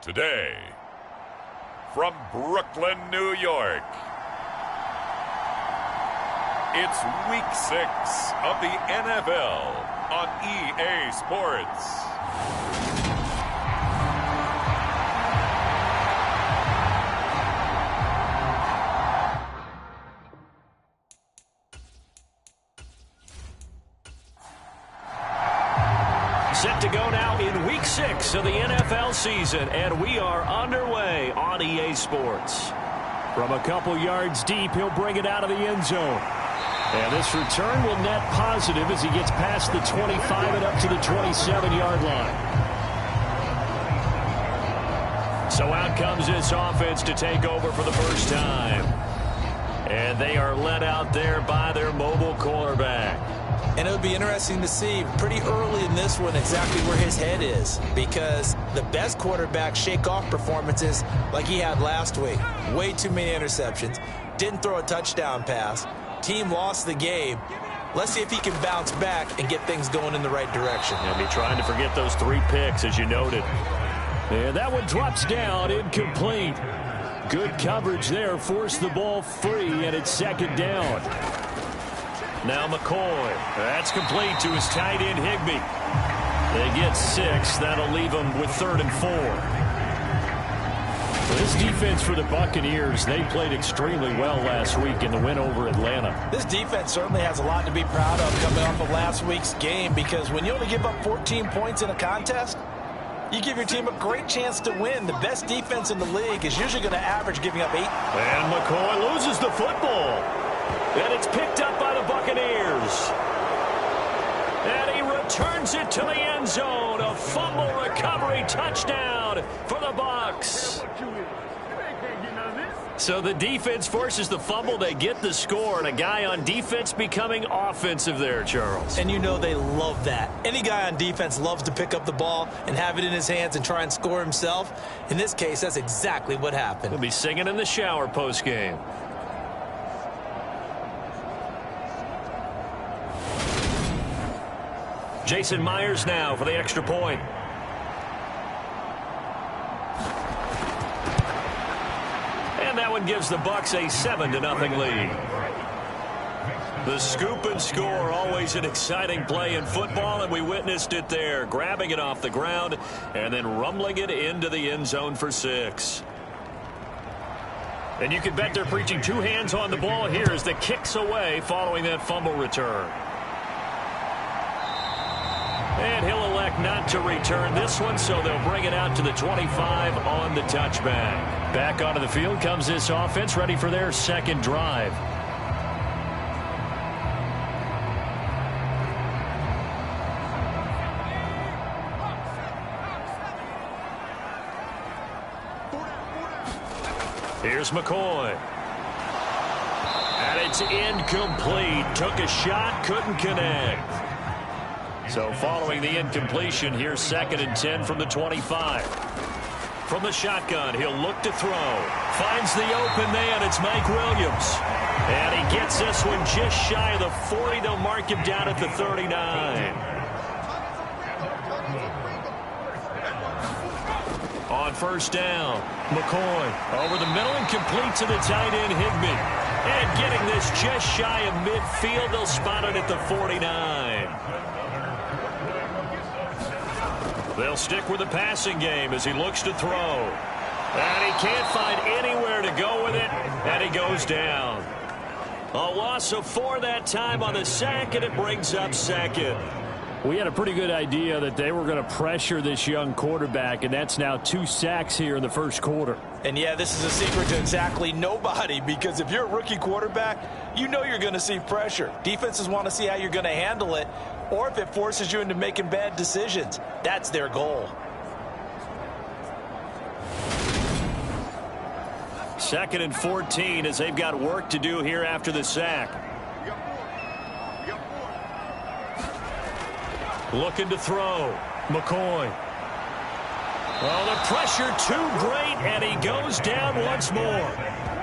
Today, from Brooklyn, New York, it's Week 6 of the NFL on EA Sports. Set to go now in Week 6 of the NFL season, and we are underway on EA Sports. From a couple yards deep, he'll bring it out of the end zone. And this return will net positive as he gets past the 25 and up to the 27-yard line. So out comes this offense to take over for the first time. And they are led out there by their mobile quarterback. And it would be interesting to see pretty early in this one exactly where his head is, because the best quarterbacks shake off performances like he had last week. Way too many interceptions. Didn't throw a touchdown pass. Team lost the game. Let's see if he can bounce back and get things going in the right direction. He'll be trying to forget those 3 picks, as you noted. And that one drops down, incomplete. Good coverage there, forced the ball free, and it's second down. Now McCoy. That's complete to his tight end, Higbee. They get 6. That'll leave them with 3rd and 4. This defense for the Buccaneers, they played extremely well last week in the win over Atlanta. This defense certainly has a lot to be proud of coming off of last week's game, because when you only give up 14 points in a contest, you give your team a great chance to win. The best defense in the league is usually going to average giving up 8. And McCoy loses the football. And it's picked up by the Buccaneers. And he returns it to the end zone. A fumble recovery touchdown for the Bucs. So the defense forces the fumble. They get the score. And a guy on defense becoming offensive there, Charles. And you know they love that. Any guy on defense loves to pick up the ball and have it in his hands and try and score himself. In this case, that's exactly what happened. He'll be singing in the shower post-game. Jason Myers now for the extra point. And that one gives the Bucs a 7-0 lead. The scoop and score, always an exciting play in football, and we witnessed it there. Grabbing it off the ground and then rumbling it into the end zone for 6. And you can bet they're preaching 2 hands on the ball here as the kick's away following that fumble return. And he'll elect not to return this one, so they'll bring it out to the 25 on the touchback. Back onto the field comes this offense, ready for their second drive. Here's McCoy. And it's incomplete. Took a shot, couldn't connect. So following the incompletion, here's 2nd and 10 from the 25. From the shotgun, he'll look to throw. Finds the open man. It's Mike Williams. And he gets this one just shy of the 40. They'll mark him down at the 39. On first down, McCoy over the middle and complete to the tight end, Higbee. And getting this just shy of midfield, they'll spot it at the 49. They'll stick with the passing game as he looks to throw. And he can't find anywhere to go with it, and he goes down. A loss of 4 that time on the sack, and it brings up 2nd. We had a pretty good idea that they were going to pressure this young quarterback, and that's now 2 sacks here in the first quarter. And, yeah, this is a secret to exactly nobody, because if you're a rookie quarterback, you know you're going to see pressure. Defenses want to see how you're going to handle it, or if it forces you into making bad decisions. That's their goal. 2nd and 14 as they've got work to do here after the sack. Looking to throw. McCoy. Oh, the pressure too great, and he goes down once more.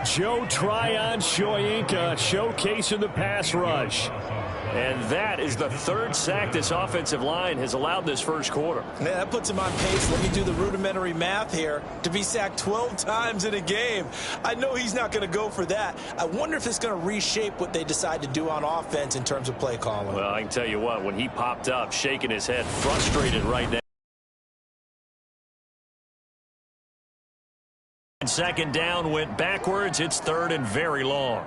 Joe Tryon Shoyinka showcasing the pass rush. And that is the third sack this offensive line has allowed this first quarter. Yeah, that puts him on pace. Let me do the rudimentary math here. To be sacked 12 times in a game. I know he's not going to go for that. I wonder if it's going to reshape what they decide to do on offense in terms of play calling. Well, I can tell you what, when he popped up, shaking his head, frustrated right now. Second down went backwards. It's third and very long.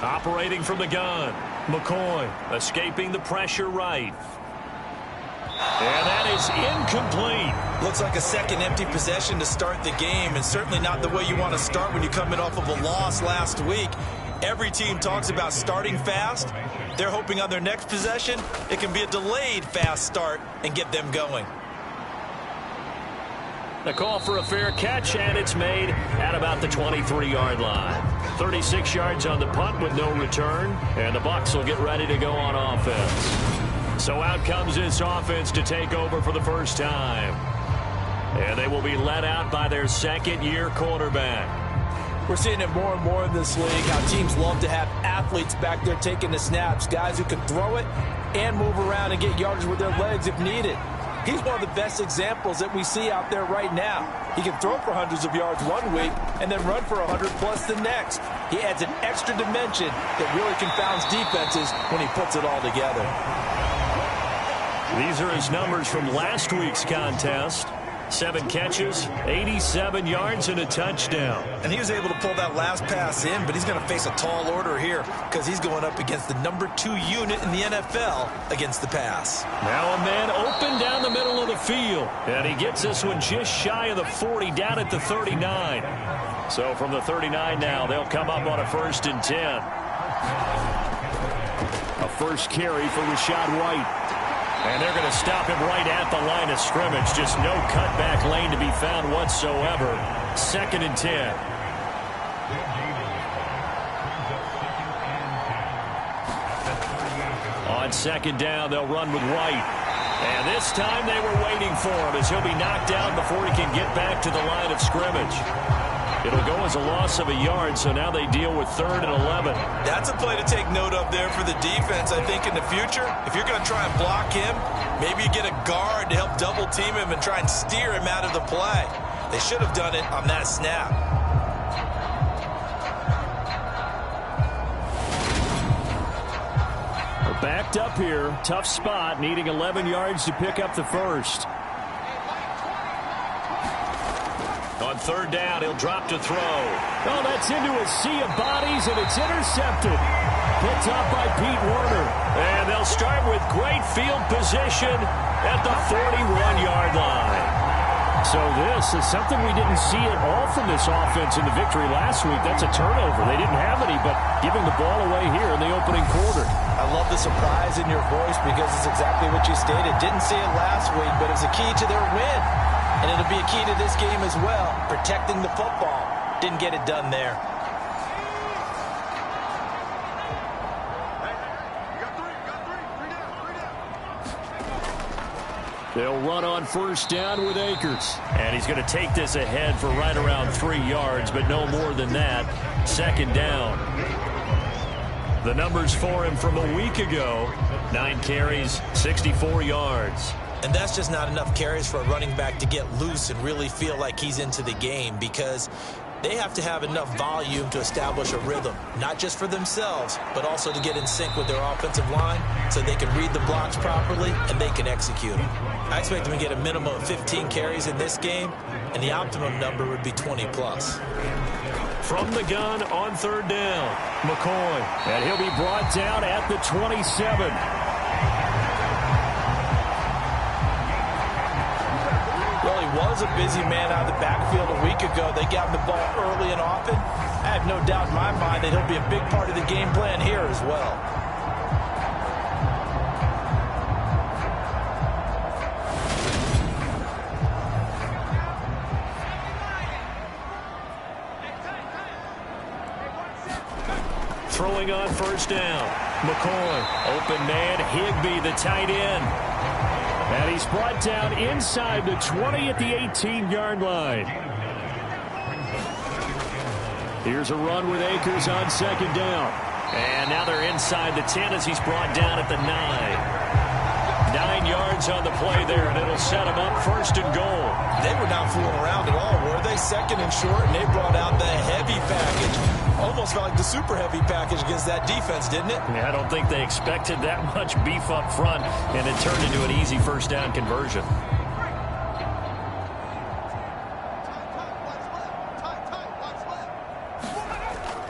Operating from the gun, McCoy escaping the pressure right. And that is incomplete. Looks like a second empty possession to start the game, and certainly not the way you want to start when you're coming off of a loss last week. Every team talks about starting fast. They're hoping on their next possession it can be a delayed fast start and get them going. A call for a fair catch, and it's made at about the 23-yard line. 36 yards on the punt with no return, and the Bucs will get ready to go on offense. So out comes this offense to take over for the first time. And they will be led out by their second-year quarterback. We're seeing it more and more in this league, how teams love to have athletes back there taking the snaps, guys who can throw it and move around and get yardage with their legs if needed. He's one of the best examples that we see out there right now. He can throw for hundreds of yards one week and then run for 100+ the next. He adds an extra dimension that really confounds defenses when he puts it all together. These are his numbers from last week's contest. 7 catches, 87 yards, and a touchdown. And he was able to pull that last pass in, but he's going to face a tall order here because he's going up against the number 2 unit in the NFL against the pass. Now a man open down the middle of the field. And he gets this one just shy of the 40, down at the 39. So from the 39 now, they'll come up on a 1st and 10. A first carry for Rachaad White. And they're going to stop him right at the line of scrimmage. Just no cutback lane to be found whatsoever. 2nd and 10. On 2nd down, they'll run with White. And this time they were waiting for him as he'll be knocked down before he can get back to the line of scrimmage. It'll go as a loss of a yard, so now they deal with 3rd and 11. That's a play to take note of there for the defense, I think, in the future. If you're going to try and block him, maybe you get a guard to help double-team him and try and steer him out of the play. They should have done it on that snap. We're backed up here. Tough spot, needing 11 yards to pick up the first. On 3rd down, he'll drop to throw. Oh, that's into a sea of bodies, and it's intercepted. Picked up by Pete Werner. And they'll start with great field position at the 41-yard line. So this is something we didn't see at all from this offense in the victory last week. That's a turnover. They didn't have any, but giving the ball away here in the opening quarter. I love the surprise in your voice because it's exactly what you stated. Didn't see it last week, but it was a key to their win. And it'll be a key to this game as well, protecting the football. Didn't get it done there. They'll run on 1st down with Akers. And he's going to take this ahead for right around 3 yards, but no more than that. 2nd down. The numbers for him from a week ago, 9 carries, 64 yards. And that's just not enough carries for a running back to get loose and really feel like he's into the game, because they have to have enough volume to establish a rhythm, not just for themselves, but also to get in sync with their offensive line so they can read the blocks properly and they can execute them. I expect them to get a minimum of 15 carries in this game, and the optimum number would be 20+. From the gun on 3rd down, McCoy. And he'll be brought down at the 27. Was a busy man out of the backfield a week ago. They got him the ball early and often. I have no doubt in my mind that he'll be a big part of the game plan here as well. Throwing on 1st down. McCoy, open man, Higbee, the tight end. And he's brought down inside the 20 at the 18-yard line. Here's a run with Akers on 2nd down. And now they're inside the 10 as he's brought down at the 9. 9 yards on the play there, and it'll set him up 1st and goal. They were not fooling around at all, were they? 2nd and short, and they brought out the heavy package. Almost felt like the super heavy package against that defense, didn't it? Yeah, I don't think they expected that much beef up front, and it turned into an easy 1st down conversion.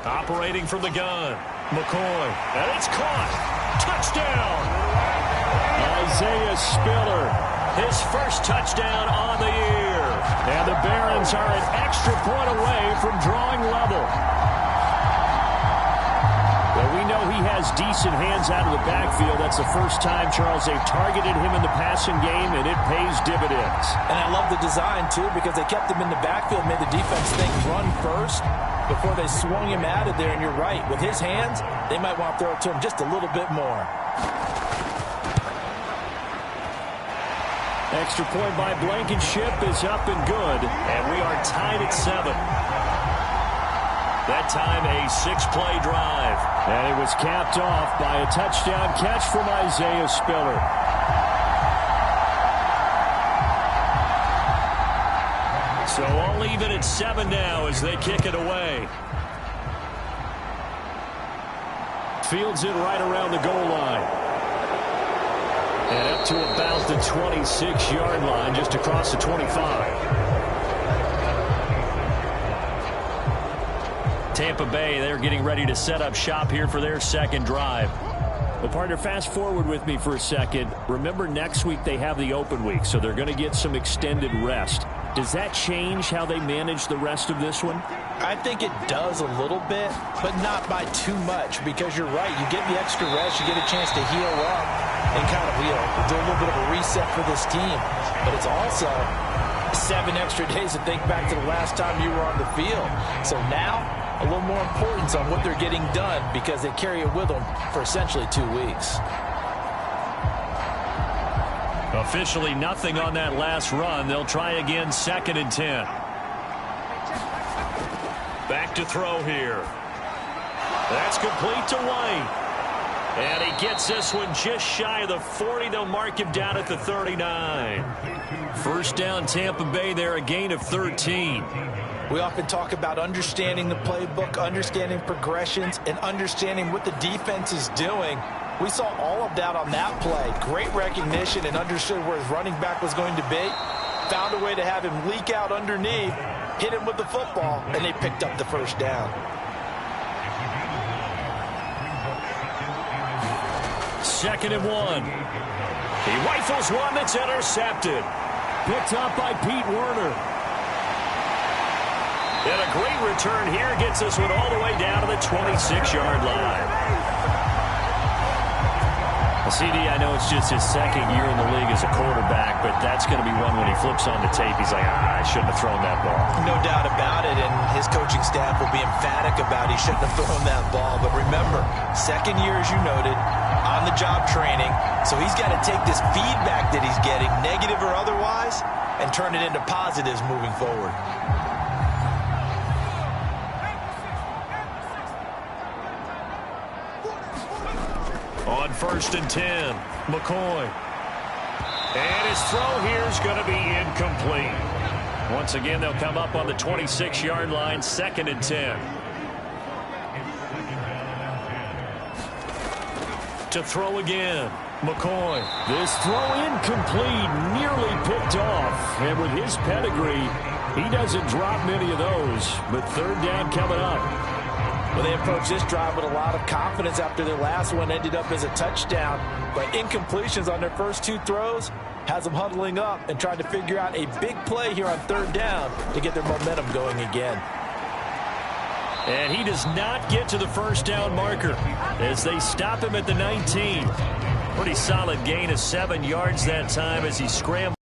Operating from the gun, McCoy, and it's caught. Touchdown! Isaiah Spiller, his 1st touchdown on the year. And the Barons are an extra point away from drawing level. Well, we know he has decent hands out of the backfield. That's the first time, Charles, they've targeted him in the passing game, and it pays dividends. And I love the design, too, because they kept him in the backfield, made the defense think run first before they swung him out of there. And you're right, with his hands, they might want to throw it to him just a little bit more. Extra point by Blankenship is up and good, and we are tied at 7. That time a 6-play drive. And it was capped off by a touchdown catch from Isaiah Spiller. So all even at 7 now as they kick it away. Fields it right around the goal line. And up to about the 26-yard line, just across the 25. Tampa Bay, they're getting ready to set up shop here for their 2nd drive. Well, partner, fast forward with me for a second. Remember, next week they have the open week, so they're going to get some extended rest. Does that change how they manage the rest of this one? I think it does a little bit, but not by too much, because you're right. You get the extra rest, you get a chance to heal up and kind of, do a little bit of a reset for this team. But it's also 7 extra days to think back to the last time you were on the field. So now, a little more importance on what they're getting done because they carry it with them for essentially 2 weeks. Officially nothing on that last run. They'll try again, 2nd and 10. Back to throw here. That's complete to White. And he gets this one just shy of the 40. They'll mark him down at the 39. 1st down Tampa Bay there, a gain of 13. We often talk about understanding the playbook, understanding progressions, and understanding what the defense is doing. We saw all of that on that play. Great recognition and understood where his running back was going to be. Found a way to have him leak out underneath, hit him with the football, and they picked up the 1st down. 2nd and 1. He rifles one that's intercepted. Picked up by Pete Werner. And a great return here gets this one all the way down to the 26-yard line. CD, I know it's just his 2nd year in the league as a quarterback, but that's going to be one when he flips on the tape. He's like, I shouldn't have thrown that ball. No doubt about it, and his coaching staff will be emphatic about he shouldn't have thrown that ball. But remember, 2nd year, as you noted, on-the-job training, so he's got to take this feedback that he's getting, negative or otherwise, and turn it into positives moving forward. On 1st and 10, McCoy. And his throw here is going to be incomplete. Once again, they'll come up on the 26-yard line, 2nd and 10. To throw again, McCoy. This throw incomplete, nearly picked off. And with his pedigree, he doesn't drop many of those. But 3rd down coming up. Well, they approached this drive with a lot of confidence after their last one ended up as a touchdown. But incompletions on their first 2 throws has them huddling up and trying to figure out a big play here on 3rd down to get their momentum going again. And he does not get to the 1st down marker as they stop him at the 19. Pretty solid gain of 7 yards that time as he scrambled.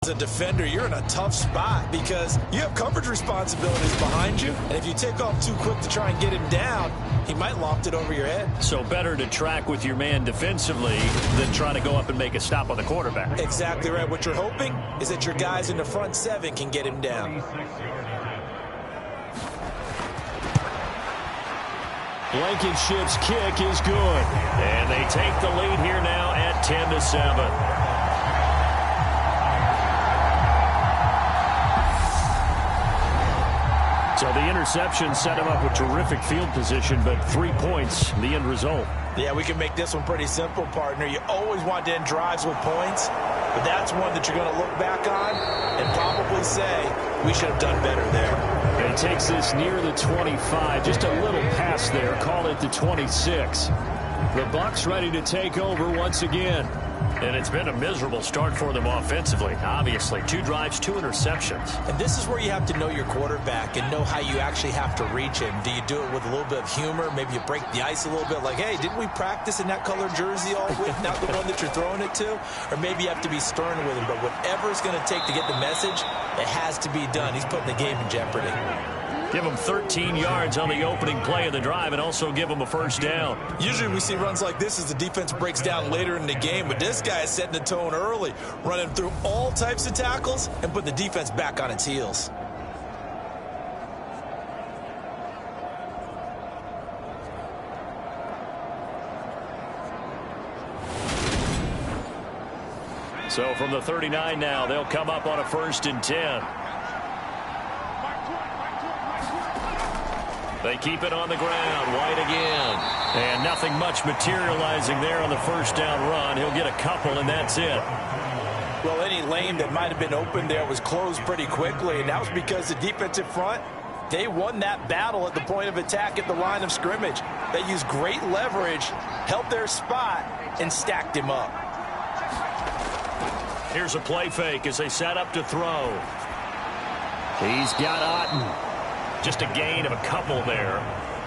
As a defender, you're in a tough spot because you have coverage responsibilities behind you, and if you take off too quick to try and get him down, he might loft it over your head. So better to track with your man defensively than trying to go up and make a stop on the quarterback. Exactly right. What you're hoping is that your guys in the front 7 can get him down. Blankenship's kick is good. And they take the lead here now at 10-7. So the interception set him up with terrific field position, but 3 points, the end result. Yeah, we can make this one pretty simple, partner. You always want to end drives with points, but that's one that you're going to look back on and probably say, we should have done better there. And he takes this near the 25, just a little pass there, call it the 26. The Bucs ready to take over once again. And it's been a miserable start for them offensively, obviously. 2 drives, 2 interceptions. And this is where you have to know your quarterback and know how you actually have to reach him. Do you do it with a little bit of humor? Maybe you break the ice a little bit, like, hey, didn't we practice in that colored jersey all week, not the one that you're throwing it to? Or maybe you have to be stern with him. But whatever it's going to take to get the message, it has to be done. He's putting the game in jeopardy. Give him 13 yards on the opening play of the drive and also give him a first down. Usually we see runs like this as the defense breaks down later in the game, but this guy is setting the tone early, running through all types of tackles and putting the defense back on its heels. So from the 39 now, they'll come up on a 1st and 10. They keep it on the ground. White again. And nothing much materializing there on the first down run. He'll get a couple, and that's it. Well, any lane that might have been open there was closed pretty quickly, and that was because the defensive front, they won that battle at the point of attack at the line of scrimmage. They used great leverage, held their spot, and stacked him up. Here's a play fake as they set up to throw. He's got Otten. Just a gain of a couple there.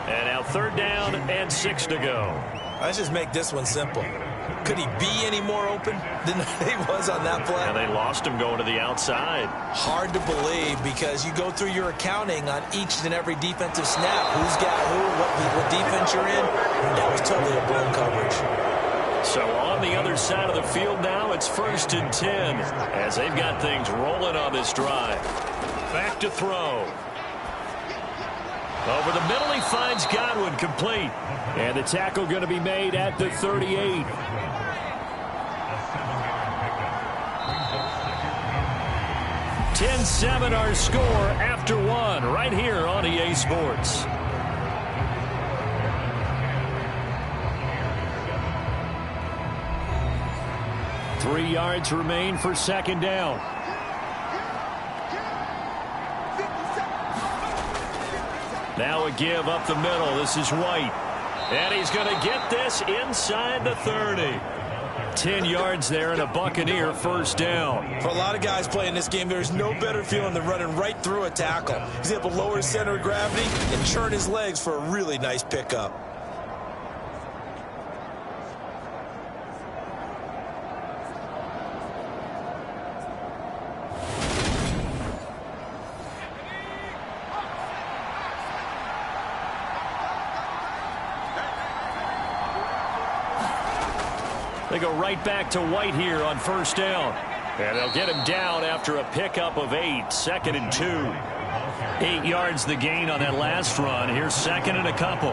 And now 3rd down and 6 to go. Let's just make this one simple. Could he be any more open than he was on that play? And they lost him going to the outside. Hard to believe because you go through your accounting on each and every defensive snap. Who's got who, what defense you're in. That was totally a blown coverage. So on the other side of the field now, it's 1st and 10 as they've got things rolling on this drive. Back to throw. Over the middle, he finds Godwin complete. And the tackle going to be made at the 38. (10-7) our score after 1 right here on EA Sports. Three yards remain for 2nd down. Now a give up the middle. This is White. And he's going to get this inside the 30. 10 yards there and a Buccaneer first down. For a lot of guys playing this game, there's no better feeling than running right through a tackle. He's able to lower his center of gravity and churn his legs for a really nice pickup. They go right back to White here on 1st down. And they'll get him down after a pickup of 8. 2nd and 2. 8 yards the gain on that last run. Here's 2nd and a couple.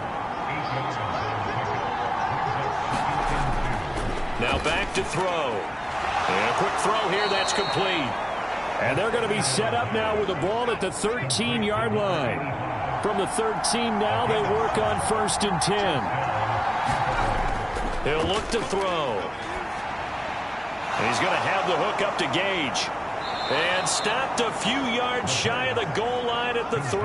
Now back to throw. And a quick throw here. That's complete. And they're going to be set up now with the ball at the 13-yard line. From the 13 now, they work on 1st and 10. He'll look to throw. He's going to have the hook up to Gage. And stopped a few yards shy of the goal line at the 3.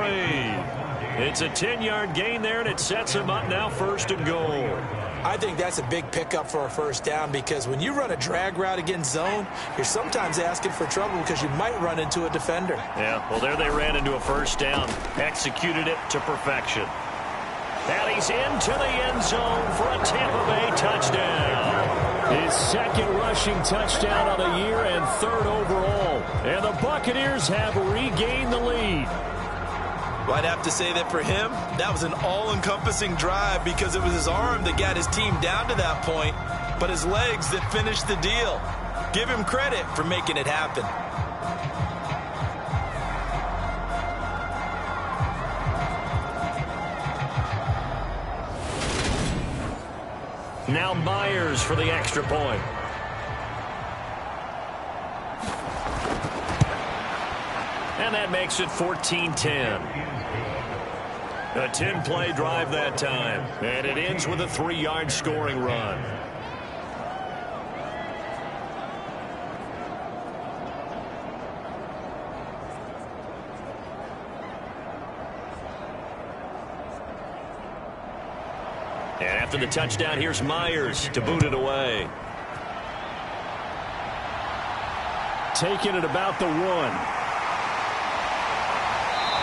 It's a 10-yard gain there, and it sets him up now 1st and goal. I think that's a big pickup for a first down because when you run a drag route against zone, you're sometimes asking for trouble because you might run into a defender. Yeah, well, there they ran into a first down. Executed it to perfection. And he's into the end zone for a Tampa Bay touchdown. His 2nd rushing touchdown of the year and 3rd overall. And the Buccaneers have regained the lead. Well, I'd have to say that for him, that was an all-encompassing drive because it was his arm that got his team down to that point, but his legs that finished the deal. Give him credit for making it happen. Now Myers for the extra point. And that makes it 14-10. A 10-play drive that time. And it ends with a 3-yard scoring run. And after the touchdown, here's Myers to boot it away. Taking it about the 1.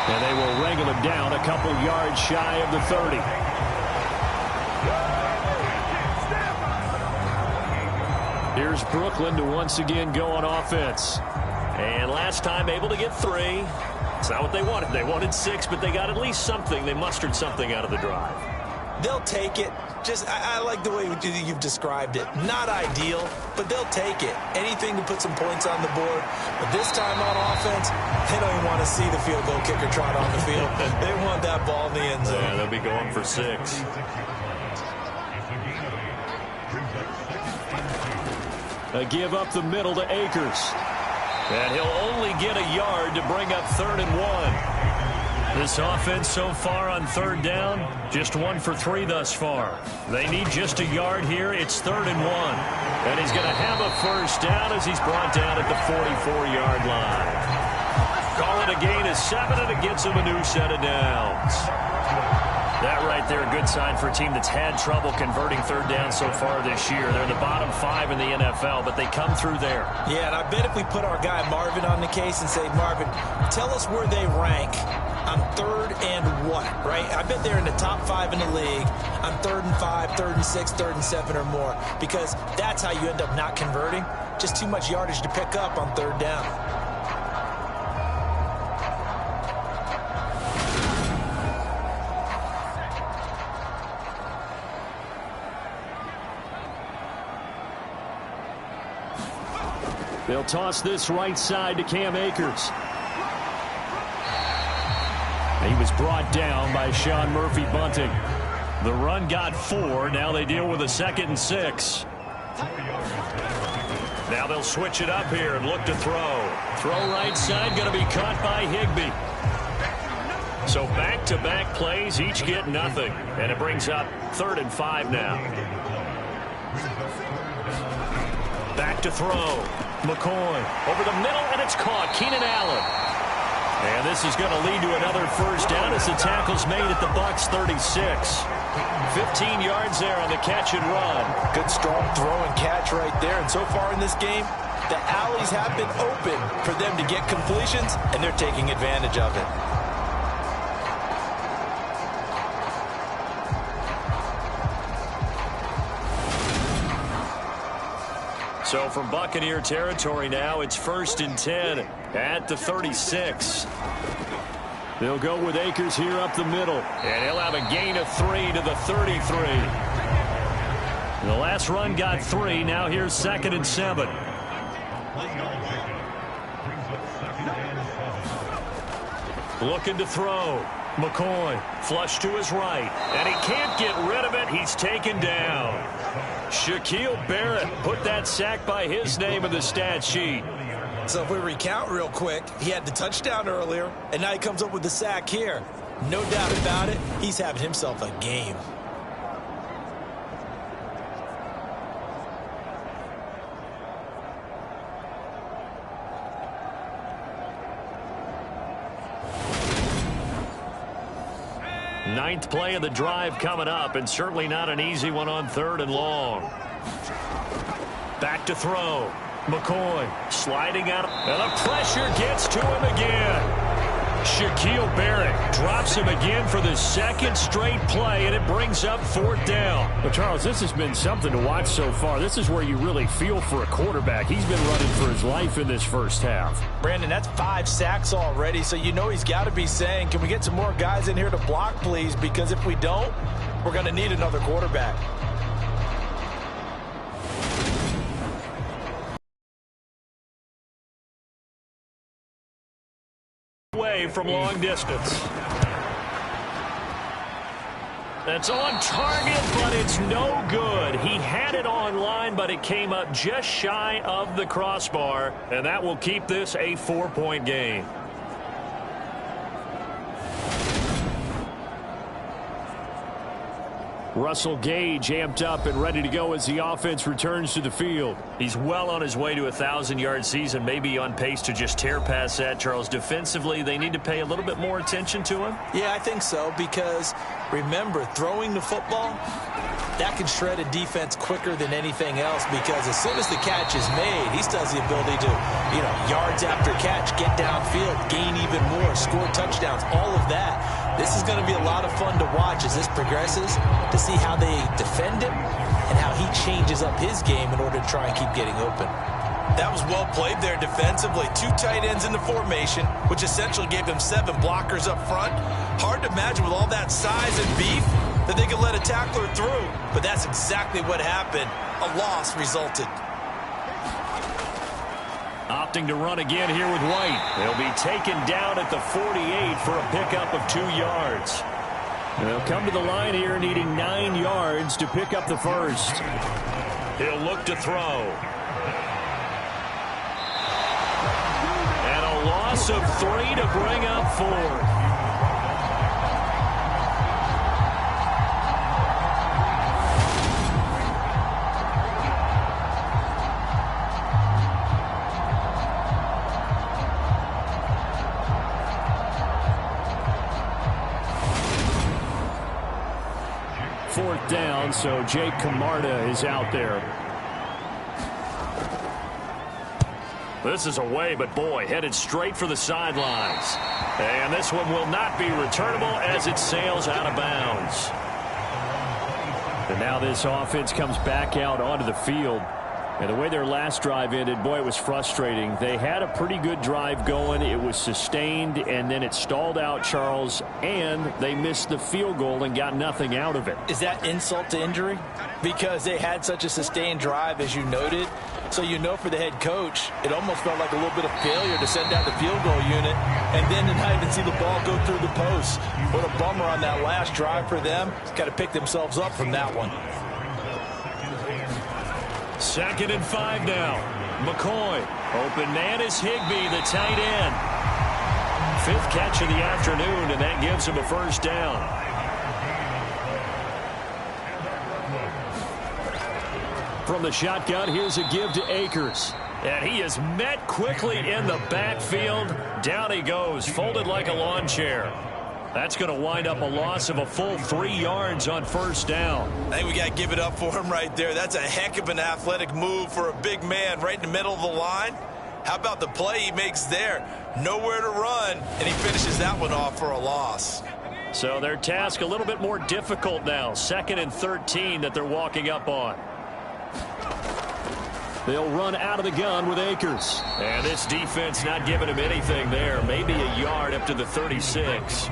And they will wrangle him down a couple yards shy of the 30. Here's Brooklyn to once again go on offense. And last time able to get 3. It's not what they wanted. They wanted 6, but they got at least something. They mustered something out of the drive. They'll take it. I like the way you've described it. Not ideal, but they'll take it. Anything to put some points on the board. But this time on offense, they don't even want to see the field goal kicker trot on the field. They want that ball in the end zone. Yeah, they'll be going for 6. A give up the middle to Akers. And he'll only get a yard to bring up 3rd and 1. This offense so far on 3rd down, just 1 for 3 thus far. They need just a yard here. It's 3rd and 1. And he's going to have a first down as he's brought down at the 44-yard line. Call it a gain of 7, and it gets him a new set of downs. That right there, a good sign for a team that's had trouble converting 3rd down so far this year. They're the bottom 5 in the NFL, but they come through there. Yeah, and I bet if we put our guy Marvin on the case and say, Marvin, tell us where they rank on 3rd and what, right? I bet they're in the top 5 in the league on 3rd and 5, 3rd and 6, 3rd and 7 or more, because that's how you end up not converting. Just too much yardage to pick up on 3rd down. They'll toss this right side to Cam Akers. He was brought down by Sean Murphy-Bunting. The run got 4. Now they deal with a 2nd and 6. Now they'll switch it up here and look to throw. Throw right side, going to be caught by Higbee. So back-to-back plays, each get nothing. And it brings up 3rd and 5 now. Back to throw. McCoy over the middle, and it's caught. Keenan Allen. And this is going to lead to another first down as the tackle's made at the Bucs 36. 15 yards there on the catch and run. Good strong throw and catch right there. And so far in this game, the alleys have been open for them to get completions, and they're taking advantage of it. So from Buccaneer territory now, it's 1st and 10 at the 36. They'll go with Akers here up the middle. And he'll have a gain of 3 to the 33. The last run got 3. Now here's 2nd and 7. Looking to throw. McCoy flush to his right. And he can't get rid of it. He's taken down. Shaquille Barrett put that sack by his name in the stat sheet. So if we recount real quick, he had the touchdown earlier, and now he comes up with the sack here. No doubt about it, he's having himself a game. Ninth play of the drive coming up, and certainly not an easy one on 3rd and long. Back to throw. McCoy sliding out, and the pressure gets to him again. Shaquille Barrett drops him again for the 2nd straight play, and it brings up 4th down. But, Charles, this has been something to watch so far. This is where you really feel for a quarterback. He's been running for his life in this first half. Brandon, that's 5 sacks already, so you know he's got to be saying, can we get some more guys in here to block, please? Because if we don't, we're going to need another quarterback. Away from long distance. That's on target, but it's no good. He had it on line, but it came up just shy of the crossbar, and that will keep this a 4-point game. Russell Gage amped up and ready to go as the offense returns to the field. He's well on his way to a 1,000-yard season, maybe on pace to just tear past that, Charles. Defensively, they need to pay a little bit more attention to him. Yeah, I think so, because remember, throwing the football, that can shred a defense quicker than anything else, because as soon as the catch is made, he still has the ability to, yards after catch, get downfield, gain even more, score touchdowns, all of that. This is going to be a lot of fun to watch as this progresses, to see how they defend him and how he changes up his game in order to try and keep getting open. That was well played there defensively. 2 tight ends in the formation, which essentially gave them 7 blockers up front. Hard to imagine with all that size and beef that they could let a tackler through. But that's exactly what happened. A loss resulted. Opting to run again here with White. They'll be taken down at the 48 for a pickup of 2 yards. They'll come to the line here needing 9 yards to pick up the first. He'll look to throw. And a loss of 3 to bring up 4. Fourth down, so Jake Camarda is out there. This is away, but boy, headed straight for the sidelines. And this one will not be returnable as it sails out of bounds. And now this offense comes back out onto the field. And the way their last drive ended, boy, it was frustrating. They had a pretty good drive going. It was sustained, and then it stalled out, Charles, and they missed the field goal and got nothing out of it. Is that insult to injury? Because they had such a sustained drive, as you noted. So for the head coach, it almost felt like a little bit of failure to send out the field goal unit and then to not even see the ball go through the post. What a bummer on that last drive for them. Got to pick themselves up from that one. 2nd and 5 now. McCoy. Open man is Higbee, the tight end. 5th catch of the afternoon, and that gives him a first down. From the shotgun, here's a give to Akers. And he is met quickly in the backfield. Down he goes, folded like a lawn chair. That's going to wind up a loss of a full 3 yards on first down. I think we got to give it up for him right there. That's a heck of an athletic move for a big man right in the middle of the line. How about the play he makes there? Nowhere to run, and he finishes that one off for a loss. So their task a little bit more difficult now. 2nd and 13 that they're walking up on. They'll run out of the gun with Akers. And this defense not giving him anything there. Maybe a yard up to the 36.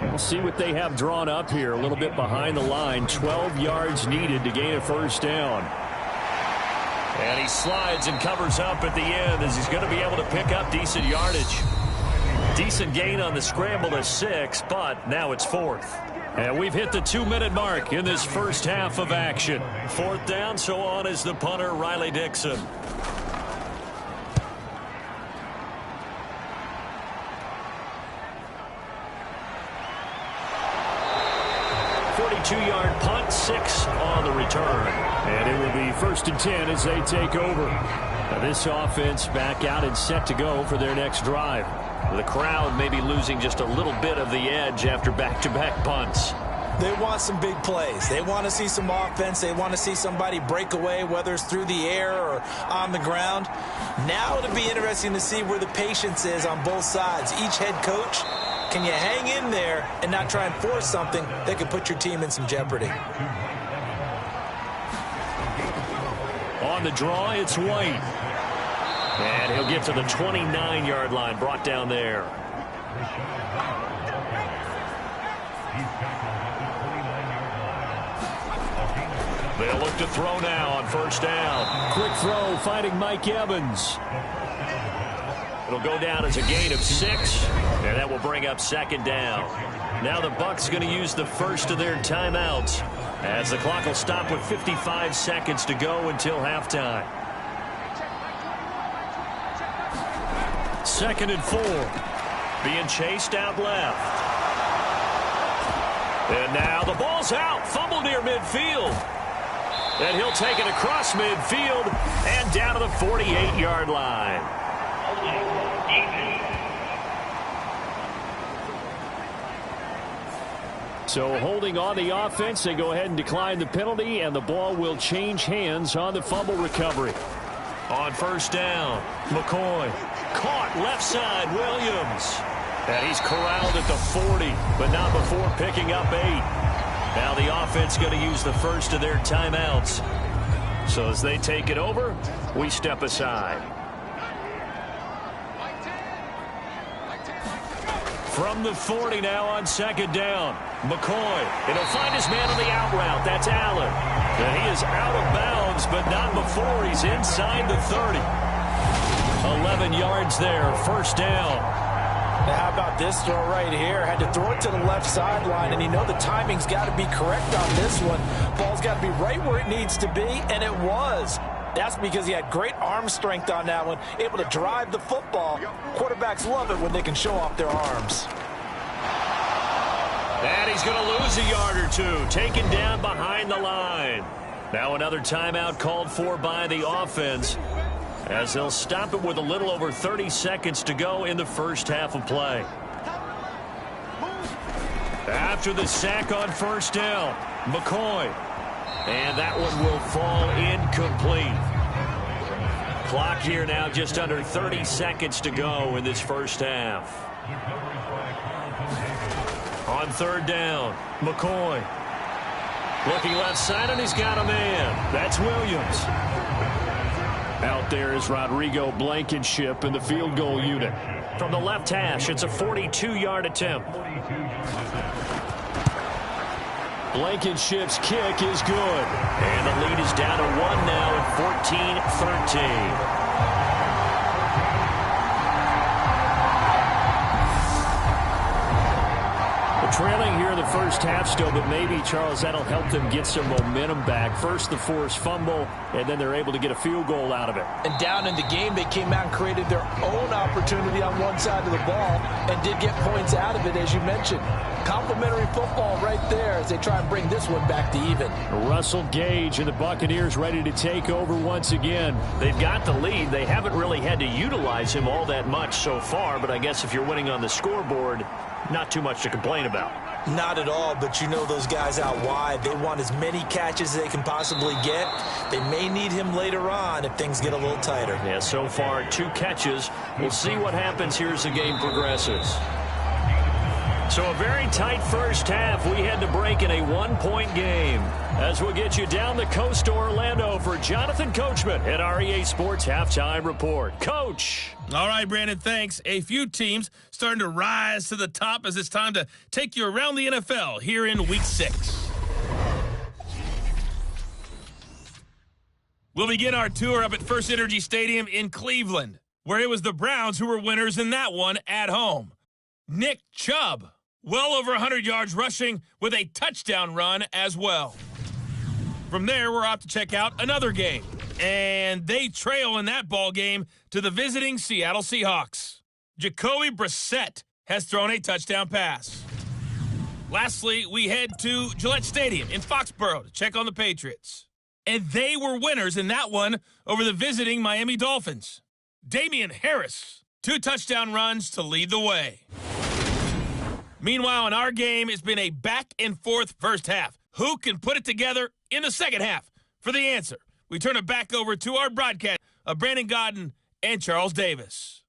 We'll see what they have drawn up here. A little bit behind the line. 12 yards needed to gain a first down. And he slides and covers up at the end as he's going to be able to pick up decent yardage. Decent gain on the scramble to 6, but now it's 4th. And we've hit the 2-minute mark in this first half of action. 4th down, so on is the punter, Riley Dixon. 42-yard punt, 6 on the return. And it will be 1st and 10 as they take over. Now this offense back out and set to go for their next drive. The crowd may be losing just a little bit of the edge after back-to-back punts. They want some big plays. They want to see some offense. They want to see somebody break away, whether it's through the air or on the ground. Now it'll be interesting to see where the patience is on both sides. Each head coach, can you hang in there and not try and force something that could put your team in some jeopardy? On the draw, it's White. And he'll get to the 29-yard line, brought down there. They'll look to throw now on first down. Quick throw, finding Mike Evans. It'll go down as a gain of 6, and that will bring up 2nd down. Now the Bucs going to use the first of their timeouts as the clock will stop with 55 seconds to go until halftime. 2nd and 4. Being chased out left. And now the ball's out. Fumble near midfield. And he'll take it across midfield and down to the 48-yard line. So holding on the offense, they go ahead and decline the penalty, and the ball will change hands on the fumble recovery. On 1st down, McCoy. Caught left side, Williams. And he's corralled at the 40, but not before picking up 8. Now the offense going to use the first of their timeouts. So as they take it over, we step aside. From the 40 now on 2nd down. McCoy, and he'll find his man on the out route. That's Allen. And he is out of bounds, but not before he's inside the 30. 11 yards there, 1st down. Now how about this throw right here? Had to throw it to the left sideline, and you know the timing's got to be correct on this one. Ball's got to be right where it needs to be, and it was. That's because he had great arm strength on that one, able to drive the football. Quarterbacks love it when they can show off their arms. And he's going to lose a yard or two, taken down behind the line. Now another timeout called for by the offense, as they'll stop it with a little over 30 seconds to go in the first half of play. After the sack on 1st down, McCoy. And that one will fall incomplete. Clock here now just under 30 seconds to go in this first half. On 3rd down, McCoy. Looking left side, and he's got a man. That's Williams. Out there is Rodrigo Blankenship in the field goal unit. From the left hash, it's a 42-yard attempt. Blankenship's kick is good. And the lead is down to 1 now at 14-13. Trailing here in the first half still, but maybe, Charles, that'll help them get some momentum back. First the forced fumble, and then they're able to get a field goal out of it. And down in the game, they came out and created their own opportunity on one side of the ball and did get points out of it, as you mentioned. Complimentary football right there as they try and bring this one back to even. Russell Gage and the Buccaneers ready to take over once again. They've got the lead. They haven't really had to utilize him all that much so far, but I guess if you're winning on the scoreboard, not too much to complain about. Not at all, but you know those guys out wide, they want as many catches as they can possibly get. They may need him later on if things get a little tighter. Yeah, so far 2 catches. We'll see what happens here as the game progresses. So a very tight first half. We had to break in a 1-point game. As we'll get you down the coast to Orlando for Jonathan Coachman at our EA Sports Halftime Report. Coach. All right, Brandon, thanks. A few teams starting to rise to the top as it's time to take you around the NFL here in Week 6. We'll begin our tour up at First Energy Stadium in Cleveland, where it was the Browns who were winners in that one at home. Nick Chubb, well over 100 yards rushing with a touchdown run as well. From there, we're off to check out another game, and they trail in that ball game to the visiting Seattle Seahawks. Jacoby Brissett has thrown a touchdown pass. Lastly, we head to Gillette Stadium in Foxborough to check on the Patriots. And they were winners in that one over the visiting Miami Dolphins. Damian Harris, 2 touchdown runs to lead the way. Meanwhile, in our game, it's been a back-and-forth first half. Who can put it together in the second half? For the answer, we turn it back over to our broadcast of Brandon Godden and Charles Davis.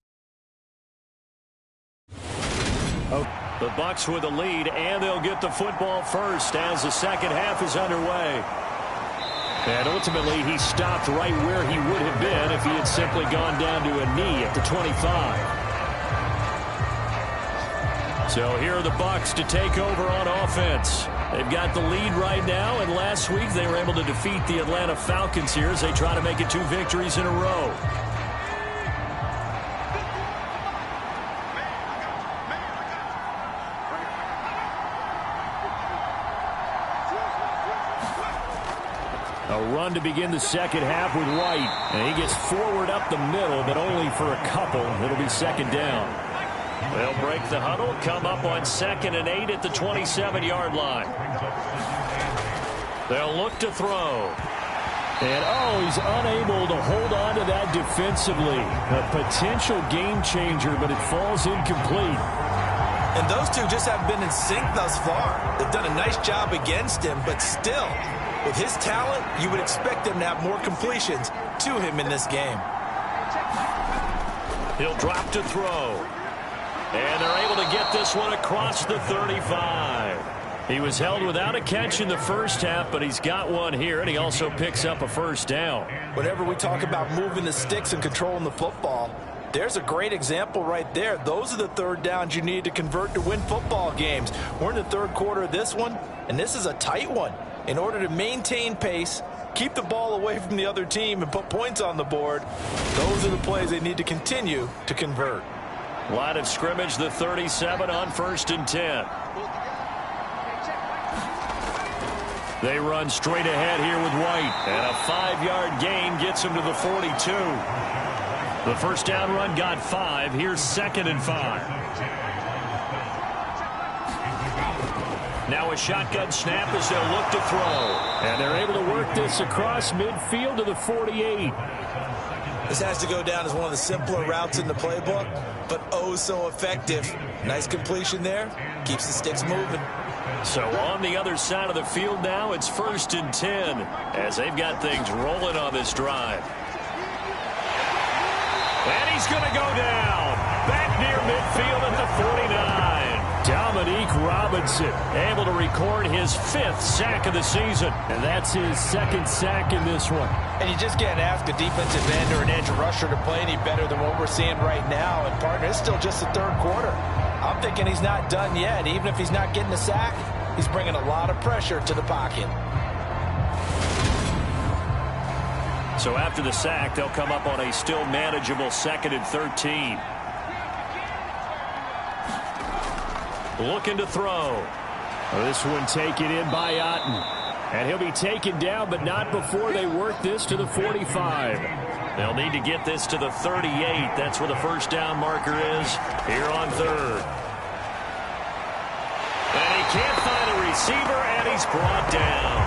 The Bucs with the lead, and they'll get the football first as the second half is underway. And ultimately, he stopped right where he would have been if he had simply gone down to a knee at the 25. So here are the Bucs to take over on offense. They've got the lead right now, and last week they were able to defeat the Atlanta Falcons here as they try to make it 2 victories in a row. run to begin the second half with White. And he gets forward up the middle, but only for a couple. It'll be second down. They'll break the huddle, come up on 2nd and 8 at the 27-yard line. They'll look to throw. And, he's unable to hold on to that defensively. A potential game changer, but it falls incomplete. And those two just haven't been in sync thus far. They've done a nice job against him, but still, with his talent, you would expect him to have more completions to him in this game. He'll drop to throw. And they're able to get this one across the 35. He was held without a catch in the first half, but he's got one here, and he also picks up a first down. Whenever we talk about moving the sticks and controlling the football, there's a great example right there. Those are the third downs you need to convert to win football games. We're in the third quarter of this one, and this is a tight one. In order to maintain pace, keep the ball away from the other team, and put points on the board, those are the plays they need to continue to convert. Line of scrimmage, the 37 on 1st and 10. They run straight ahead here with White. And a 5-yard gain gets him to the 42. The first down run got 5. Here's 2nd and 5. Now a shotgun snap as they'll look to throw. And they're able to work this across midfield to the 48. This has to go down as one of the simpler routes in the playbook, but oh so effective. Nice completion there. Keeps the sticks moving. So on the other side of the field now, it's 1st and 10 as they've got things rolling on this drive. And he's going to go down. Back near midfield at the 49. Dominique Robinson able to record his 5th sack of the season. And that's his 2nd sack in this one. And you just can't ask a defensive end or an edge rusher to play any better than what we're seeing right now. And, partner, it's still just the third quarter. I'm thinking he's not done yet. Even if he's not getting a sack, he's bringing a lot of pressure to the pocket. So after the sack, they'll come up on a still manageable 2nd and 13. Looking to throw. This one taken in by Otten. And he'll be taken down, but not before they work this to the 45. They'll need to get this to the 38. That's where the first down marker is here on 3rd. And he can't find a receiver, and he's brought down.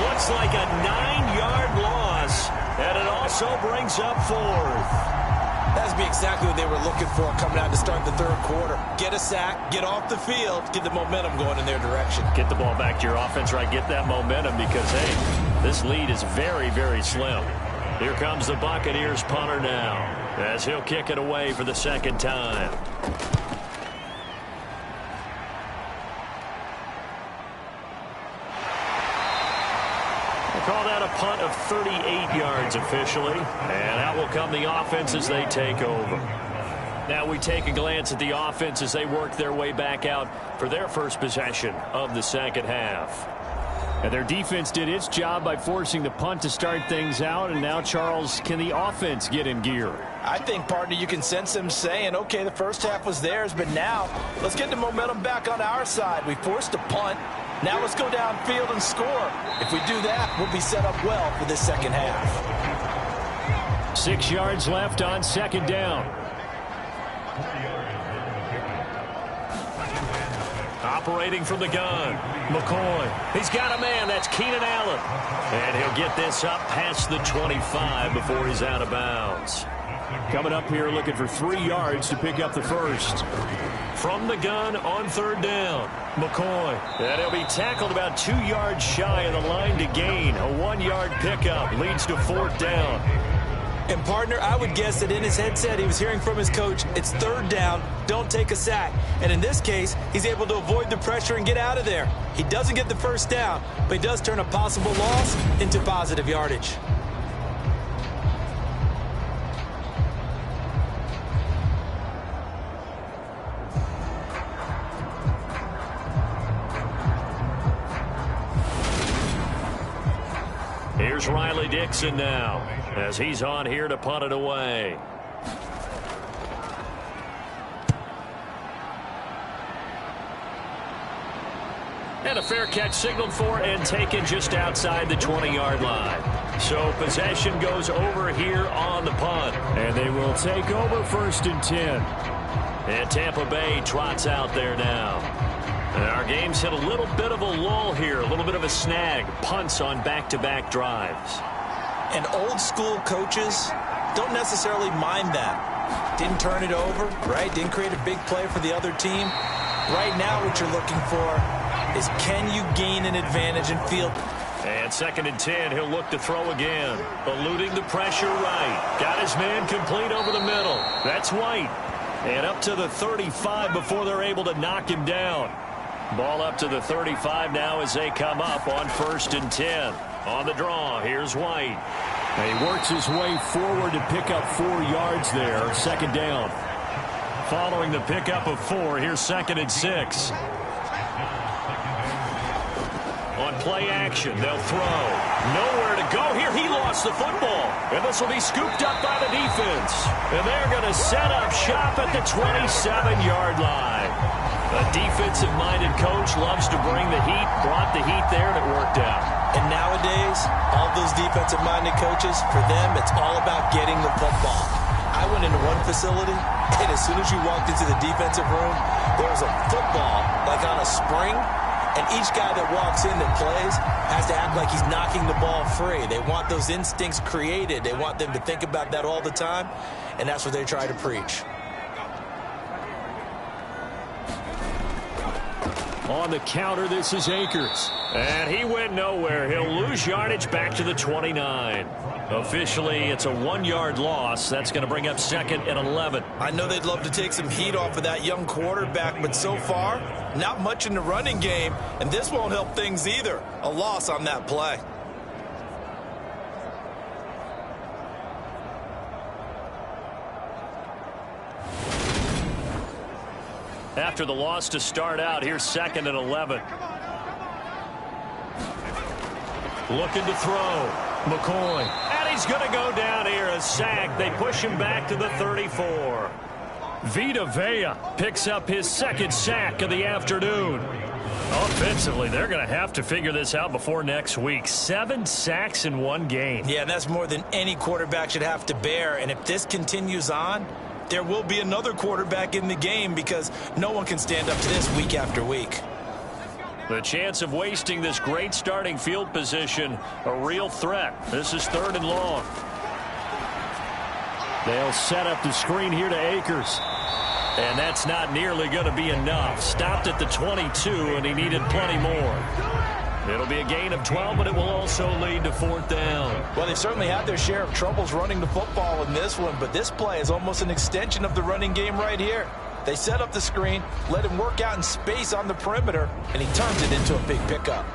Looks like a 9-yard loss, and it also brings up 4th. That'd be exactly what they were looking for coming out to start the third quarter. Get a sack, get off the field, get the momentum going in their direction. Get the ball back to your offense, right? Get that momentum because, hey, this lead is very, very slim. Here comes the Buccaneers punter now as he'll kick it away for the 2nd time. Call that a punt of 38 yards officially. And out will come the offense as they take over. Now we take a glance at the offense as they work their way back out for their first possession of the second half. And their defense did its job by forcing the punt to start things out. And now, Charles, can the offense get in gear? I think, partner, you can sense them saying, okay, the first half was theirs, but now let's get the momentum back on our side. We forced a punt. Now let's go downfield and score. If we do that, we'll be set up well for this second half. 6 yards left on 2nd down. Operating from the gun, McCoy. He's got a man. That's Keenan Allen. And he'll get this up past the 25 before he's out of bounds. Coming up here looking for 3 yards to pick up the first. From the gun on 3rd down, McCoy. And he'll be tackled about 2 yards shy of the line to gain. A 1-yard pickup leads to 4th down. And, partner, I would guess that in his headset he was hearing from his coach, it's 3rd down, don't take a sack. And in this case, he's able to avoid the pressure and get out of there. He doesn't get the first down, but he does turn a possible loss into positive yardage. Here's Riley Dixon now as he's on here to punt it away. And a fair catch signaled for and taken just outside the 20-yard line. So possession goes over here on the punt. And they will take over 1st and 10. And Tampa Bay trots out there now. And our game's hit a little bit of a lull here, a little bit of a snag. Punts on back-to-back drives. And old school coaches don't necessarily mind that. Didn't turn it over, right? Didn't create a big play for the other team. Right now what you're looking for is, can you gain an advantage in field? And 2nd and 10, he'll look to throw again. Eluding the pressure right. Got his man complete over the middle. That's White. And up to the 35 before they're able to knock him down. Ball up to the 35 now as they come up on 1st and 10. On the draw, here's White. And he works his way forward to pick up 4 yards there. 2nd down. Following the pickup of 4, here's 2nd and 6. On play action, they'll throw. Nowhere to go here. He lost the football. And this will be scooped up by the defense. And they're going to set up shop at the 27-yard line. A defensive-minded coach loves to bring the heat, brought the heat there, and it worked out. And nowadays, all those defensive-minded coaches, for them, it's all about getting the football. I went into one facility, and as soon as you walked into the defensive room, there was a football, like on a spring, and each guy that walks in that plays has to act like he's knocking the ball free. They want those instincts created. They want them to think about that all the time, and that's what they try to preach. On the counter, this is Akers. And he went nowhere. He'll lose yardage back to the 29. Officially, it's a 1-yard loss. That's going to bring up 2nd and 11. I know they'd love to take some heat off of that young quarterback, but so far, not much in the running game, and this won't help things either. A loss on that play. After the loss to start out, here's 2nd and 11. Looking to throw. McCoy. And he's going to go down here. A sack. They push him back to the 34. Vita Vea picks up his 2nd sack of the afternoon. Offensively, they're going to have to figure this out before next week. 7 sacks in 1 game. Yeah, and that's more than any quarterback should have to bear. And if this continues on, there will be another quarterback in the game because no one can stand up to this week after week. The chance of wasting this great starting field position, a real threat. This is 3rd and long. They'll set up the screen here to Akers. And that's not nearly going to be enough. Stopped at the 22, and he needed plenty more. It'll be a gain of 12, but it will also lead to 4th down. Well, they've certainly had their share of troubles running the football in this one, but this play is almost an extension of the running game right here. They set up the screen, let him work out in space on the perimeter, and he turns it into a big pickup.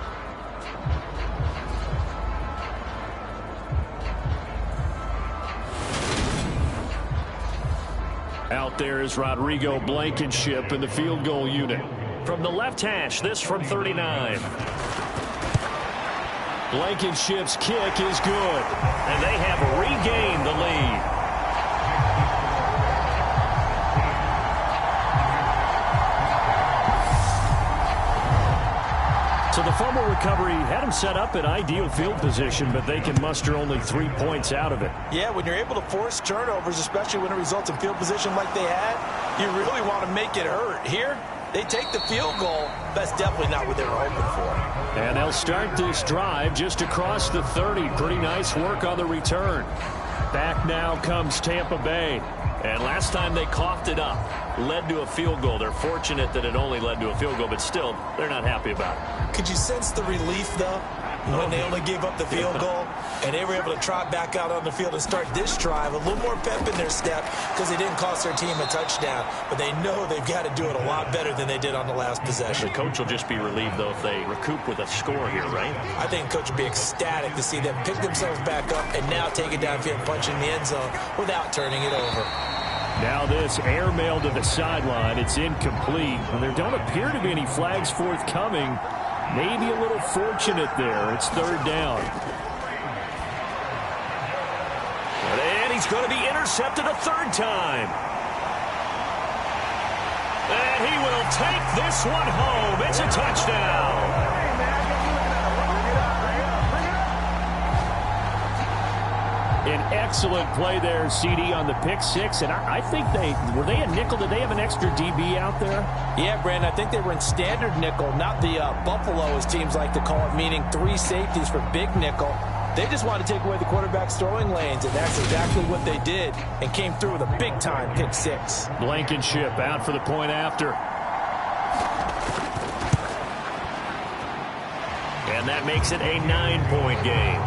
Out there is Rodrigo Blankenship in the field goal unit. From the left hash, this from 39. Blankenship's kick is good. And they have regained the lead. So the fumble recovery had him set up in ideal field position, but they can muster only 3 points out of it. Yeah, when you're able to force turnovers, especially when it results in field position like they had, you really want to make it hurt. Here, they take the field goal. That's definitely not what they were hoping for. And they'll start this drive just across the 30. Pretty nice work on the return. Back now comes Tampa Bay. And last time they coughed it up, led to a field goal. They're fortunate that it only led to a field goal, but still, they're not happy about it. Could you sense the relief, though, when they only gave up the field goal and they were able to trot back out on the field and start this drive? A little more pep in their step because they didn't cost their team a touchdown, but they know they've got to do it a lot better than they did on the last possession. The coach will just be relieved, though, if they recoup with a score here, right? I think the coach would be ecstatic to see them pick themselves back up and now take it downfield, punch in the end zone without turning it over. Now this airmail to the sideline. It's incomplete. And there don't appear to be any flags forthcoming. Maybe a little fortunate there. It's 3rd down. And he's going to be intercepted a 3rd time. And he will take this one home. It's a touchdown. An excellent play there, CD, on the pick six. And I think were they a nickel? Did they have an extra DB out there? Yeah, Brandon, I think they were in standard nickel, not the Buffalo, as teams like to call it, meaning 3 safeties for big nickel. They just wanted to take away the quarterback's throwing lanes, and that's exactly what they did, and came through with a big-time pick six. Blankenship out for the point after. And that makes it a 9-point game.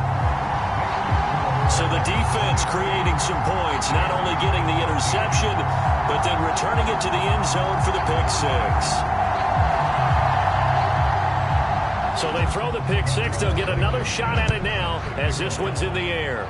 So the defense creating some points, not only getting the interception, but then returning it to the end zone for the pick six. So they throw the pick six. They'll get another shot at it now as this one's in the air.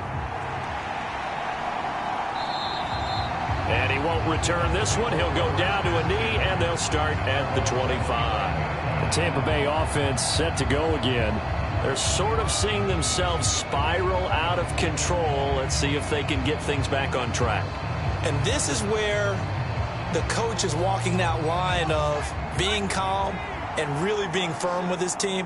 And he won't return this one. He'll go down to a knee, and they'll start at the 25. The Tampa Bay offense set to go again. They're sort of seeing themselves spiral out of control. Let's see if they can get things back on track. And this is where the coach is walking that line of being calm and really being firm with his team.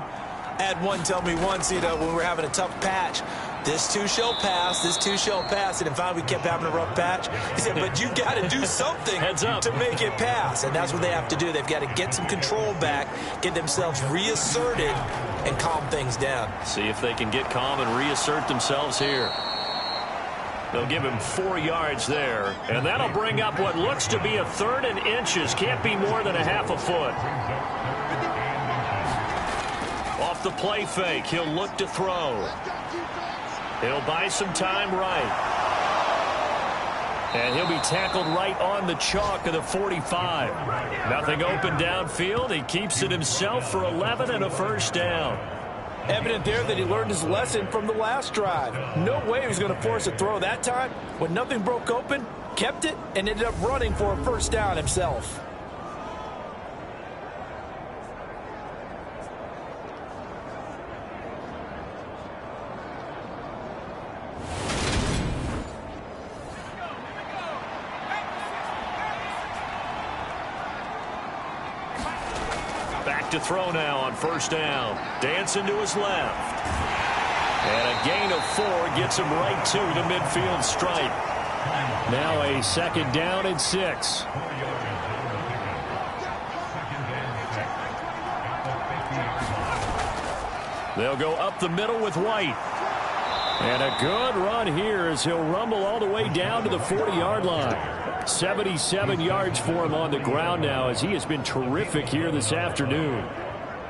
I had one tell me once, when we were having a tough patch, this too shall pass, this too shall pass. And finally we kept having a rough patch. He said, but you got to do something to make it pass. And that's what they have to do. They've got to get some control back, get themselves reasserted, and calm things down. See if they can get calm and reassert themselves here. They'll give him 4 yards there. And that'll bring up what looks to be a 3rd and inches. Can't be more than a half a foot. Off the play fake, he'll look to throw. He'll buy some time right. And he'll be tackled right on the chalk of the 45. Nothing open downfield. He keeps it himself for 11 and a first down. Evident there that he learned his lesson from the last drive. No way he was going to force a throw that time. When nothing broke open, kept it, and ended up running for a first down himself. To throw now on first down. Dancing to his left. And a gain of 4 gets him right to the midfield stripe. Now a 2nd down and 6. They'll go up the middle with White. And a good run here as he'll rumble all the way down to the 40-yard line. 77 yards for him on the ground now as he has been terrific here this afternoon.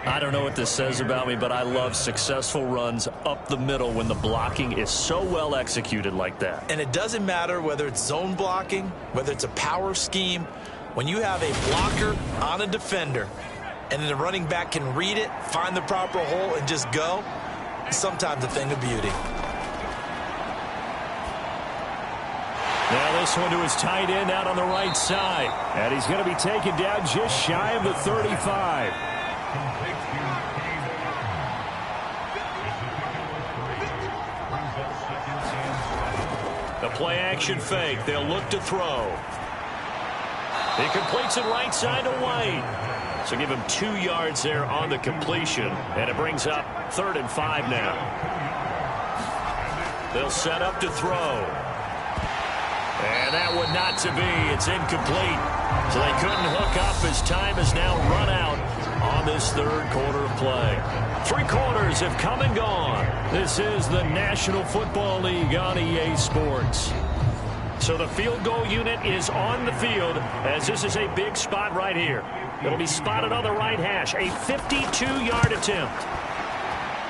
I don't know what this says about me, but I love successful runs up the middle when the blocking is so well executed like that. And it doesn't matter whether it's zone blocking, whether it's a power scheme. When you have a blocker on a defender and then the running back can read it, find the proper hole, and just go, it's sometimes a thing of beauty. Now this one to his tight end out on the right side. And he's going to be taken down just shy of the 35. The play action fake. They'll look to throw. He completes it right side to White. So give him 2 yards there on the completion. And it brings up 3rd and 5 now. They'll set up to throw. And that one not to be. It's incomplete. So they couldn't hook up as time has now run out on this 3rd quarter of play. 3 quarters have come and gone. This is the National Football League on EA Sports. So the field goal unit is on the field as this is a big spot right here. It'll be spotted on the right hash. A 52-yard attempt.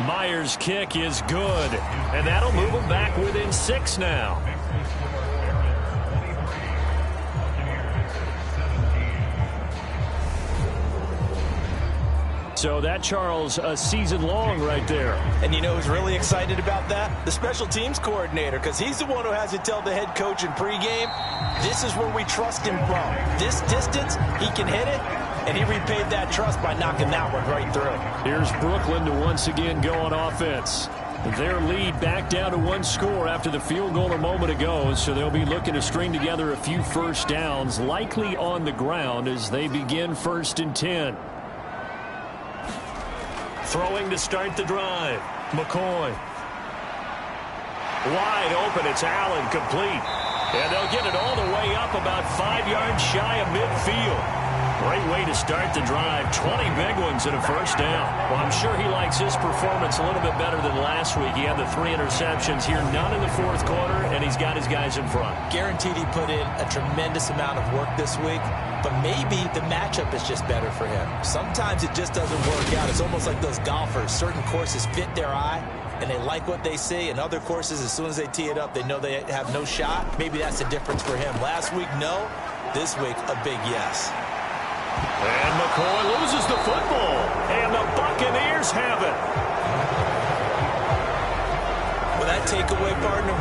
Myers' kick is good. And that'll move him back within 6 now. So that, Charles, a season long right there. And you know who's really excited about that? The special teams coordinator, because he's the one who has to tell the head coach in pregame, this is where we trust him from. This distance, he can hit it, and he repaid that trust by knocking that one right through. Here's Brooklyn to once again go on offense. Their lead back down to 1 score after the field goal a moment ago, so they'll be looking to string together a few first downs, likely on the ground as they begin 1st and 10. Throwing to start the drive. McCoy. Wide open. It's Allen, complete. And they'll get it all the way up about 5 yards shy of midfield. Great way to start the drive. 20 big ones and a first down. Well, I'm sure he likes his performance a little bit better than last week. He had the 3 interceptions here, none in the 4th quarter, and he's got his guys in front. Guaranteed he put in a tremendous amount of work this week, but maybe the matchup is just better for him. Sometimes it just doesn't work out. It's almost like those golfers. Certain courses fit their eye, and they like what they see. And other courses, as soon as they tee it up, they know they have no shot. Maybe that's the difference for him. Last week, no. This week, a big yes. And McCoy loses the football, and the Buccaneers have it. Well, that takeaway, partner,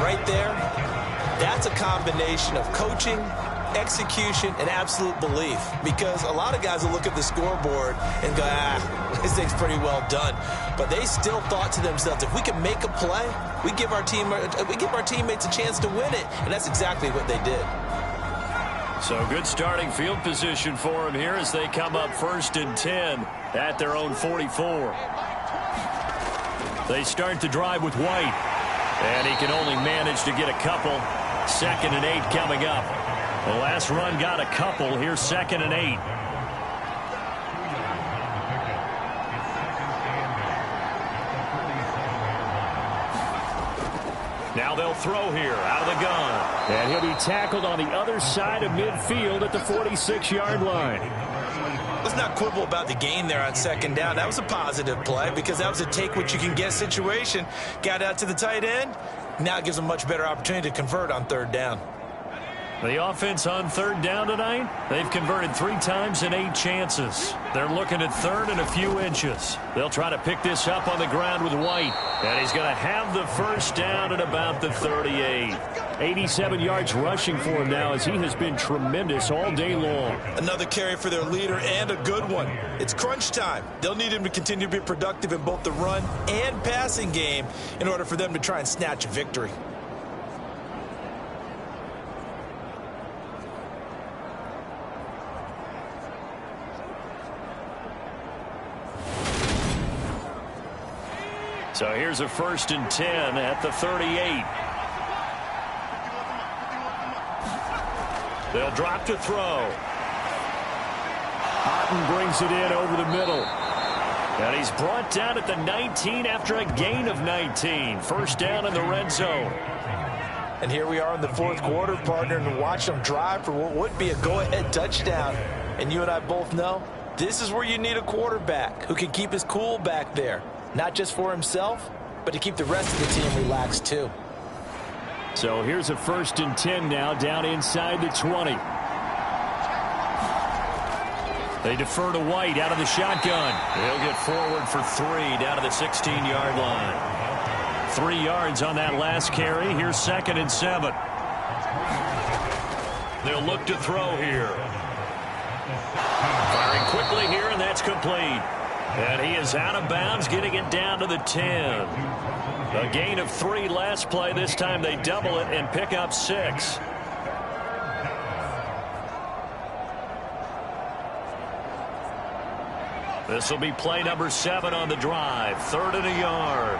right there, that's a combination of coaching, execution, and absolute belief. Because a lot of guys will look at the scoreboard and go, this thing's pretty well done. But they still thought to themselves, if we can make a play, we give our teammates a chance to win it. And that's exactly what they did. So good starting field position for him here as they come up 1st and 10 at their own 44. They start the drive with White, and he can only manage to get a couple. 2nd and 8 coming up. The last run got a couple. Here's 2nd and 8. Now they'll throw here out of the gun. And he'll be tackled on the other side of midfield at the 46-yard line. Let's not quibble about the gain there on 2nd down. That was a positive play because that was a take-what-you-can-get situation. Got out to the tight end. Now it gives them a much better opportunity to convert on 3rd down. The offense on 3rd down tonight, they've converted 3 times in 8 chances. They're looking at 3rd and a few inches. They'll try to pick this up on the ground with White. And he's going to have the first down at about the 38. 87 yards rushing for him now as he has been tremendous all day long. Another carry for their leader and a good one. It's crunch time. They'll need him to continue to be productive in both the run and passing game in order for them to try and snatch a victory. So here's a 1st and 10 at the 38. They'll drop to throw. Otten brings it in over the middle. And he's brought down at the 19 after a gain of 19. First down in the red zone. And here we are in the 4th quarter, partner, and watch them drive for what would be a go-ahead touchdown. And you and I both know this is where you need a quarterback who can keep his cool back there. Not just for himself, but to keep the rest of the team relaxed too. So here's a 1st and 10 now down inside the 20. They defer to White out of the shotgun. He'll get forward for 3 down to the 16-yard line. 3 yards on that last carry. Here's 2nd and 7. They'll look to throw here. Firing quickly here, and that's complete. And he is out of bounds, getting it down to the 10. A gain of 3 last play. This time they double it and pick up 6. This will be play number 7 on the drive. 3rd and a yard.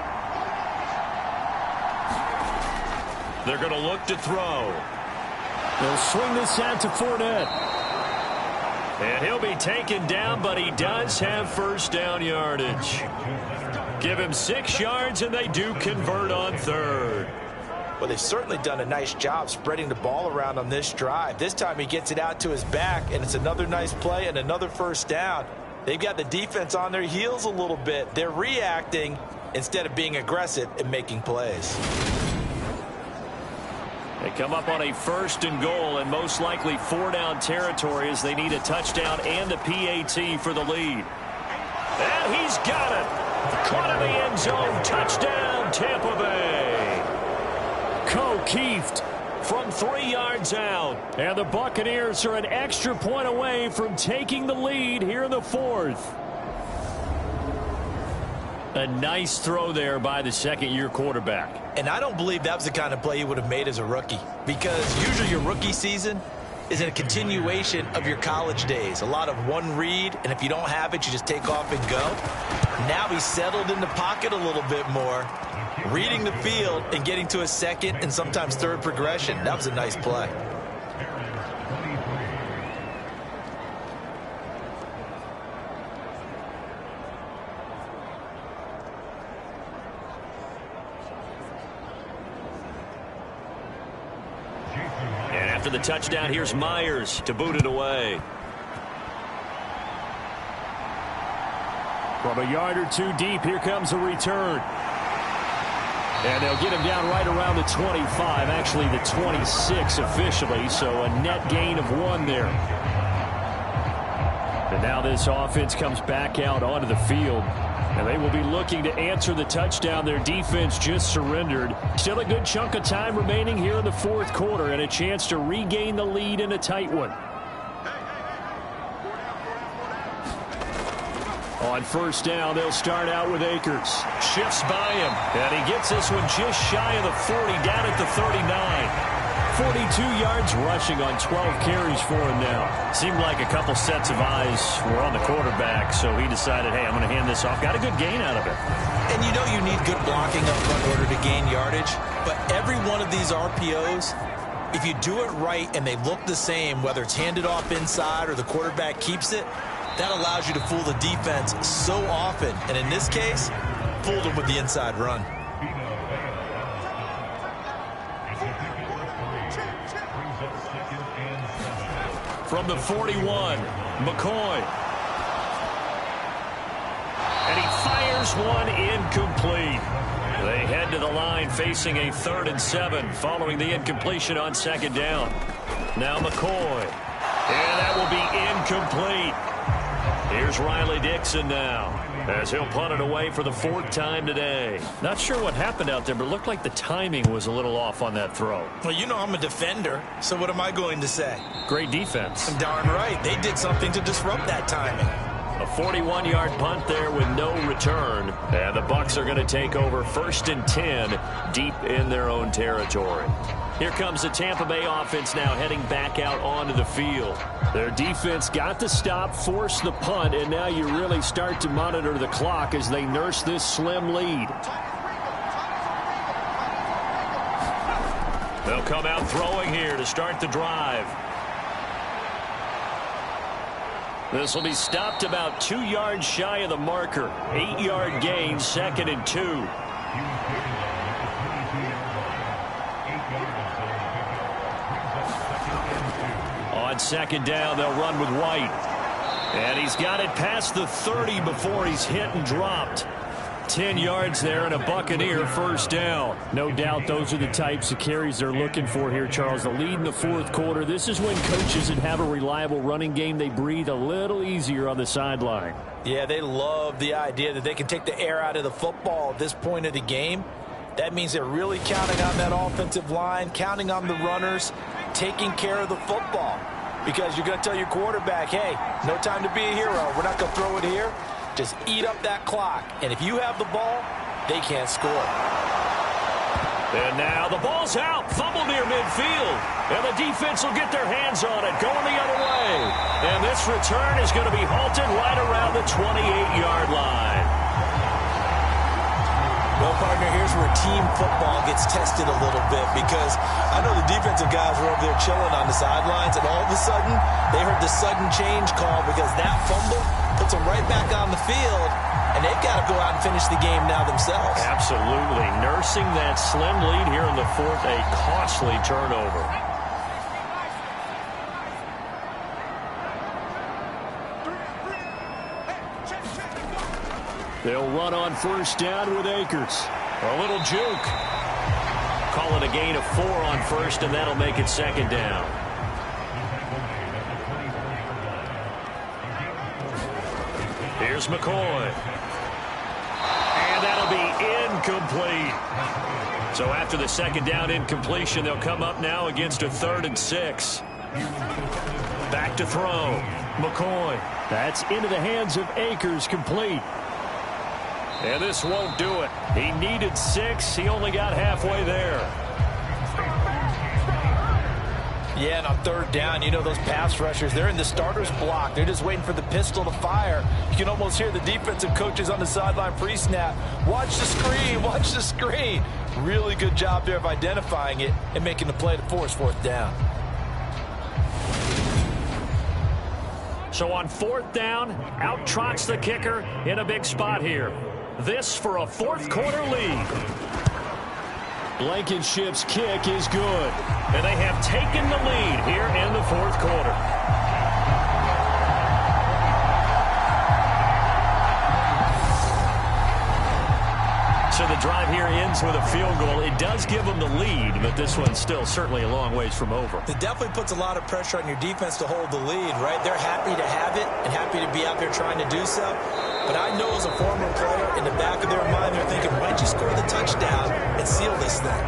They're going to look to throw. They'll swing this out to Fournette. And he'll be taken down, but he does have first down yardage. Give him 6 yards, and they do convert on 3rd. Well, they've certainly done a nice job spreading the ball around on this drive. This time he gets it out to his back, and it's another nice play and another first down. They've got the defense on their heels a little bit. They're reacting instead of being aggressive and making plays. They come up on a 1st and goal and most likely 4-down territory as they need a touchdown and a PAT for the lead. And he's got it. Caught in the end zone. Touchdown, Tampa Bay. Keeft from 3 yards out. And the Buccaneers are an extra point away from taking the lead here in the 4th. A nice throw there by the second-year quarterback. And I don't believe that was the kind of play he would have made as a rookie, because usually your rookie season is a continuation of your college days. A lot of one read, and if you don't have it, you just take off and go. Now he's settled in the pocket a little bit more, reading the field and getting to a second and sometimes third progression. That was a nice play. After the touchdown, here's Myers to boot it away. From a yard or two deep, here comes a return. And they'll get him down right around the 25, actually the 26 officially, so a net gain of 1 there. And now this offense comes back out onto the field. And they will be looking to answer the touchdown their defense just surrendered. Still a good chunk of time remaining here in the fourth quarter and a chance to regain the lead in a tight one. On first down, they'll start out with Akers. Shifts by him, and he gets this one just shy of the 40, down at the 39. 42 yards rushing on 12 carries for him now. Seemed like a couple sets of eyes were on the quarterback, so he decided, hey, I'm going to hand this off. Got a good gain out of it. And you know you need good blocking up front in order to gain yardage, but every one of these RPOs, if you do it right and they look the same, whether it's handed off inside or the quarterback keeps it, that allows you to fool the defense so often. And in this case, fooled them with the inside run. From the 41, McCoy. And he fires one incomplete. They head to the line facing a 3rd and 7 following the incompletion on second down. Now McCoy. And that will be incomplete. Here's Riley Dixon now as he'll punt it away for the 4th time today. Not sure what happened out there, but it looked like the timing was a little off on that throw. Well, you know I'm a defender, so what am I going to say? Great defense. Darn right. They did something to disrupt that timing. A 41-yard punt there with no return. And the Bucs are going to take over 1st and 10 deep in their own territory. Here comes the Tampa Bay offense now heading back out onto the field. Their defense got the stop, forced the punt, and now you really start to monitor the clock as they nurse this slim lead. They'll come out throwing here to start the drive. This will be stopped about 2 yards shy of the marker. 8-yard gain, 2nd and 2. On second down, they'll run with White. And he's got it past the 30 before he's hit and dropped. 10 yards there and a Buccaneer first down. No doubt those are the types of carries they're looking for here, Charles. The lead in the fourth quarter. This is when coaches that have a reliable running game, they breathe a little easier on the sideline. Yeah, they love the idea that they can take the air out of the football at this point of the game. That means they're really counting on that offensive line, counting on the runners, taking care of the football. Because you're going to tell your quarterback, hey, no time to be a hero. We're not going to throw it here. Just eat up that clock. And if you have the ball, they can't score. And now the ball's out. Fumble near midfield. And the defense will get their hands on it, going the other way. And this return is going to be halted right around the 28-yard line. Well, partner, here's where team football gets tested a little bit, because I know the defensive guys were over there chilling on the sidelines, and all of a sudden, they heard the sudden change call because that fumble puts them right back on the field, and they've got to go out and finish the game now themselves. Absolutely. Nursing that slim lead here in the fourth, a costly turnover. They'll run on first down with Akers. A little juke. Call it a gain of 4 on first, and that'll make it second down. Here's McCoy. And that'll be incomplete. So after the second down incompletion, they'll come up now against a 3rd and 6. Back to throw. McCoy. That's into the hands of Akers, complete. And this won't do it. He needed 6. He only got halfway there. Yeah, and on third down, you know those pass rushers, they're in the starter's block. They're just waiting for the pistol to fire. You can almost hear the defensive coaches on the sideline pre-snap. Watch the screen, watch the screen. Really good job there of identifying it and making the play to force fourth down. So on fourth down, out trots the kicker in a big spot here. This for a fourth quarter lead. Blankenship's kick is good. And they have taken the lead here in the fourth quarter. So the drive here ends with a field goal. It does give them the lead, but this one's still certainly a long ways from over. It definitely puts a lot of pressure on your defense to hold the lead, right? They're happy to have it and happy to be out there trying to do so. But I know as a former player, in the back of their mind, they're thinking, why'd you score the touchdown and seal this thing?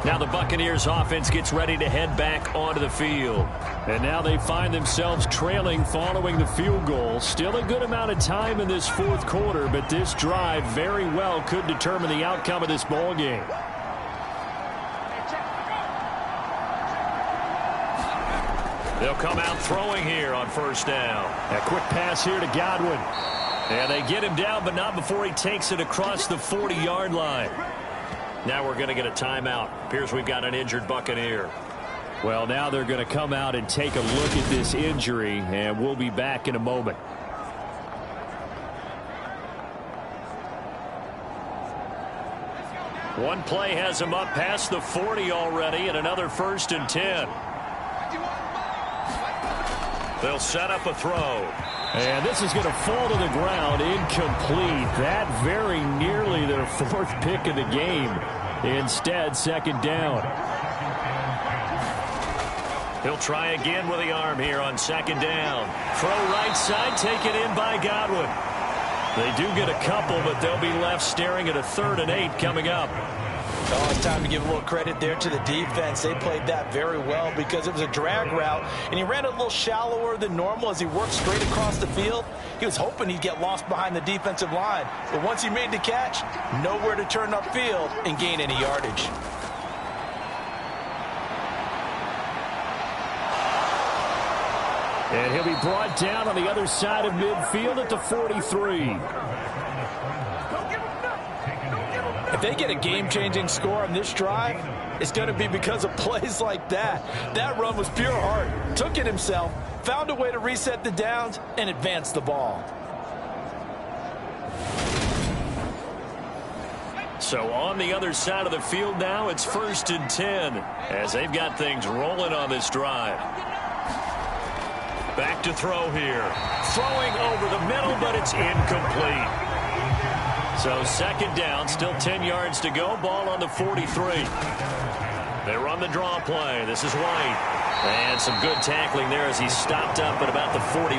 Now the Buccaneers offense gets ready to head back onto the field. And now they find themselves trailing following the field goal. Still a good amount of time in this fourth quarter, but this drive very well could determine the outcome of this ball game. They'll come out throwing here on first down. A quick pass here to Godwin. And they get him down, but not before he takes it across the 40-yard line. Now we're going to get a timeout. Appears we've got an injured Buccaneer. Well, now they're going to come out and take a look at this injury, and we'll be back in a moment. One play has him up past the 40 already, and another 1st and 10. They'll set up a throw. And this is going to fall to the ground, incomplete. That very nearly their 4th pick of the game. Instead, 2nd down. He'll try again with the arm here on 2nd down. Throw right side, taken in by Godwin. They do get a couple, but they'll be left staring at a 3rd and 8 coming up. Oh, it's time to give a little credit there to the defense. They played that very well because it was a drag route, and he ran a little shallower than normal as he worked straight across the field. He was hoping he'd get lost behind the defensive line, but once he made the catch, nowhere to turn upfield and gain any yardage. And he'll be brought down on the other side of midfield at the 43. If they get a game-changing score on this drive, it's going to be because of plays like that. That run was pure heart. Took it himself, found a way to reset the downs, and advance the ball. So on the other side of the field now, it's 1st and 10 as they've got things rolling on this drive. Back to throw here. Throwing over the middle, but it's incomplete. So 2nd down, still 10 yards to go. Ball on the 43. They run the draw play. This is White. And some good tackling there as he stopped up at about the 41.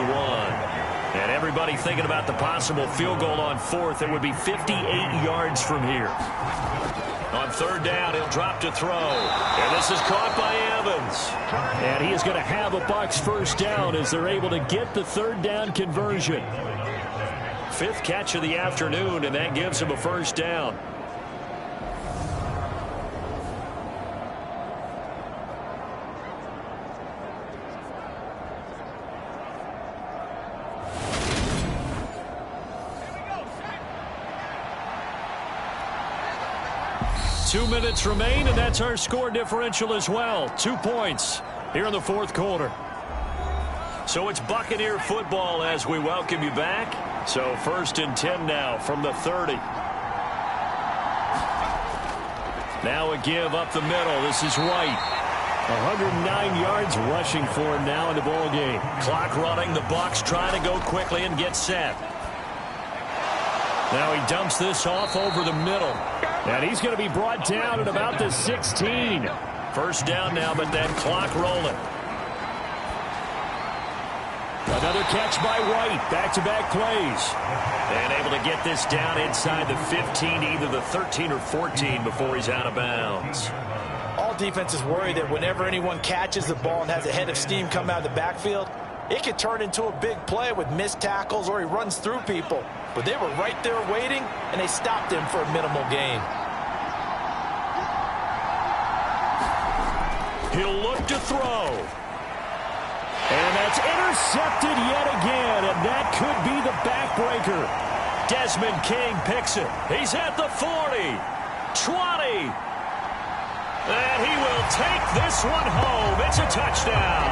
And everybody thinking about the possible field goal on 4th. It would be 58 yards from here. On 3rd down, he'll drop to throw. And this is caught by Evans. And he is going to have a Bucs 1st down as they're able to get the 3rd down conversion. 5th catch of the afternoon, and that gives him a 1st down. Two minutes remain, and that's our score differential as well. 2 points here in the 4th quarter. So it's Buccaneer football as we welcome you back. So 1st and 10 now from the 30. Now a give up the middle. This is White. 109 yards rushing for him now in the ball game. Clock running. The Bucs trying to go quickly and get set. Now he dumps this off over the middle. And he's going to be brought down at about the 16. 1st down now, but that clock rolling. Another catch by White. Back-to-back plays. And able to get this down inside the 15, either the 13 or 14 before he's out of bounds. All defenses worry that whenever anyone catches the ball and has a head of steam come out of the backfield, it could turn into a big play with missed tackles or he runs through people. But they were right there waiting, and they stopped him for a minimal gain. He'll look to throw. And that's intercepted yet again, and that could be the backbreaker. Desmond King picks it. He's at the 40, 20. And he will take this one home. It's a touchdown.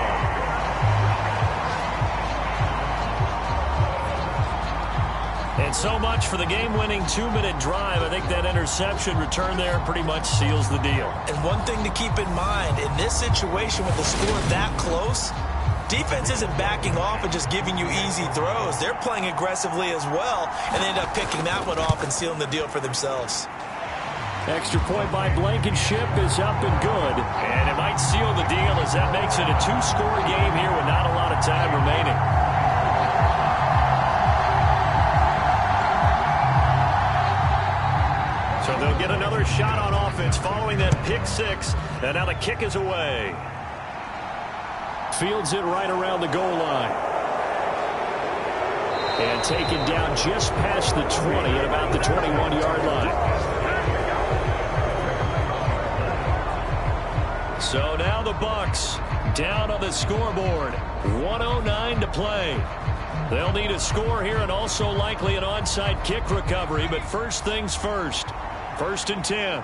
And so much for the game-winning 2-minute drive. I think that interception return there pretty much seals the deal. And one thing to keep in mind, in this situation with the score that close, defense isn't backing off and just giving you easy throws. They're playing aggressively as well, and they end up picking that one off and sealing the deal for themselves. Extra point by Blankenship is up and good. And it might seal the deal as that makes it a 2-score game here with not a lot of time remaining. So they'll get another shot on offense following that pick 6. And now the kick is away. Fields it right around the goal line. And taken down just past the 20 at about the 21-yard line. So now the Bucs down on the scoreboard. 1:09 to play. They'll need a score here and also likely an onside kick recovery. But first things first. 1st and 10.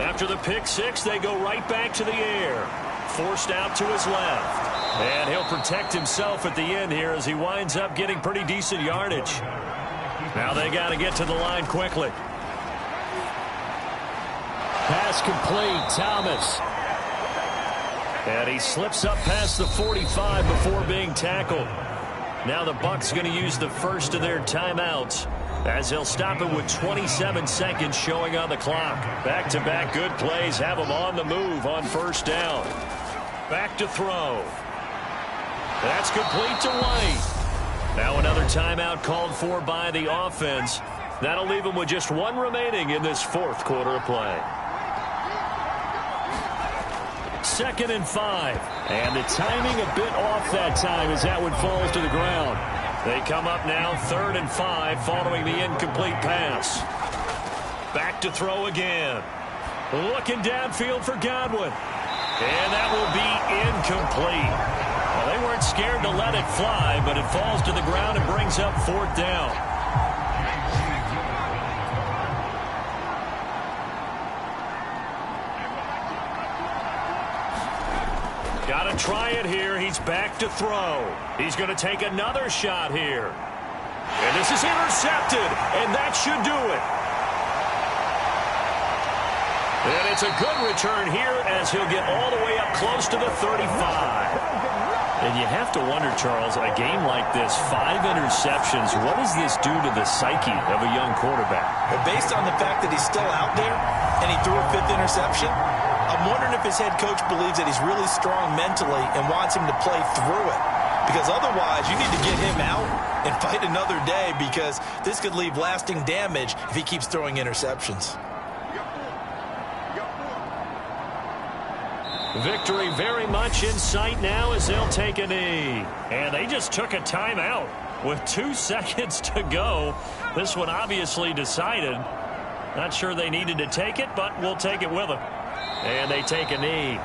After the pick 6, they go right back to the air. Forced out to his left. And he'll protect himself at the end here as he winds up getting pretty decent yardage. Now they got to get to the line quickly. Pass complete, Thomas. And he slips up past the 45 before being tackled. Now the Bucs going to use the first of their timeouts as they'll stop it with 27 seconds showing on the clock. Back-to-back good plays have them on the move on 1st down. Back to throw. That's complete to White. Now another timeout called for by the offense. That'll leave them with just one remaining in this 4th quarter of play. 2nd and 5. And the timing a bit off that time as that one falls to the ground. They come up now 3rd and 5 following the incomplete pass. Back to throw again. Looking downfield for Godwin. And that will be incomplete. Well, they weren't scared to let it fly, but it falls to the ground and brings up 4th down. Got to try it here. He's back to throw. He's going to take another shot here. And this is intercepted, and that should do it. And it's a good return here as he'll get all the way up close to the 35. And you have to wonder, Charles, a game like this, 5 interceptions, what does this do to the psyche of a young quarterback? But based on the fact that he's still out there and he threw a 5th interception, I'm wondering if his head coach believes that he's really strong mentally and wants him to play through it. Because otherwise, you need to get him out and fight another day because this could leave lasting damage if he keeps throwing interceptions. Victory very much in sight now as they'll take a knee. And they just took a timeout with 2 seconds to go. This one obviously decided. Not sure they needed to take it, but we'll take it with them. And they take a knee.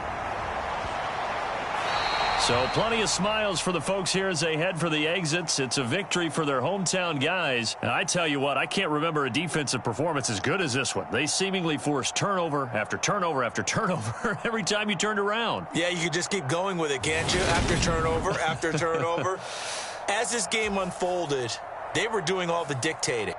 So plenty of smiles for the folks here as they head for the exits. It's a victory for their hometown guys. And I tell you what, I can't remember a defensive performance as good as this one. They seemingly forced turnover after turnover after turnover every time you turned around. Yeah, you could just keep going with it, can't you? After turnover, after turnover. As this game unfolded, they were doing all the dictating.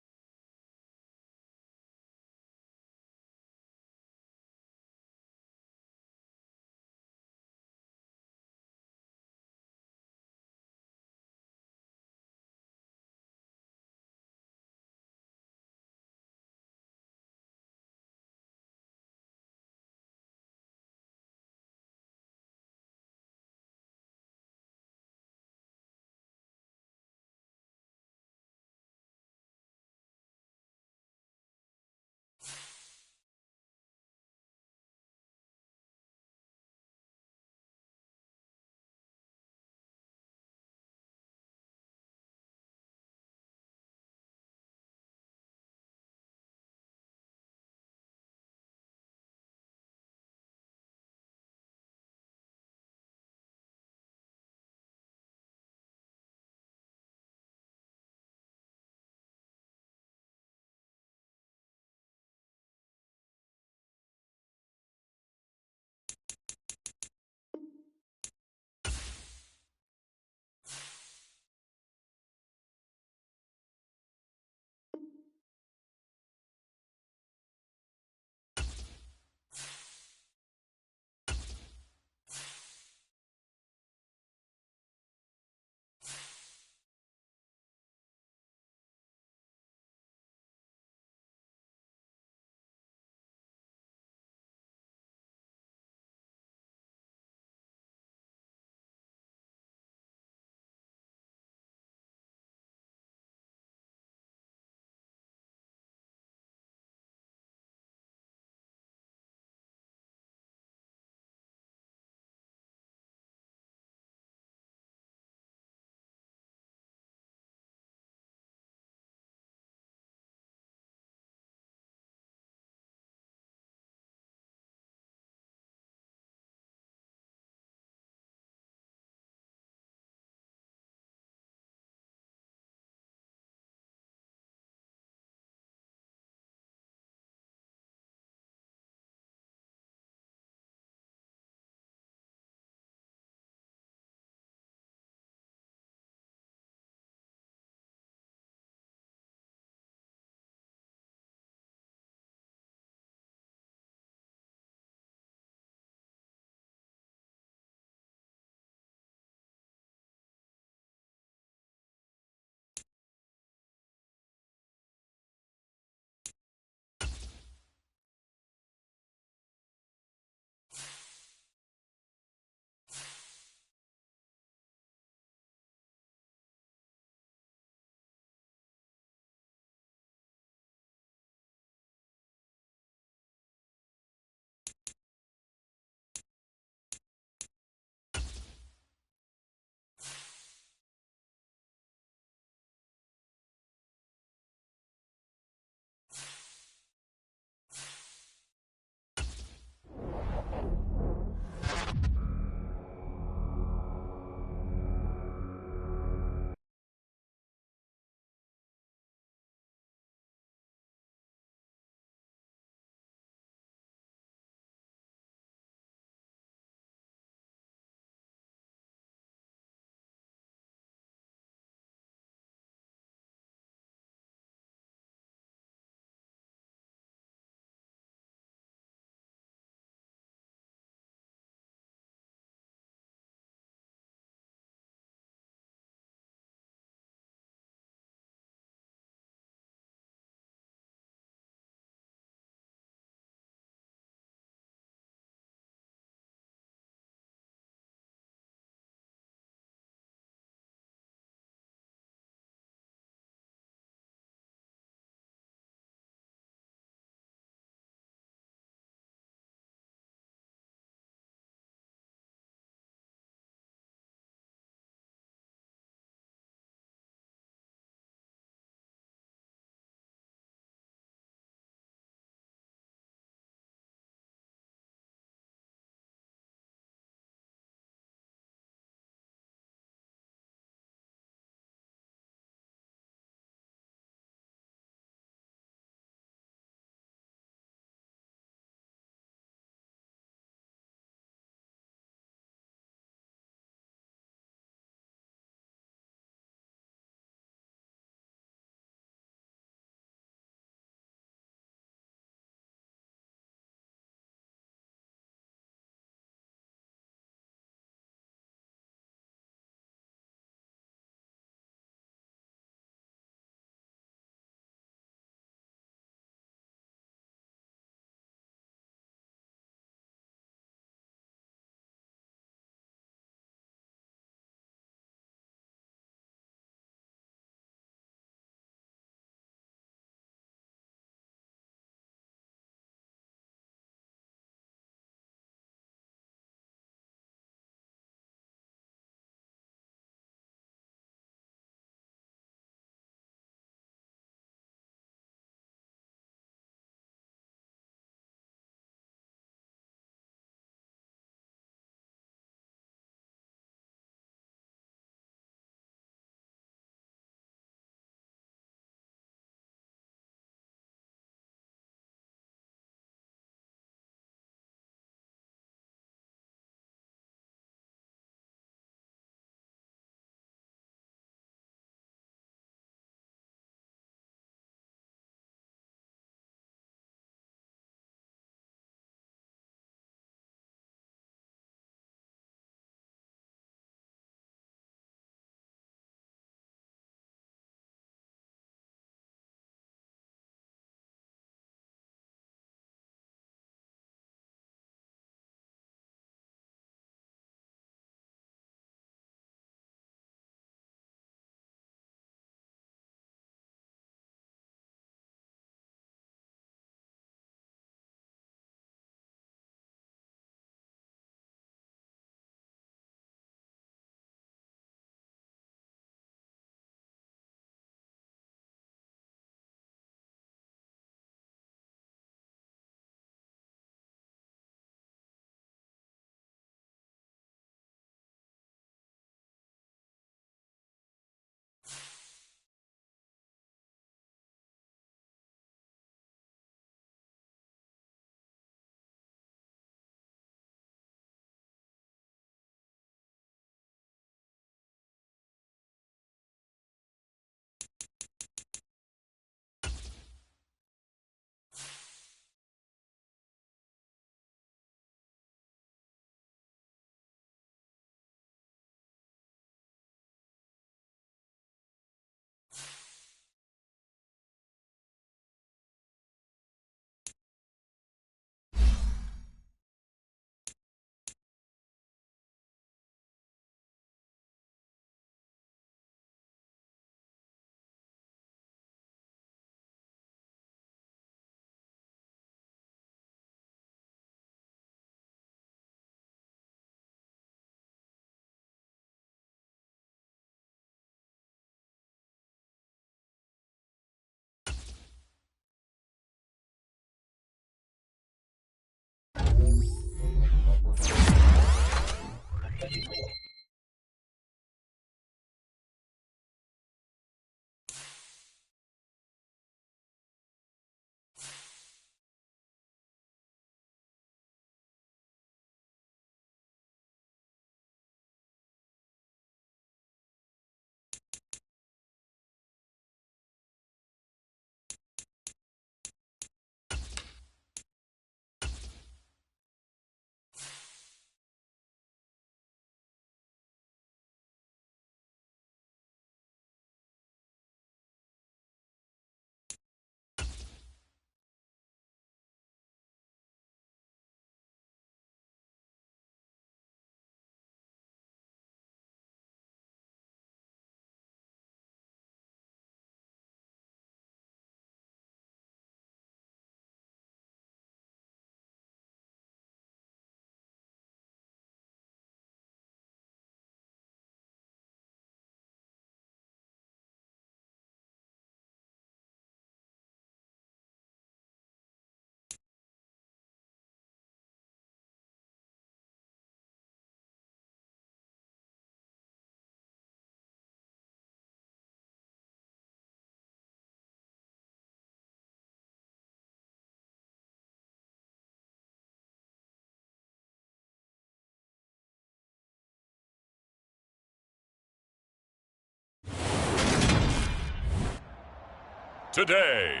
today.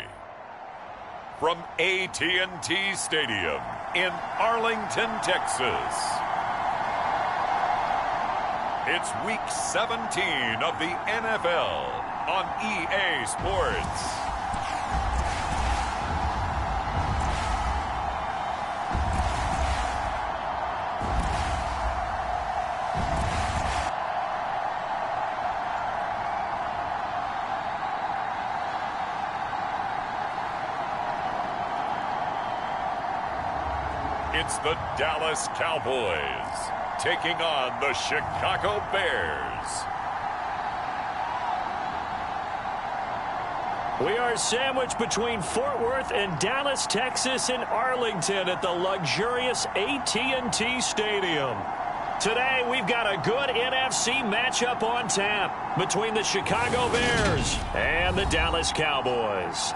From AT&T Stadium in Arlington, Texas. It's Week 17 of the NFL on EA Sports. It's the Dallas Cowboys taking on the Chicago Bears. We are sandwiched between Fort Worth and Dallas, Texas, and Arlington at the luxurious AT&T Stadium. Today, we've got a good NFC matchup on tap between the Chicago Bears and the Dallas Cowboys.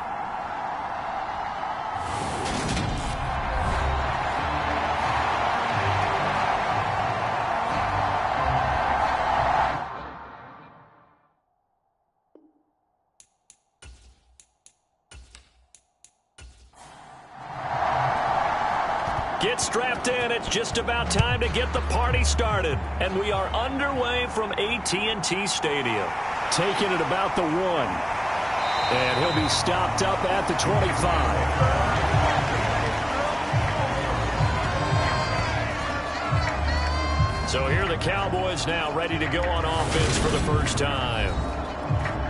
Get strapped in. It's just about time to get the party started. And we are underway from AT&T Stadium. Taking it about the 1. And he'll be stopped up at the 25. So here are the Cowboys now ready to go on offense for the first time.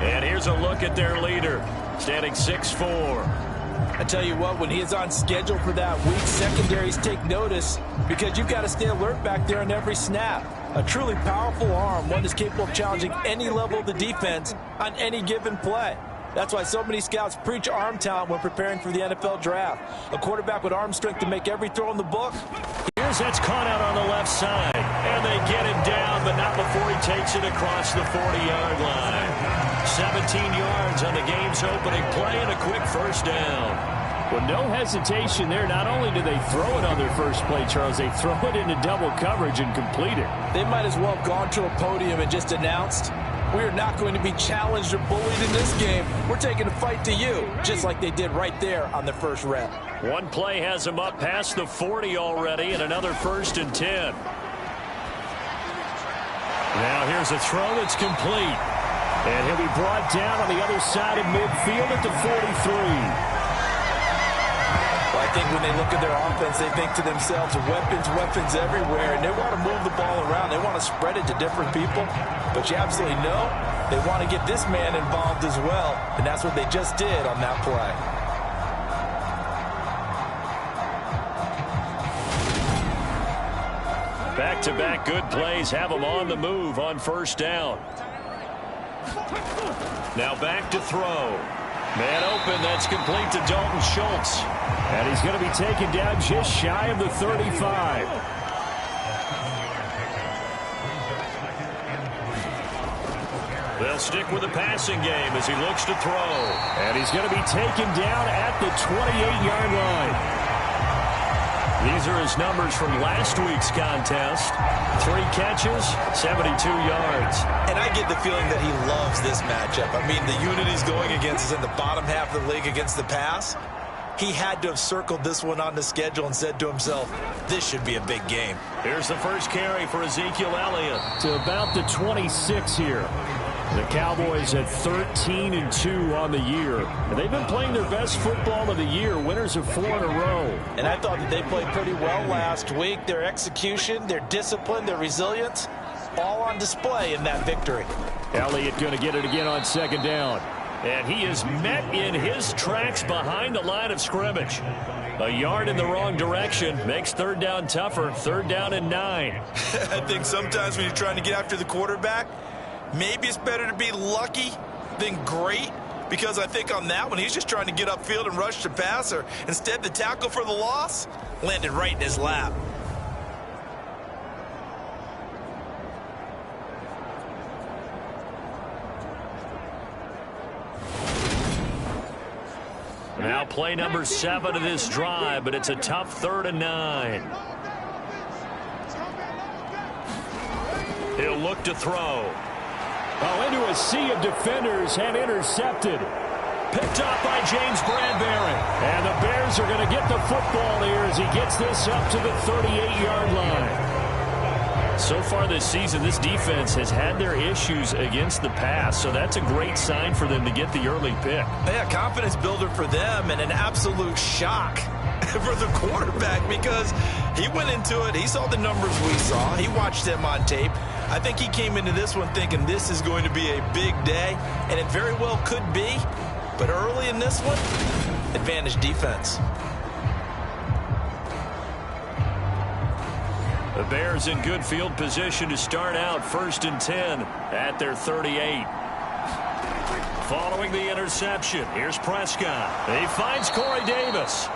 And here's a look at their leader, standing 6'4". I tell you what, when he is on schedule for that week, secondaries take notice because you've got to stay alert back there on every snap. A truly powerful arm, one that's capable of challenging any level of the defense on any given play. That's why so many scouts preach arm talent when preparing for the NFL draft. A quarterback with arm strength to make every throw in the book. Here's that's caught out on the left side. And they get him down, but not before he takes it across the 40-yard line. 17 yards on the game's opening play and a quick first down. Well, no hesitation there. Not only do they throw it on their first play, Charles, they throw it into double coverage and complete it. They might as well have gone to a podium and just announced, we are not going to be challenged or bullied in this game. We're taking a fight to you, just like they did right there on the first rep. One play has him up past the 40 already, and another 1st and 10. Now here's a throw that's complete. And he'll be brought down on the other side of midfield at the 43. Well, I think when they look at their offense, they think to themselves, weapons everywhere, and they want to move the ball around. They want to spread it to different people. But you absolutely know they want to get this man involved as well, and that's what they just did on that play. Back-to-back good plays have them on the move on first down. Now back to throw. Man open, that's complete to Dalton Schultz. And he's going to be taken down just shy of the 35. They'll stick with the passing game as he looks to throw. And he's going to be taken down at the 28-yard line. These are his numbers from last week's contest. 3 catches, 72 yards. And I get the feeling that he loves this matchup. I mean, the unit he's going against is in the bottom half of the league against the pass. He had to have circled this one on the schedule and said to himself, this should be a big game. Here's the first carry for Ezekiel Elliott. To about the 26 here. The Cowboys at 13-2 on the year. And they've been playing their best football of the year, winners of 4 in a row. And I thought that they played pretty well last week. Their execution, their discipline, their resilience, all on display in that victory. Elliott going to get it again on 2nd down. And he is met in his tracks behind the line of scrimmage. A yard in the wrong direction makes 3rd down tougher. 3rd down and 9. I think sometimes when you're trying to get after the quarterback, maybe it's better to be lucky than great, because I think on that one, he's just trying to get upfield and rush the passer. Instead, the tackle for the loss landed right in his lap. Now play number 7 of this drive, but it's a tough 3rd and 9. He'll look to throw. Oh, into a sea of defenders and intercepted. Picked off by James Bradbury. And the Bears are going to get the football here as he gets this up to the 38-yard line. So far this season, this defense has had their issues against the pass, so that's a great sign for them to get the early pick. Yeah, confidence builder for them and an absolute shock for the quarterback because he went into it. He saw the numbers we saw. He watched them on tape. I think he came into this one thinking this is going to be a big day, and it very well could be. But early in this one, advantage defense. The Bears in good field position to start out 1st and 10 at their 38. Following the interception, here's Prescott. He finds Corey Davis.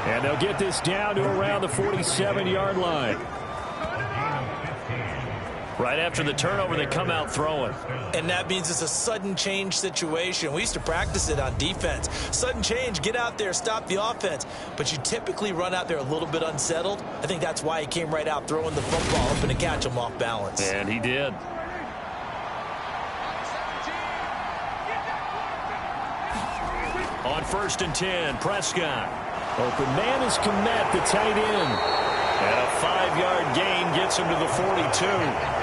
And they'll get this down to around the 47-yard line. Right after the turnover, they come out throwing. And that means it's a sudden change situation. We used to practice it on defense. Sudden change, get out there, stop the offense. But you typically run out there a little bit unsettled. I think that's why he came right out throwing the football, hoping to catch him off balance. And he did. On 1st and 10, Prescott. Open man is Kmet, the tight end. And a 5-yard gain gets him to the 42.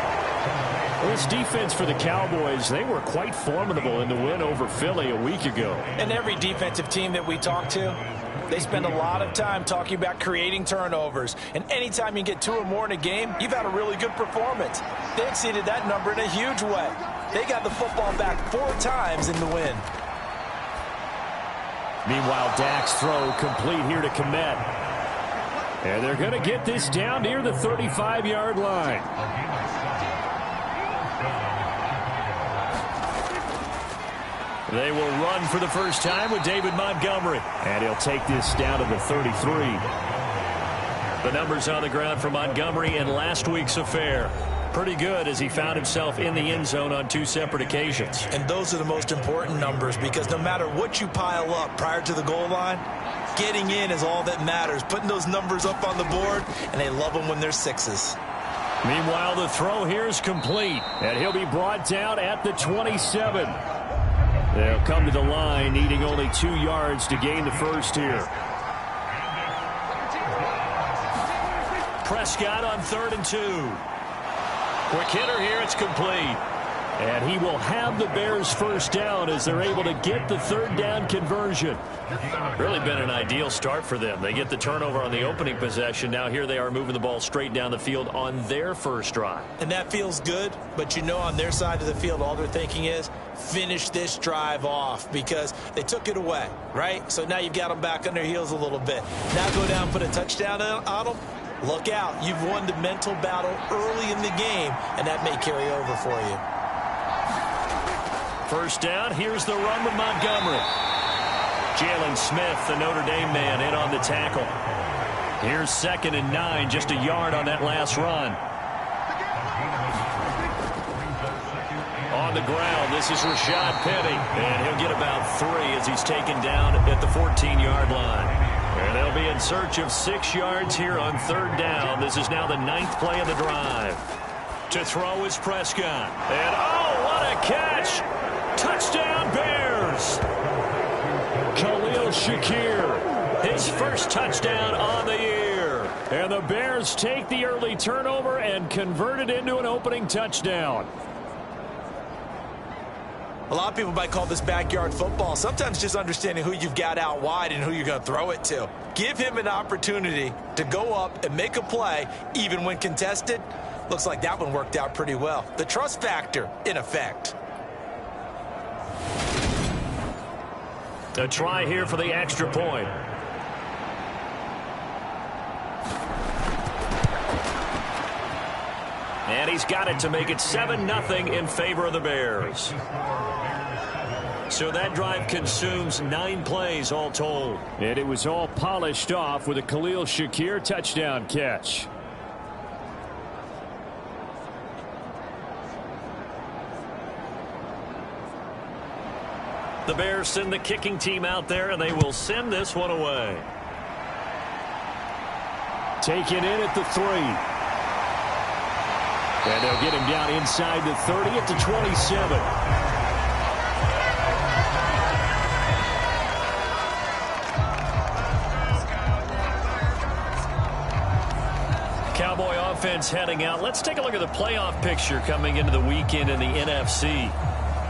This defense for the Cowboys, they were quite formidable in the win over Philly a week ago. And every defensive team that we talk to, they spend a lot of time talking about creating turnovers. And anytime you get 2 or more in a game, you've had a really good performance. They exceeded that number in a huge way. They got the football back 4 times in the win. Meanwhile, Dak's throw complete here to Kmet. And they're going to get this down near the 35-yard line. They will run for the first time with David Montgomery. And he'll take this down to the 33. The numbers on the ground for Montgomery in last week's affair. Pretty good as he found himself in the end zone on 2 separate occasions. And those are the most important numbers because no matter what you pile up prior to the goal line, getting in is all that matters. Putting those numbers up on the board, and they love them when they're 6s. Meanwhile, the throw here is complete, and he'll be brought down at the 27. They'll come to the line, needing only 2 yards to gain the first here. Prescott on 3rd and 2. Quick hitter here, it's complete. And he will have the Bears first down as they're able to get the 3rd down conversion. Really been an ideal start for them. They get the turnover on the opening possession. Now here they are moving the ball straight down the field on their first drive. And that feels good, but you know on their side of the field all they're thinking is finish this drive off because they took it away, right? So now you've got them back on their heels a little bit. Now go down, put a touchdown on them. Look out. You've won the mental battle early in the game, and that may carry over for you. First down, here's the run with Montgomery. Jalen Smith, the Notre Dame man, in on the tackle. Here's 2nd and 9, just a yard on that last run. On the ground, this is Rashad Penny, and he'll get about 3 as he's taken down at the 14-yard line. And they'll be in search of 6 yards here on 3rd down. This is now the 9th play of the drive. To throw is Prescott. And, oh, what a catch! Touchdown, Bears! Khalil Shakir, his first touchdown on the year. And the Bears take the early turnover and convert it into an opening touchdown. A lot of people might call this backyard football. Sometimes just understanding who you've got out wide and who you're going to throw it to. Give him an opportunity to go up and make a play, even when contested. Looks like that one worked out pretty well. The trust factor in effect. A try here for the extra point. And he's got it to make it 7-0 in favor of the Bears. So that drive consumes 9 plays all told. And it was all polished off with a Khalil Shakir touchdown catch. The Bears send the kicking team out there, and they will send this one away. Taken in at the 3. And they'll get him down inside the 30 at the 27. offense heading out. Let's take a look at the playoff picture coming into the weekend in the NFC.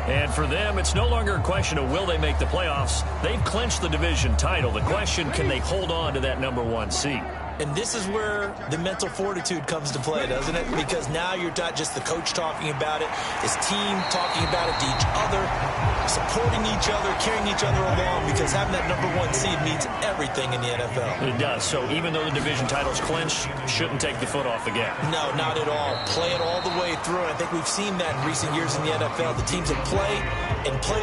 And for them, it's no longer a question of will they make the playoffs. They've clinched the division title. The question, can they hold on to that #1 seed? And this is where the mental fortitude comes to play, doesn't it? Because now you're not just the coach talking about it, his team talking about it to each other, supporting each other, carrying each other along, because having that #1 seed means everything in the NFL. It does. So even though the division title's clinched, shouldn't take the foot off the gas. No, not at all. Play it all the way through. And I think we've seen that in recent years in the NFL. The teams that play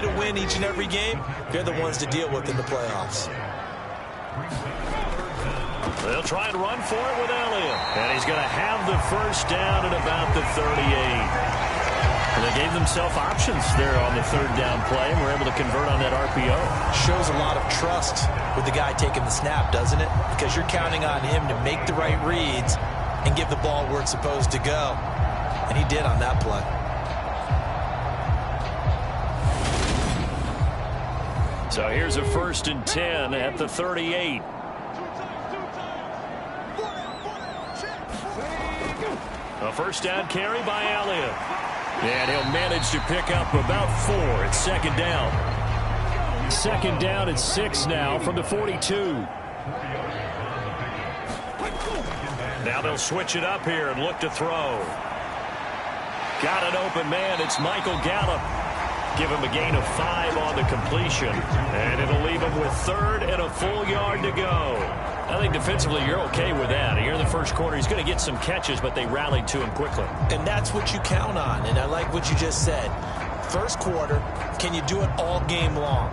to win each and every game, they're the ones to deal with in the playoffs. They'll try and run for it with Elliott. And he's going to have the first down at about the 38. And they gave themselves options there on the third down play and were able to convert on that RPO. Shows a lot of trust with the guy taking the snap, doesn't it? Because you're counting on him to make the right reads and give the ball where it's supposed to go. And he did on that play. So here's a 1st and 10 at the 38. A first down carry by Elliott. And he'll manage to pick up about 4 at 2nd down. 2nd down at 6 now from the 42. Now they'll switch it up here and look to throw. Got an open man. It's Michael Gallup. Give him a gain of 5 on the completion. And it'll leave him with 3rd and a full yard to go. I think defensively you're okay with that. Here in the first quarter, he's going to get some catches, but they rallied to him quickly. And that's what you count on. And I like what you just said. First quarter, can you do it all game long?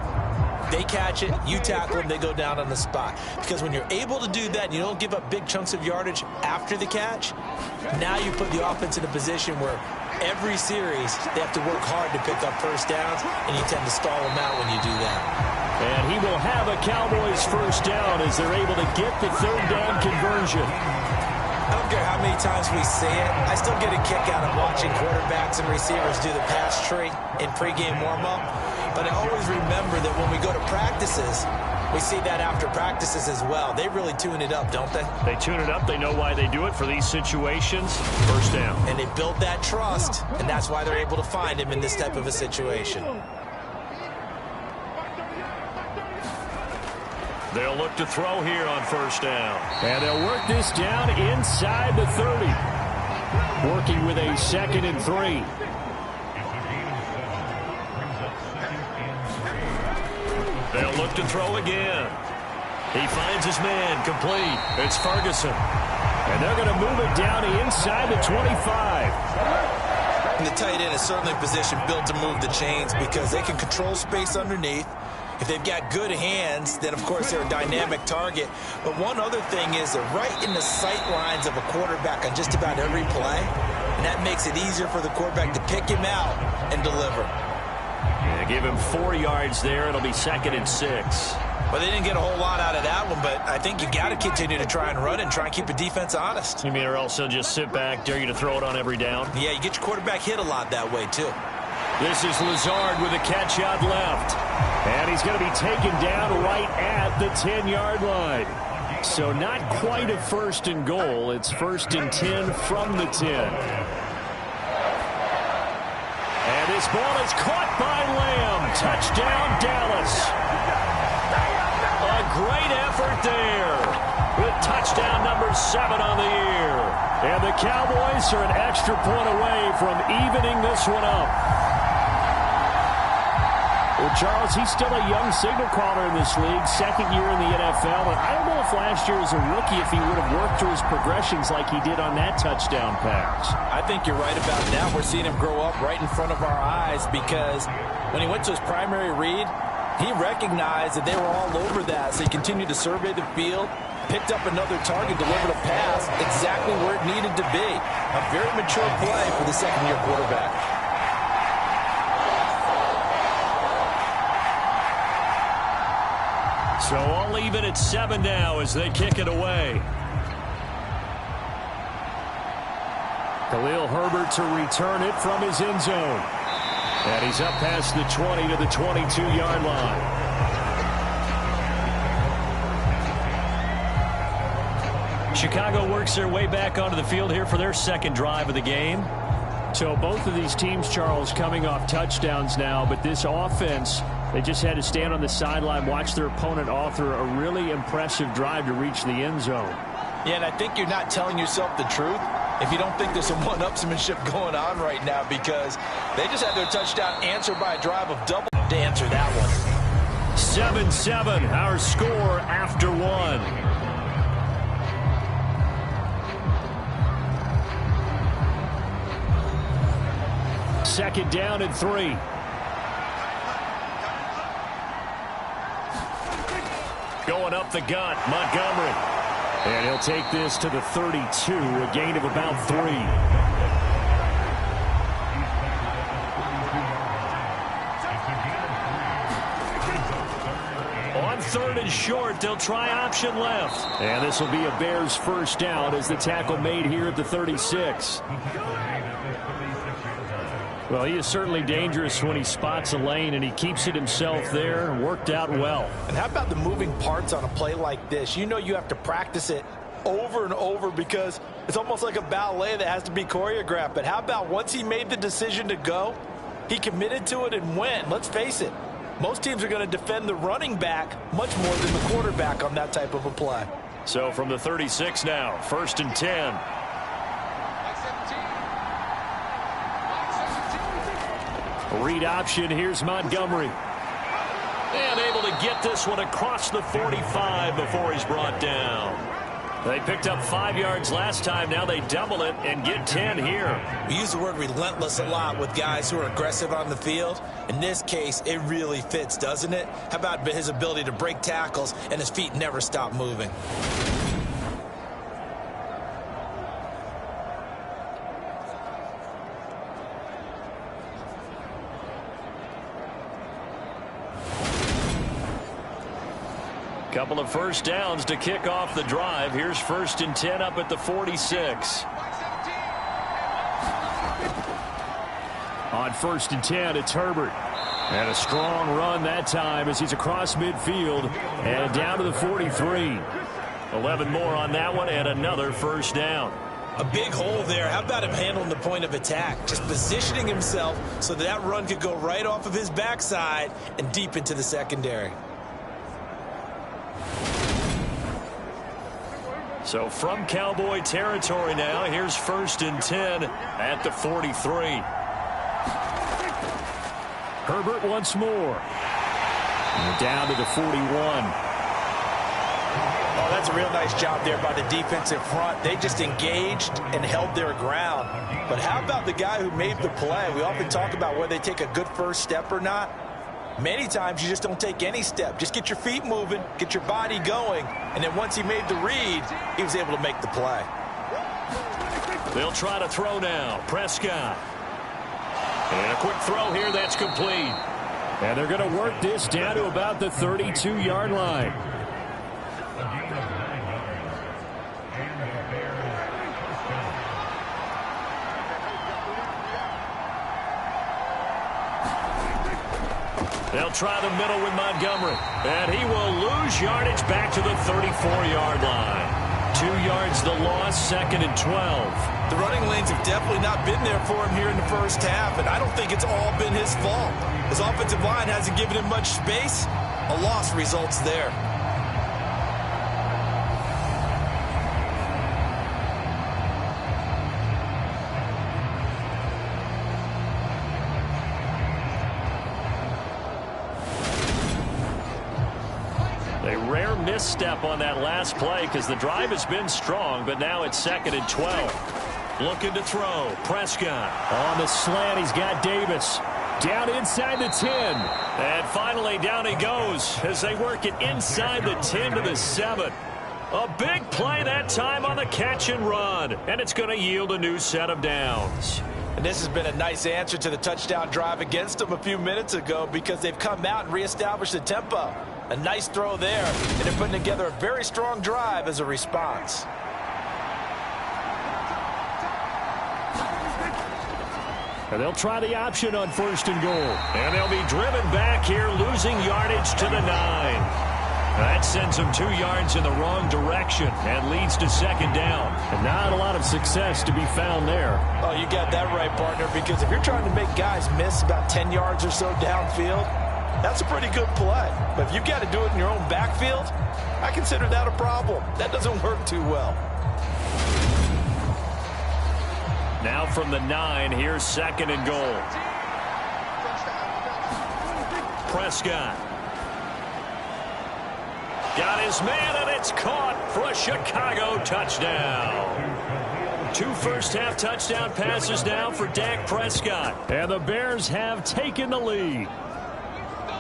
They catch it, you tackle them, they go down on the spot. Because when you're able to do that and you don't give up big chunks of yardage after the catch, now you put the offense in a position where every series they have to work hard to pick up first downs, and you tend to stall them out when you do that. And he will have a Cowboys first down as they're able to get the 3rd down conversion. I don't care how many times we say it, I still get a kick out of watching quarterbacks and receivers do the pass tree in pregame warm-up. But I always remember that when we go to practices, we see that after practices as well. They really tune it up, don't they? They tune it up. They know why they do it for these situations. First down. And they build that trust, and that's why they're able to find him in this type of a situation. They'll look to throw here on first down. And they'll work this down inside the 30. Working with a 2nd and 3. They'll look to throw again. He finds his man complete. It's Ferguson. And they're going to move it down inside the 25. And the tight end is certainly a position built to move the chains because they can control space underneath. If they've got good hands, then, of course, they're a dynamic target. But one other thing is they're right in the sight lines of a quarterback on just about every play. And that makes it easier for the quarterback to pick him out and deliver. Yeah, give him 4 yards there. It'll be 2nd and 6. Well, they didn't get a whole lot out of that one, but I think you got to continue to try and run and try and keep the defense honest. You mean or else they'll just sit back, dare you to throw it on every down? Yeah, you get your quarterback hit a lot that way, too. This is Lazard with a catch out left. And he's going to be taken down right at the 10-yard line. So not quite a 1st and goal. It's 1st and 10 from the 10. And this ball is caught by Lamb. Touchdown, Dallas. A great effort there with touchdown number 7 on the year. And the Cowboys are an extra point away from evening this one up. Well, Charles, he's still a young signal caller in this league, 2nd year in the NFL. But I don't know if last year as a rookie, if he would have worked through his progressions like he did on that touchdown pass. I think you're right about that. We're seeing him grow up right in front of our eyes because when he went to his primary read, he recognized that they were all over that. So he continued to survey the field, picked up another target, delivered a pass exactly where it needed to be. A very mature play for the 2nd-year quarterback. So all even at 7 now as they kick it away. Khalil Herbert to return it from his end zone. And he's up past the 20 to the 22-yard line. Chicago works their way back onto the field here for their second drive of the game. So both of these teams, Charles, coming off touchdowns now, but this offense, they just had to stand on the sideline, watch their opponent author a really impressive drive to reach the end zone. Yeah, and I think you're not telling yourself the truth if you don't think there's some one-upsmanship going on right now, because they just had their touchdown answered by a drive of double to answer that one. 7-7, our score after one. Second down and 3. Going up the gut, Montgomery. And he'll take this to the 32, a gain of about 3. On 3rd and short, they'll try option left. And this will be a Bears first down as the tackle made here at the 36. Well, he is certainly dangerous when he spots a lane, and he keeps it himself there. Worked out well. And how about the moving parts on a play like this? You know you have to practice it over and over because it's almost like a ballet that has to be choreographed. But how about once he made the decision to go, he committed to it and went. Let's face it, most teams are going to defend the running back much more than the quarterback on that type of a play. So from the 36 now, 1st and 10. Read option, here's Montgomery. And able to get this one across the 45 before he's brought down. They picked up 5 yards last time. Now they double it and get 10 here. We use the word relentless a lot with guys who are aggressive on the field. In this case, it really fits, doesn't it? How about his ability to break tackles and his feet never stop moving? Couple of first downs to kick off the drive. Here's 1st and 10 up at the 46. On 1st and 10, it's Herbert. And a strong run that time as he's across midfield and down to the 43. 11 more on that one and another first down. A big hole there. How about him handling the point of attack? Just positioning himself so that run could go right off of his backside and deep into the secondary. So from Cowboy territory now, here's 1st and 10 at the 43. Herbert once more. And down to the 41. Oh, that's a real nice job there by the defensive front. They just engaged and held their ground. But how about the guy who made the play? We often talk about whether they take a good first step or not. Many times you just don't take any step. Just get your feet moving, get your body going, and then once he made the read, he was able to make the play. They'll try to throw now. Prescott. And a quick throw here that's complete. And they're going to work this down to about the 32-yard line. They'll try the middle with Montgomery. And he will lose yardage back to the 34-yard line. 2 yards the loss, 2nd and 12. The running lanes have definitely not been there for him here in the first half, and I don't think it's all been his fault. His offensive line hasn't given him much space. A loss results there. Misstep on that last play because the drive has been strong, but now it's 2nd and 12. Looking to throw. Prescott. On the slant, he's got Davis. Down inside the 10. And finally down he goes as they work it inside the 10 to the 7. A big play that time on the catch and run. And it's going to yield a new set of downs. And this has been a nice answer to the touchdown drive against them a few minutes ago because they've come out and reestablished the tempo. A nice throw there, and they're putting together a very strong drive as a response. And they'll try the option on 1st and goal. And they'll be driven back here, losing yardage to the 9. That sends him 2 yards in the wrong direction and leads to second down. And not a lot of success to be found there. Oh, you got that right, partner, because if you're trying to make guys miss about 10 yards or so downfield, that's a pretty good play. But if you've got to do it in your own backfield, I consider that a problem. That doesn't work too well. Now from the 9, here's second and goal. Prescott. Got his man, and it's caught for a Chicago touchdown. 2 first-half touchdown passes now for Dak Prescott. And the Bears have taken the lead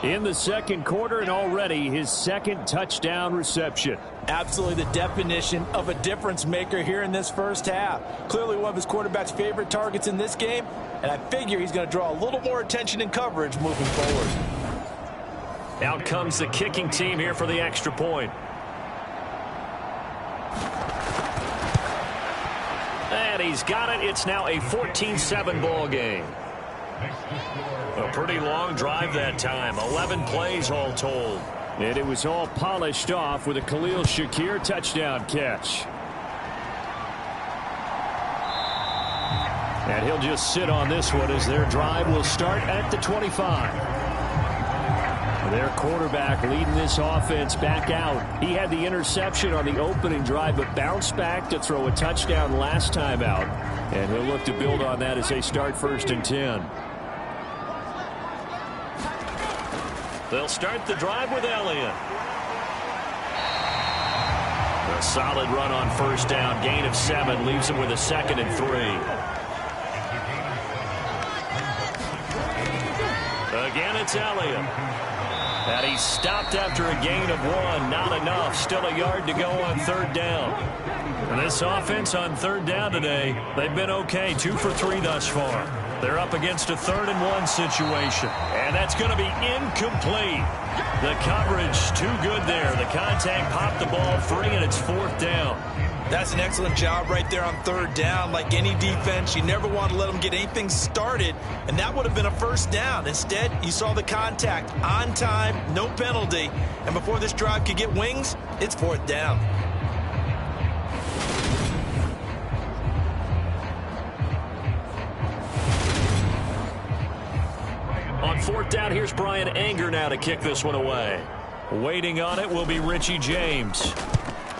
in the second quarter, and already his second touchdown reception. Absolutely the definition of a difference maker here in this first half. Clearly one of his quarterback's favorite targets in this game, and I figure he's going to draw a little more attention and coverage moving forward. Out comes the kicking team here for the extra point. And he's got it. It's now a 14-7 ball game. A pretty long drive that time. 11 plays all told. And it was all polished off with a Khalil Shakir touchdown catch. And he'll just sit on this one as their drive will start at the 25. Their quarterback leading this offense back out. He had the interception on the opening drive, but bounced back to throw a touchdown last time out. And he'll look to build on that as they start 1st and 10. They'll start the drive with Elliott. A solid run on first down. Gain of 7 leaves him with a 2nd and 3. Again, it's Elliott. And he's stopped after a gain of 1. Not enough. Still a yard to go on 3rd down. And this offense on 3rd down today, they've been okay. 2 for 3 thus far. They're up against a 3rd and 1 situation. And that's going to be incomplete. The coverage too good there. The contact popped the ball free, and it's 4th down. That's an excellent job right there on 3rd down. Like any defense, you never want to let them get anything started, and that would have been a 1st down. Instead, you saw the contact on time, no penalty, and before this drive could get wings, it's 4th down. On 4th down, here's Brian Anger now to kick this one away. Waiting on it will be Richie James.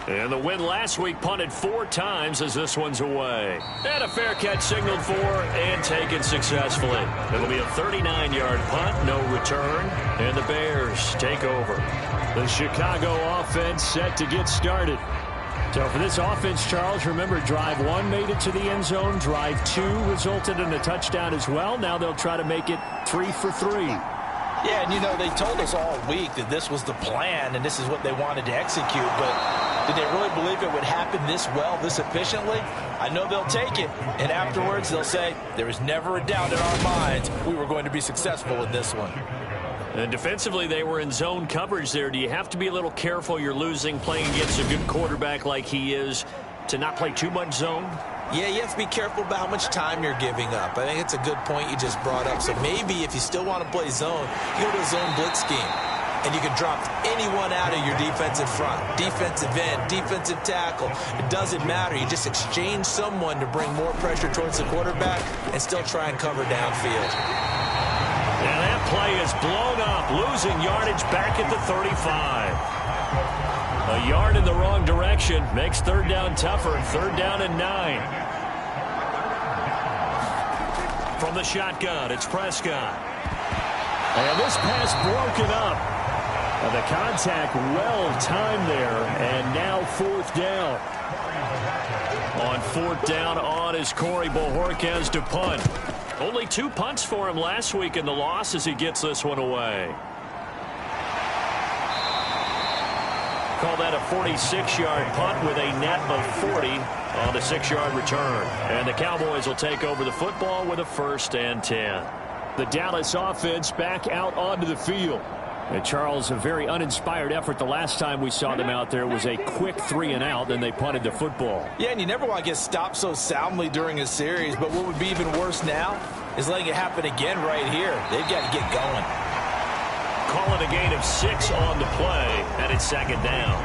And the win last week punted 4 times as this one's away. And a fair catch signaled for and taken successfully. It'll be a 39-yard punt, no return, and the Bears take over. The Chicago offense set to get started. So for this offense, Charles, remember, drive 1 made it to the end zone. Drive 2 resulted in a touchdown as well. Now they'll try to make it 3 for 3. Yeah, and you know, they told us all week that this was the plan and this is what they wanted to execute, but did they really believe it would happen this well, this efficiently? I know they'll take it, and afterwards they'll say, there was never a doubt in our minds we were going to be successful in this one. And defensively, they were in zone coverage there. Do you have to be a little careful? You're losing, playing against a good quarterback like he is, to not play too much zone? Yeah, you have to be careful about how much time you're giving up. I think it's a good point you just brought up. So maybe if you still want to play zone, you go to a zone blitz scheme. And you can drop anyone out of your defensive front. Defensive end, defensive tackle. It doesn't matter. You just exchange someone to bring more pressure towards the quarterback and still try and cover downfield. And that play is blown up, losing yardage back at the 35. A yard in the wrong direction makes 3rd down tougher. 3rd down and 9. From the shotgun, it's Prescott. And this pass broken up. The contact well timed there, and now 4th down. On 4th down on is Corey Bojorquez to punt. Only 2 punts for him last week in the loss as he gets this one away. Call that a 46-yard punt with a net of 40 on the 6-yard return. And the Cowboys will take over the football with a 1st and 10. The Dallas offense back out onto the field. And Charles, a very uninspired effort the last time we saw them out there. It was a quick 3-and-out, then they punted the football. Yeah, and you never want to get stopped so soundly during a series, but what would be even worse now is letting it happen again right here. They've got to get going. Calling a gain of 6 on the play, and it's second down.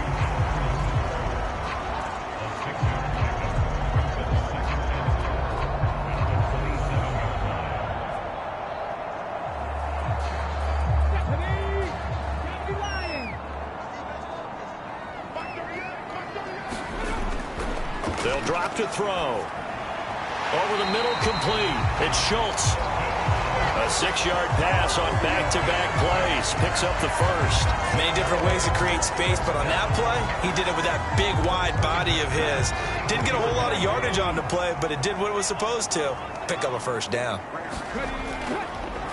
They'll drop to throw. Over the middle, complete. It's Schultz. A 6-yard pass on back-to-back plays. Picks up the first. Many different ways to create space, but on that play, he did it with that big, wide body of his. Didn't get a whole lot of yardage on the play, but it did what it was supposed to. Pick up a first down.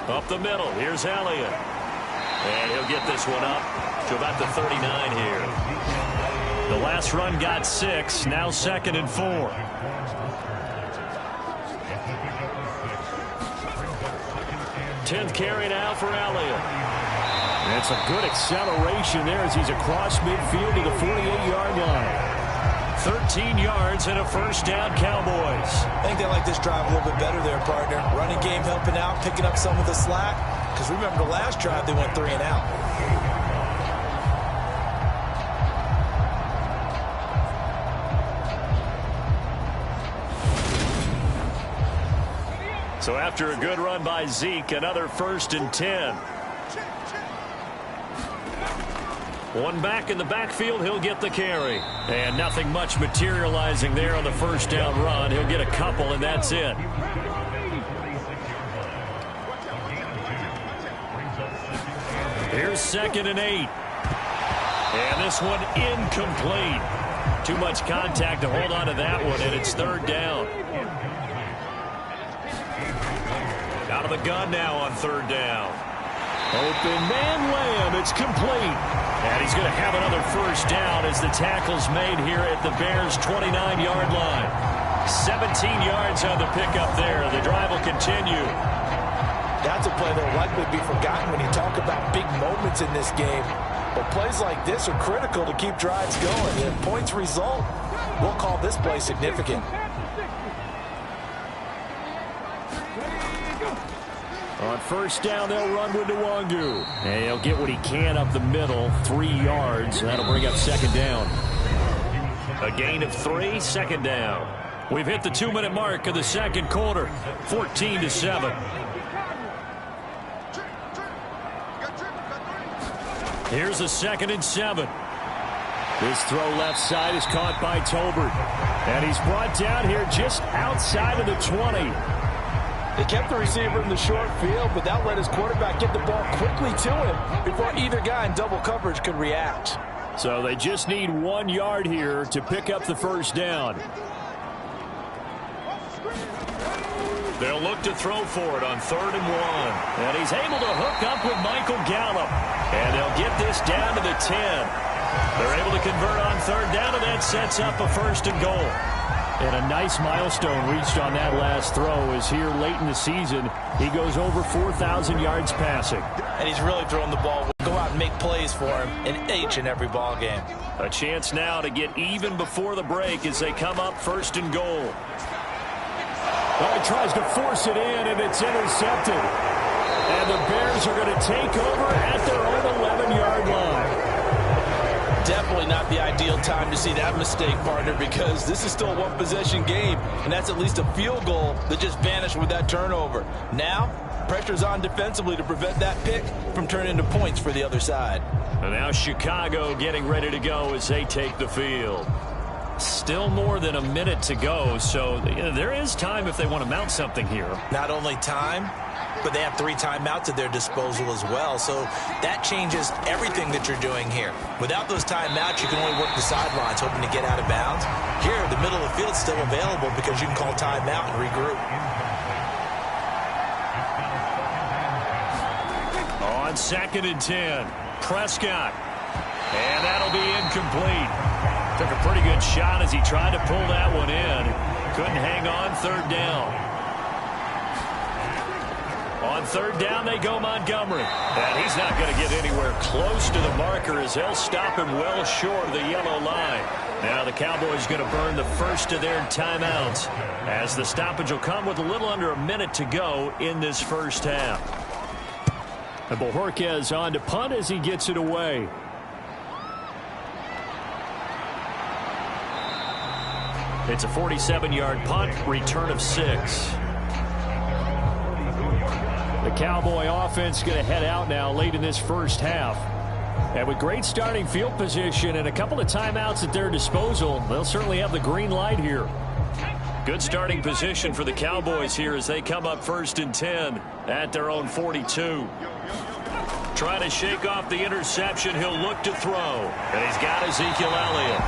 Up the middle. Here's Elliott. And he'll get this one up to about the 39 here. The last run got 6. Now 2nd and 4. 10th carry now for Elliott. That's a good acceleration there as he's across midfield to the 48-yard line. 13 yards and a first down, Cowboys. I think they like this drive a little bit better there, partner. Running game helping out, picking up some of the slack. Because remember the last drive, they went 3 and out. So after a good run by Zeke, another 1st and 10. One back in the backfield, he'll get the carry. And nothing much materializing there on the first down run. He'll get a couple, and that's it. Here's 2nd and 8. And this one incomplete. Too much contact to hold on to that one, and it's 3rd down. Out of the gun now on 3rd down. Open man Lamb. It's complete. And he's going to have another first down as the tackle's made here at the Bears' 29-yard line. 17 yards on the pickup there. The drive will continue. That's a play that will likely be forgotten when you talk about big moments in this game. But plays like this are critical to keep drives going. And if points result, we'll call this play significant. On first down, they'll run with Nwangu. And he'll get what he can up the middle, 3 yards. And that'll bring up 2nd down. A gain of 3, 2nd down. We've hit the 2-minute mark of the 2nd quarter, 14-7. Here's a 2nd and 7. This throw left side is caught by Tolbert. And he's brought down here just outside of the 20. They kept the receiver in the short field, but that let his quarterback get the ball quickly to him before either guy in double coverage could react. So they just need 1 yard here to pick up the first down. They'll look to throw for it on 3rd and 1. And he's able to hook up with Michael Gallup. And they'll get this down to the 10. They're able to convert on 3rd down, and that sets up a 1st and goal. And a nice milestone reached on that last throw is here late in the season. He goes over 4,000 yards passing. And he's really throwing the ball. We'll go out and make plays for him in each and every ball game. A chance now to get even before the break as they come up 1st and goal. Well, he tries to force it in, and it's intercepted. And the Bears are going to take over at their own 11-yard line. Definitely not the ideal time to see that mistake, partner, because this is still a one-possession game, and that's at least a field goal that just vanished with that turnover. Now, pressure's on defensively to prevent that pick from turning into points for the other side. And now Chicago getting ready to go as they take the field. Still more than a minute to go, so there is time if they want to mount something here. Not only time, but they have 3 timeouts at their disposal as well, so that changes everything that you're doing here. Without those timeouts, you can only work the sidelines, hoping to get out of bounds. Here, the middle of the field is still available because you can call timeout and regroup. On 2nd and 10, Prescott. And that'll be incomplete. Took a pretty good shot as he tried to pull that one in. Couldn't hang on 3rd down. On 3rd down, they go Montgomery. And he's not going to get anywhere close to the marker as they'll stop him well short of the yellow line. Now the Cowboys going to burn the first of their timeouts as the stoppage will come with a little under a minute to go in this first half. And Bojorquez on to punt as he gets it away. It's a 47-yard punt, return of 6. The Cowboy offense going to head out now late in this first half. And with great starting field position and a couple of timeouts at their disposal, they'll certainly have the green light here. Good starting position for the Cowboys here as they come up 1st and 10 at their own 42. Trying to shake off the interception. He'll look to throw. And he's got Ezekiel Elliott.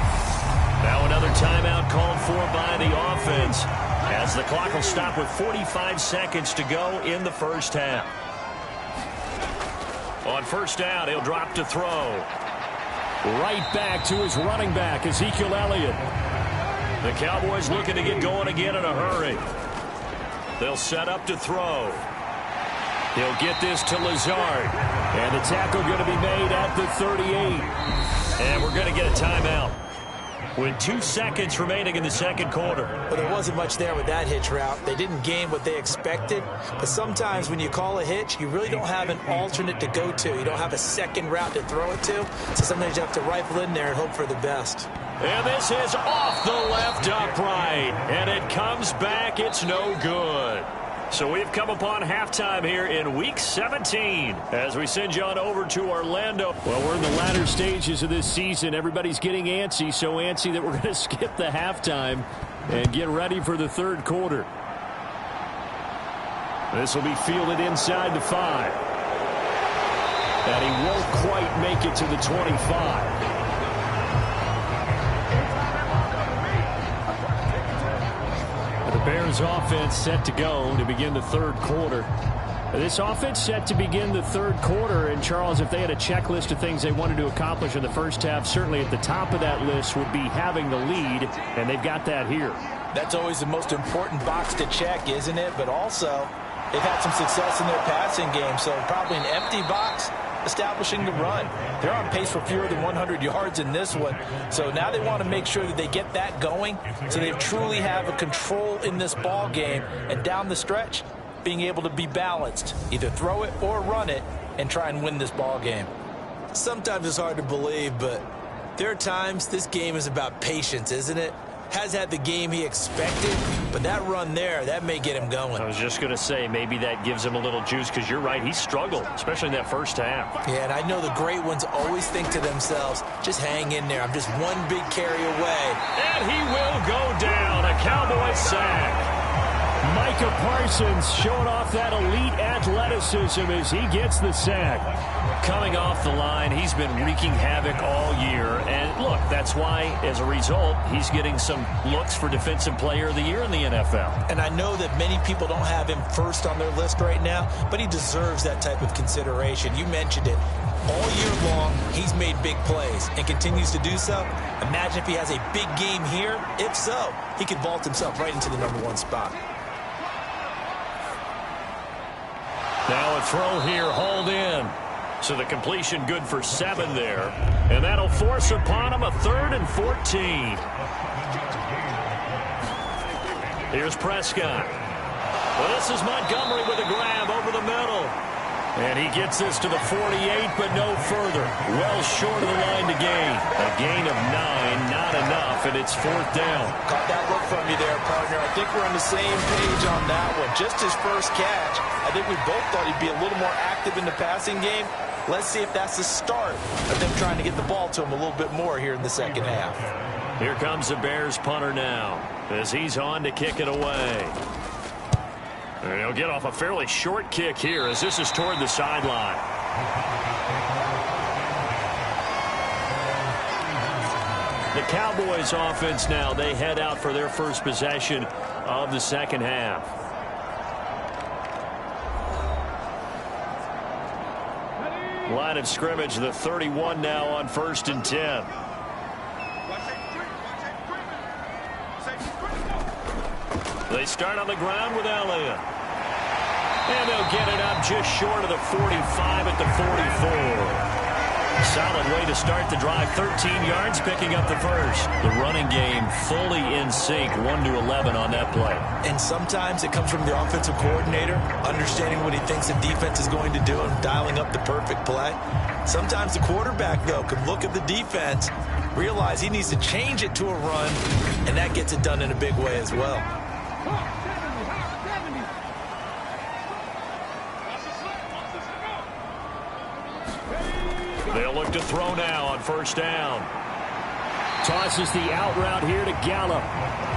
Now another timeout called for by the offense as the clock will stop with 45 seconds to go in the first half. On first down, he'll drop to throw. Right back to his running back, Ezekiel Elliott. The Cowboys looking to get going again in a hurry. They'll set up to throw. He'll get this to Lazard. And the tackle going to be made at the 38. And we're going to get a timeout with 2 seconds remaining in the second quarter. Well, there wasn't much there with that hitch route. They didn't gain what they expected. But sometimes when you call a hitch, you really don't have an alternate to go to. You don't have a second route to throw it to. So sometimes you have to rifle in there and hope for the best. And this is off the left upright. And it comes back. It's no good. So we've come upon halftime here in Week 17 as we send you on over to Orlando. Well, we're in the latter stages of this season. Everybody's getting antsy, so antsy that we're going to skip the halftime and get ready for the third quarter. This will be fielded inside the 5. And he won't quite make it to the 25. The Bears offense set to go to begin the third quarter. This offense set to begin the third quarter. And, Charles, if they had a checklist of things they wanted to accomplish in the first half, certainly at the top of that list would be having the lead, and they've got that here. That's always the most important box to check, isn't it? But also, they've had some success in their passing game, so probably an empty box establishing the run. They're on pace for fewer than 100 yards in this one. So now they want to make sure that they get that going so they truly have a control in this ball game, and down the stretch, being able to be balanced. Either throw it or run it and try and win this ball game. Sometimes it's hard to believe, but there are times this game is about patience, isn't it? Has had the game he expected, but that run there, that may get him going. I was just going to say, maybe that gives him a little juice, because you're right, he struggled, especially in that first half. Yeah, and I know the great ones always think to themselves, just hang in there, I'm just one big carry away. And he will go down, a Cowboy sack. Micah Parsons showing off that elite athleticism as he gets the sack. Coming off the line, he's been wreaking havoc all year. And look, that's why, as a result, he's getting some looks for Defensive Player of the Year in the NFL. And I know that many people don't have him first on their list right now, but he deserves that type of consideration. You mentioned it. All year long, he's made big plays and continues to do so. Imagine if he has a big game here. If so, he could vault himself right into the #1 spot. Now a throw here, hauled in. So the completion good for 7 there. And that'll force upon him a 3rd and 14. Here's Prescott. Well, this is Montgomery with a grab over the middle. And he gets this to the 48, but no further. Well short of the line to gain. A gain of 9, not enough, and it's 4th down. Caught that look from you there, partner. I think we're on the same page on that one. Just his first catch. I think we both thought he'd be a little more active in the passing game. Let's see if that's the start of them trying to get the ball to him a little bit more here in the second half. Here comes the Bears punter now as he's on to kick it away. And he'll get off a fairly short kick here as this is toward the sideline. The Cowboys offense now, they head out for their first possession of the second half. Line of scrimmage, the 31 now on 1st and 10. They start on the ground with Elliott. And they'll get it up just short of the 45 at the 44. Solid way to start the drive. 13 yards, picking up the first. The running game fully in sync, 1-11 on that play. And sometimes it comes from the offensive coordinator, understanding what he thinks the defense is going to do and dialing up the perfect play. Sometimes the quarterback, though, can look at the defense realize he needs to change it to a run, and that gets it done in a big way as well. They'll look to throw now on first down. Tosses the out route here to Gallup.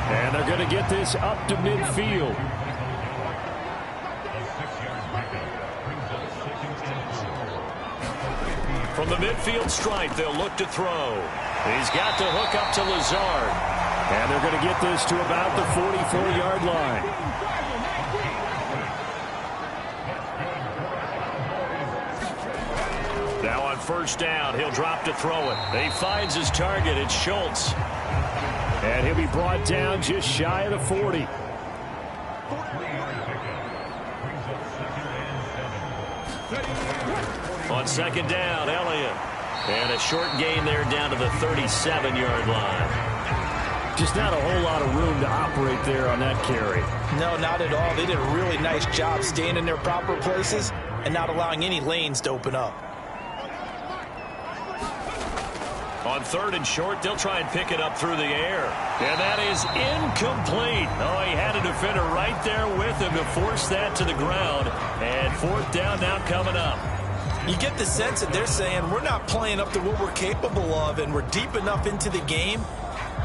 And they're going to get this up to midfield. From the midfield stripe, they'll look to throw. He's got to hook up to Lazard. And they're going to get this to about the 44-yard line. Now on first down, he'll drop to throw it. He finds his target. It's Schultz. And he'll be brought down just shy of the 40. On second down, Elliott. And a short gain there down to the 37-yard line. Just not a whole lot of room to operate there on that carry. No, not at all. They did a really nice job staying in their proper places and not allowing any lanes to open up. On third and short, they'll try and pick it up through the air. And that is incomplete. Oh, he had a defender right there with him to force that to the ground. And fourth down now coming up. You get the sense that they're saying we're not playing up to what we're capable of, and we're deep enough into the game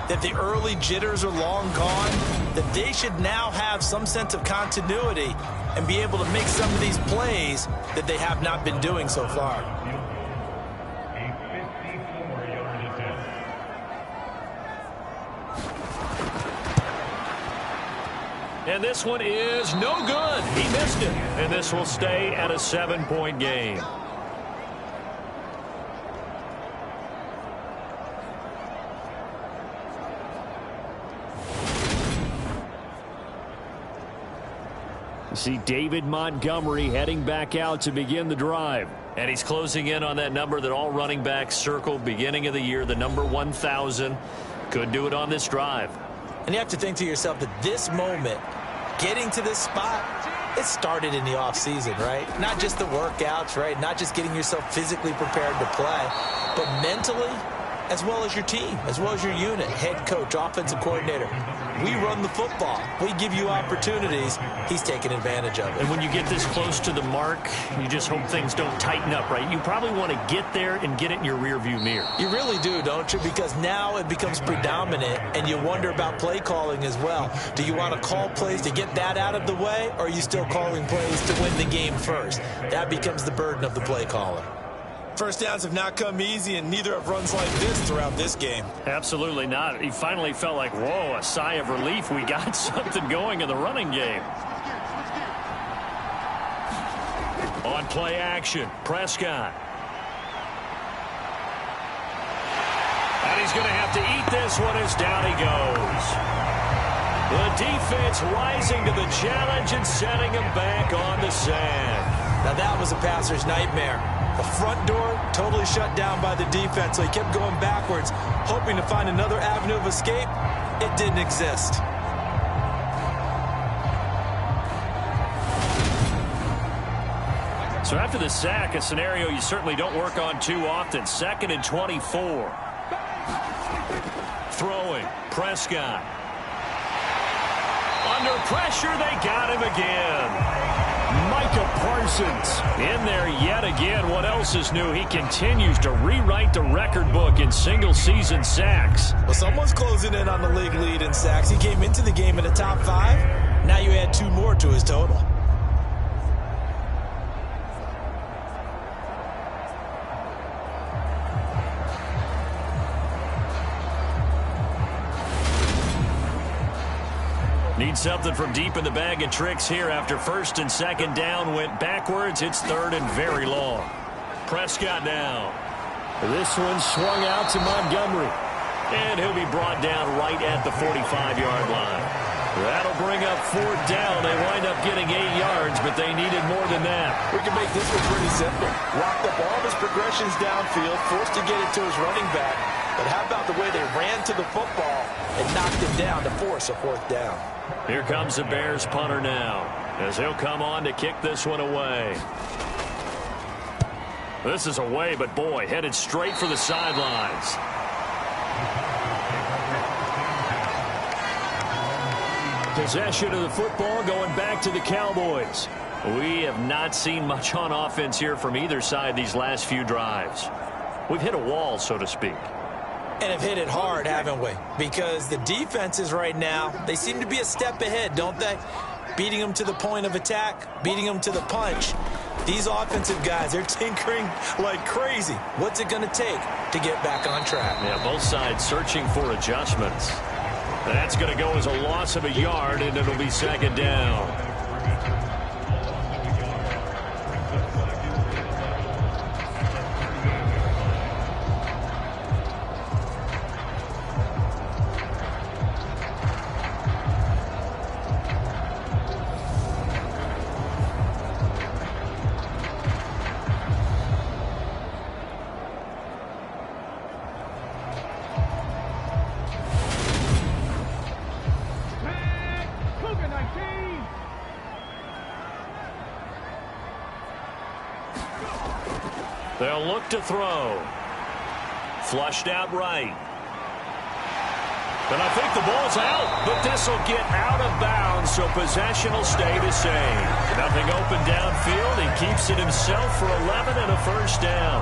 that the early jitters are long gone, that they should now have some sense of continuity and be able to make some of these plays that they have not been doing so far. And this one is no good. He missed it. And this will stay at a 7-point game. You see David Montgomery heading back out to begin the drive. And he's closing in on that number that all running backs circled beginning of the year, the number 1,000. Could do it on this drive. And you have to think to yourself that this moment, getting to this spot, it started in the offseason, right? Not just the workouts, right? Not just getting yourself physically prepared to play, but mentally, as well as your team, as well as your unit, head coach, offensive coordinator. We run the football. We give you opportunities. He's taking advantage of it. And when you get this close to the mark, you just hope things don't tighten up, right? You probably want to get there and get it in your rearview mirror. You really do, don't you? Because now it becomes predominant, and you wonder about play calling as well. Do you want to call plays to get that out of the way, or are you still calling plays to win the game first? That becomes the burden of the play caller. First downs have not come easy, and neither have runs like this throughout this game. Absolutely not. He finally felt like, whoa, a sigh of relief. We got something going in the running game. On play action, Prescott. And he's going to have to eat this one as down he goes. The defense rising to the challenge and setting him back on the sand. Now that was a passer's nightmare. The front door totally shut down by the defense, so he kept going backwards, hoping to find another avenue of escape. It didn't exist. So after the sack, a scenario you certainly don't work on too often. 2nd and 24. Throwing, Prescott. Under pressure, they got him again. Micah Parsons in there yet again. What else is new? He continues to rewrite the record book in single-season sacks. Well, someone's closing in on the league lead in sacks. He came into the game in the top 5. Now you add 2 more to his total. Need something from deep in the bag of tricks here after 1st and 2nd down went backwards. It's 3rd and very long. Prescott now. This one swung out to Montgomery. And he'll be brought down right at the 45-yard line. That'll bring up 4th down. They wind up getting 8 yards, but they needed more than that. We can make this one pretty simple. Locked up all of his progressions downfield, forced to get it to his running back. But how about the way they ran to the football and knocked him down to force a 4th down? Here comes the Bears punter now, as he'll come on to kick this one away. This is away, but boy, headed straight for the sidelines. Possession of the football going back to the Cowboys. We have not seen much on offense here from either side these last few drives. We've hit a wall, so to speak. And have hit it hard, haven't we? Because the defenses right now, they seem to be a step ahead, don't they? Beating them to the point of attack, beating them to the punch. These offensive guys, they're tinkering like crazy. What's it going to take to get back on track? Yeah, both sides searching for adjustments. That's going to go as a loss of a yard, and it'll be second down. They'll look to throw. Flushed out right. And I think the ball's out, but this will get out of bounds, so possession will stay the same. Nothing open downfield. He keeps it himself for 11 and a first down.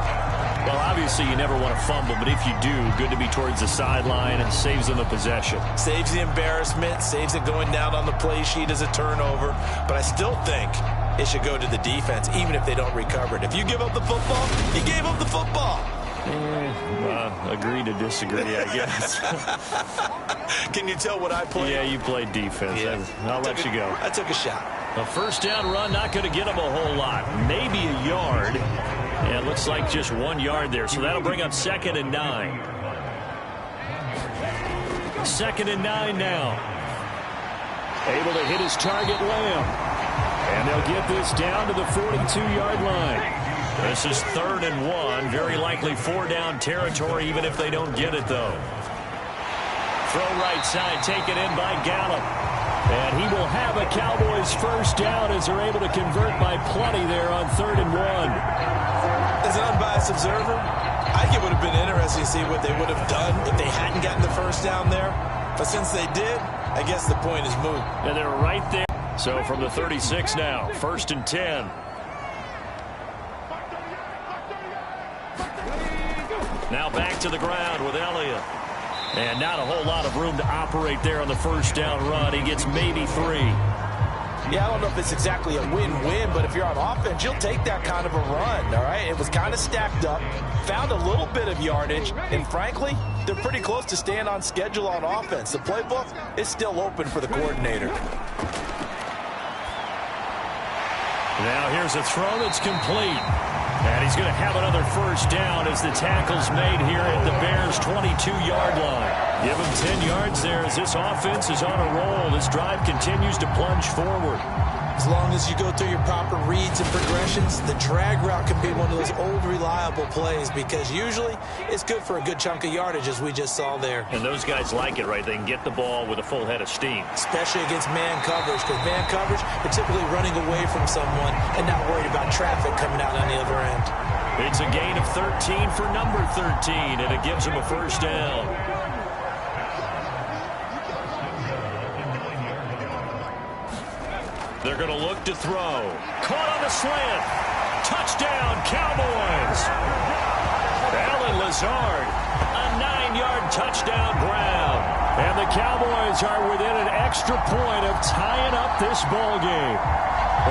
Well, obviously you never want to fumble, but if you do, good to be towards the sideline and saves them the possession. Saves the embarrassment, saves it going down on the play sheet as a turnover, but I still think it should go to the defense, even if they don't recover it. If you give up the football, you gave up the football. Agree to disagree, I guess. Can you tell what I played? Yeah, you played defense. Yeah. I'll let you go. I took a shot. A first down run, not going to get him a whole lot. Maybe a yard. Yeah, it looks like just 1 yard there, so that'll bring up 2nd and 9. 2nd and 9 now. Able to hit his target, Lamb. And they'll get this down to the 42-yard line. This is 3rd and 1. Very likely 4-down territory, even if they don't get it, though. Throw right side, taken in by Gallup. And he will have a Cowboys first down as they're able to convert by plenty there on 3rd and 1. As an unbiased observer, I think it would have been interesting to see what they would have done if they hadn't gotten the first down there. But since they did, I guess the point is moot. And they're right there. So from the 36 now, 1st and 10. Now back to the ground with Elliott. And not a whole lot of room to operate there on the first down run. He gets maybe 3. Yeah, I don't know if it's exactly a win-win, but if you're on offense, you'll take that kind of a run, all right? It was kind of stacked up, found a little bit of yardage, and frankly, they're pretty close to staying on schedule on offense. The playbook is still open for the coordinator. Now here's a throw that's complete. And he's going to have another first down as the tackle's made here at the Bears' 22-yard line. Give him 10 yards there as this offense is on a roll. This drive continues to plunge forward. As long as you go through your proper reads and progressions, the drag route can be one of those old reliable plays because usually it's good for a good chunk of yardage as we just saw there. And those guys like it, right? They can get the ball with a full head of steam. Especially against man coverage, because man coverage, you're typically running away from someone and not worried about traffic coming out on the other end. It's a gain of 13 for number 13, and it gives him a first down. They're going to look to throw. Caught on the slant. Touchdown, Cowboys. Allen Lazard, a 9-yard touchdown grab. And the Cowboys are within an extra point of tying up this ball game.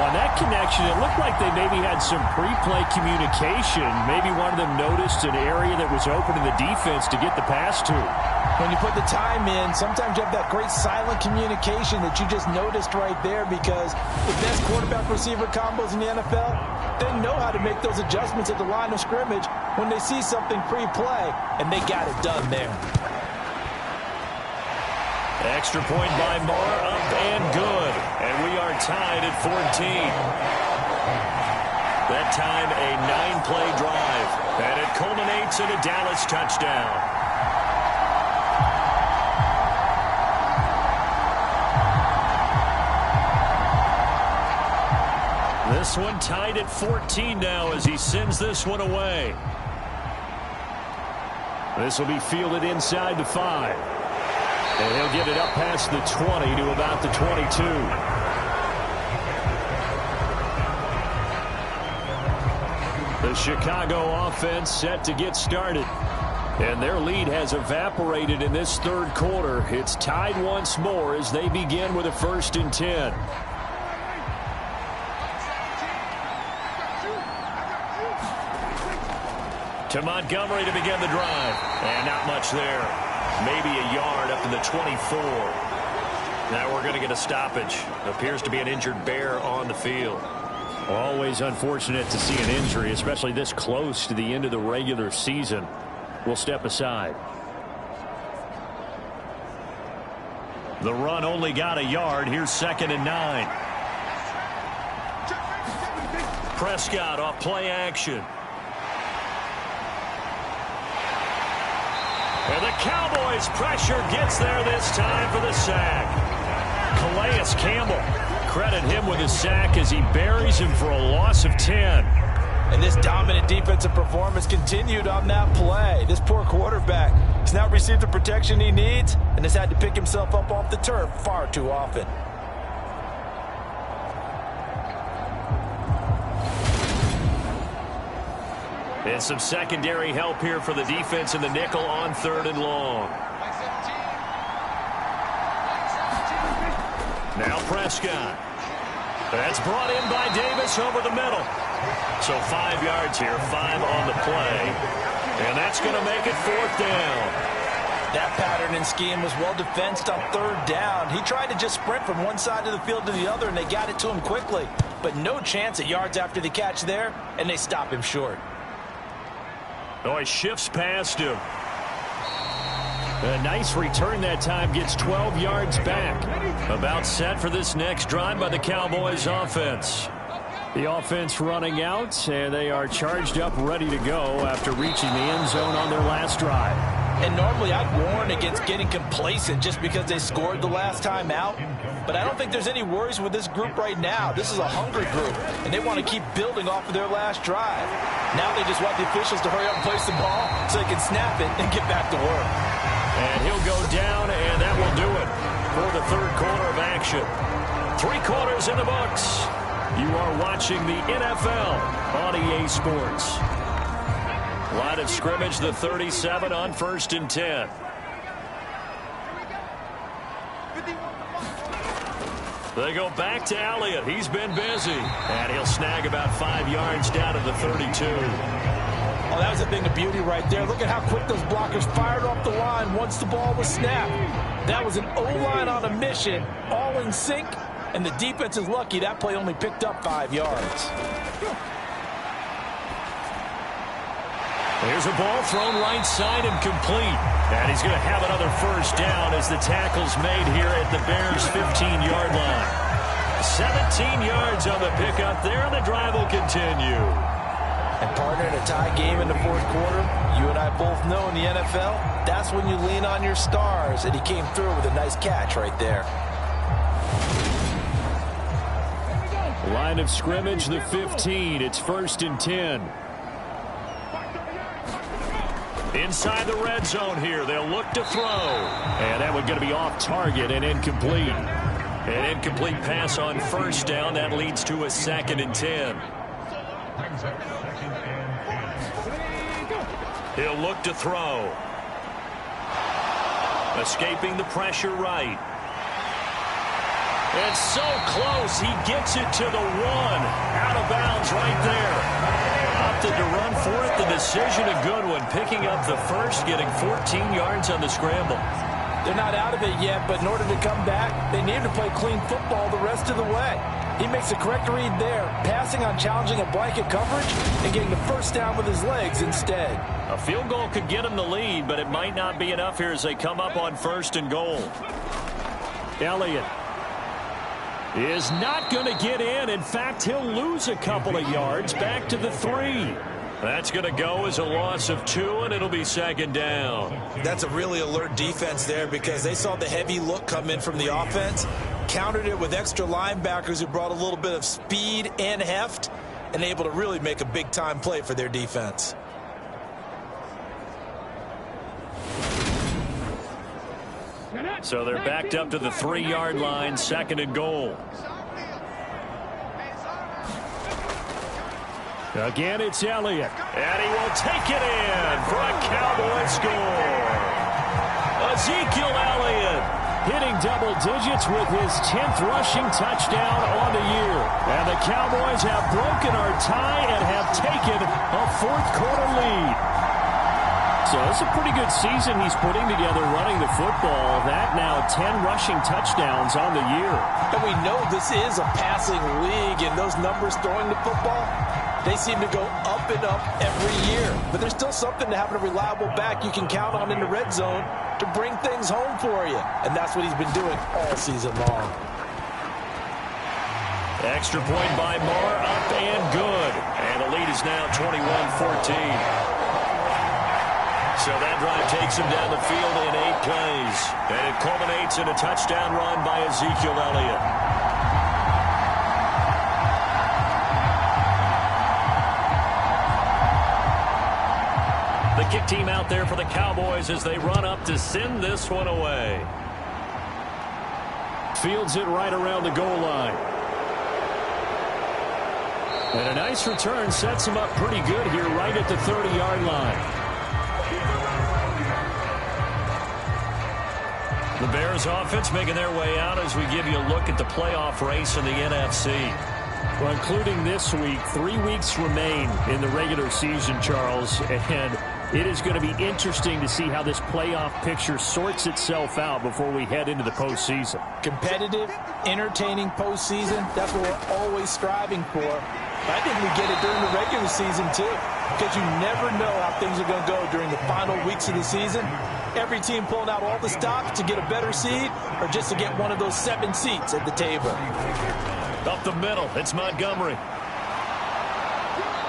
On that connection, it looked like they maybe had some pre-play communication. Maybe one of them noticed an area that was open in the defense to get the pass to. When you put the time in, sometimes you have that great silent communication that you just noticed right there because the best quarterback-receiver combos in the NFL, they know how to make those adjustments at the line of scrimmage when they see something pre-play, and they got it done there. Extra point by Moore, up and good. And we are tied at 14. That time a 9-play drive. And it culminates in a Dallas touchdown. This one tied at 14 now as he sends this one away. This will be fielded inside the 5. And he'll get it up past the 20 to about the 22. The Chicago offense set to get started. And their lead has evaporated in this third quarter. It's tied once more as they begin with a 1st and 10. To Montgomery to begin the drive. And not much there. Maybe a yard up to the 24. Now we're going to get a stoppage. Appears to be an injured Bear on the field. Always unfortunate to see an injury, especially this close to the end of the regular season. We'll step aside. The run only got a yard. Here's 2nd and 9. Prescott off play action. And the Cowboys' pressure gets there this time for the sack. Calais Campbell, credit him with a sack as he buries him for a loss of 10. And this dominant defensive performance continued on that play. This poor quarterback has not received the protection he needs and has had to pick himself up off the turf far too often. And some secondary help here for the defense in the nickel on 3rd and long. Now Prescott. That's brought in by Davis over the middle. So 5 yards here, 5 on the play. And that's going to make it 4th down. That pattern and scheme was well defensed on 3rd down. He tried to just sprint from one side of the field to the other, and they got it to him quickly. But no chance at yards after the catch there, and they stop him short. Oh, he shifts past him. A nice return that time, gets 12 yards back. About set for this next drive by the Cowboys offense. The offense running out, and they are charged up, ready to go after reaching the end zone on their last drive. And normally I'd warn against getting complacent just because they scored the last time out. But I don't think there's any worries with this group right now. This is a hungry group, and they want to keep building off of their last drive. Now they just want the officials to hurry up and place the ball so they can snap it and get back to work. And he'll go down, and that will do it for the 3rd quarter of action. 3 quarters in the books. You are watching the NFL on EA Sports. Line of scrimmage, the 37 on 1st and 10. They go back to Elliott. He's been busy. And he'll snag about 5 yards down to the 32. Oh, that was a thing of beauty right there. Look at how quick those blockers fired off the line once the ball was snapped. That was an O-line on a mission, all in sync, and the defense is lucky that play only picked up 5 yards. There's a ball thrown right side and complete. And he's going to have another 1st down as the tackle's made here at the Bears' 15-yard line. 17 yards on the pickup there, and the drive will continue. And partner, in a tie game in the 4th quarter, you and I both know in the NFL, that's when you lean on your stars, and he came through with a nice catch right there. Line of scrimmage, the 15. It's 1st and 10. Inside the red zone here, they'll look to throw. And that one's going to be off target and incomplete. An incomplete pass on 1st down. That leads to a 2nd and 10. He'll look to throw. Escaping the pressure right. And so close, he gets it to the 1. Out of bounds right there. Opted to run for it. The decision a good one. Picking up the 1st, getting 14 yards on the scramble. They're not out of it yet, but in order to come back, they need to play clean football the rest of the way. He makes the correct read there, passing on challenging a blanket coverage and getting the 1st down with his legs instead. A field goal could get him the lead, but it might not be enough here as they come up on 1st and goal. Elliott is not going to get in. In fact, he'll lose a couple of yards back to the 3. That's going to go as a loss of 2, and it'll be 2nd down. That's a really alert defense there because they saw the heavy look come in from the offense, countered it with extra linebackers who brought a little bit of speed and heft, and able to really make a big-time play for their defense. So they're backed up to the 3-yard line, 2nd and goal. Again, it's Elliott. And he will take it in for a Cowboy score. Ezekiel Elliott hitting double digits with his 10th rushing touchdown on the year. And the Cowboys have broken our tie and have taken a 4th quarter lead. So it's a pretty good season he's putting together running the football. That now 10 rushing touchdowns on the year. And we know this is a passing league, and those numbers throwing the football, they seem to go up and up every year. But there's still something to having a reliable back you can count on in the red zone to bring things home for you. And that's what he's been doing all season long. Extra point by Moore, up and good. And the lead is now 21-14. So that drive takes him down the field in 8 plays. And it culminates in a touchdown run by Ezekiel Elliott. The kick team out there for the Cowboys as they run up to send this one away. Fields it right around the goal line. And a nice return sets him up pretty good here right at the 30-yard line. The Bears offense making their way out as we give you a look at the playoff race in the NFC. Well, including this week, 3 weeks remain in the regular season, Charles, and it is going to be interesting to see how this playoff picture sorts itself out before we head into the postseason. Competitive, entertaining postseason, that's what we're always striving for. I think we get it during the regular season, too, because you never know how things are going to go during the final weeks of the season. Every team pulling out all the stops to get a better seed or just to get one of those 7 seats at the table. Up the middle, it's Montgomery.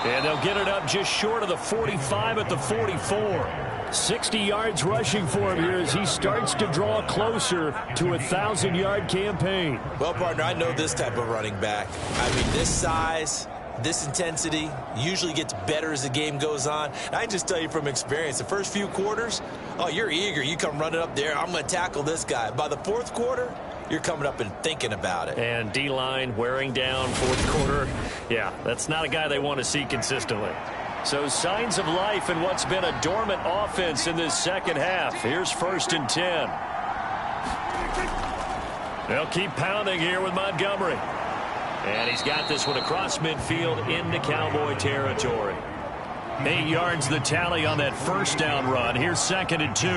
And they'll get it up just short of the 45 at the 44. 60 yards rushing for him here as he starts to draw closer to a 1,000-yard campaign. Well, partner, I know this type of running back. I mean, this size, this intensity usually gets better as the game goes on. And I can just tell you from experience, the first few quarters, oh, you're eager. You come running up there, I'm going to tackle this guy. By the 4th quarter, you're coming up and thinking about it. And D-line wearing down 4th quarter. Yeah, that's not a guy they want to see consistently. So signs of life in what's been a dormant offense in this second half. Here's 1st and 10. They'll keep pounding here with Montgomery. And he's got this one across midfield into Cowboy territory. 8 yards the tally on that 1st down run. Here's 2nd and 2.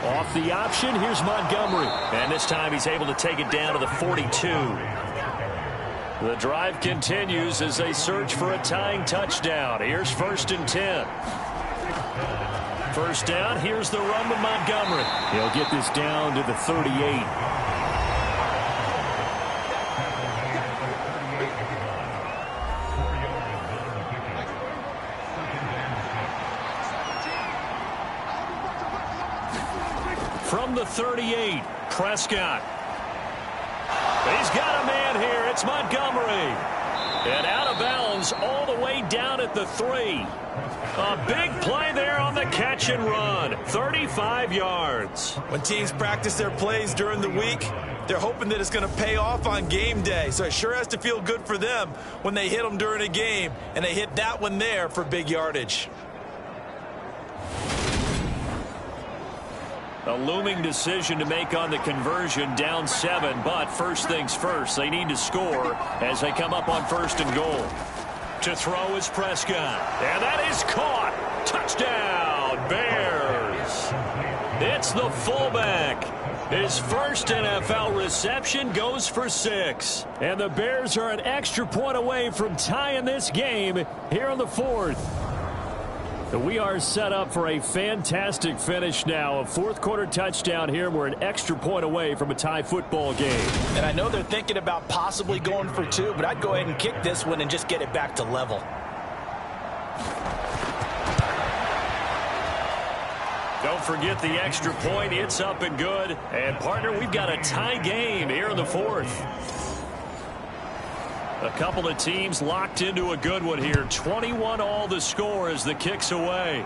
Off the option, here's Montgomery. And this time he's able to take it down to the 42. The drive continues as they search for a tying touchdown. Here's 1st and 10. 1st down, here's the run with Montgomery. He'll get this down to the 38. From the 38, Prescott. He's got a man here. It's Montgomery. And out of bounds all the way down at the 3. A big play there on the catch and run. 35 yards. When teams practice their plays during the week, they're hoping that it's going to pay off on game day. So it sure has to feel good for them when they hit them during a game. And they hit that one there for big yardage. A looming decision to make on the conversion, down 7, but first things first, they need to score as they come up on 1st and goal. To throw is Prescott, and that is caught. Touchdown, Bears. It's the fullback. His first NFL reception goes for 6. And the Bears are an extra point away from tying this game here in the 4th. We are set up for a fantastic finish now. A 4th quarter touchdown here. We're an extra point away from a tie football game. And I know they're thinking about possibly going for 2, but I'd go ahead and kick this one and just get it back to level. Don't forget the extra point. It's up and good. And, partner, we've got a tie game here in the 4th. A couple of teams locked into a good one here. 21 all the score as the kick's away.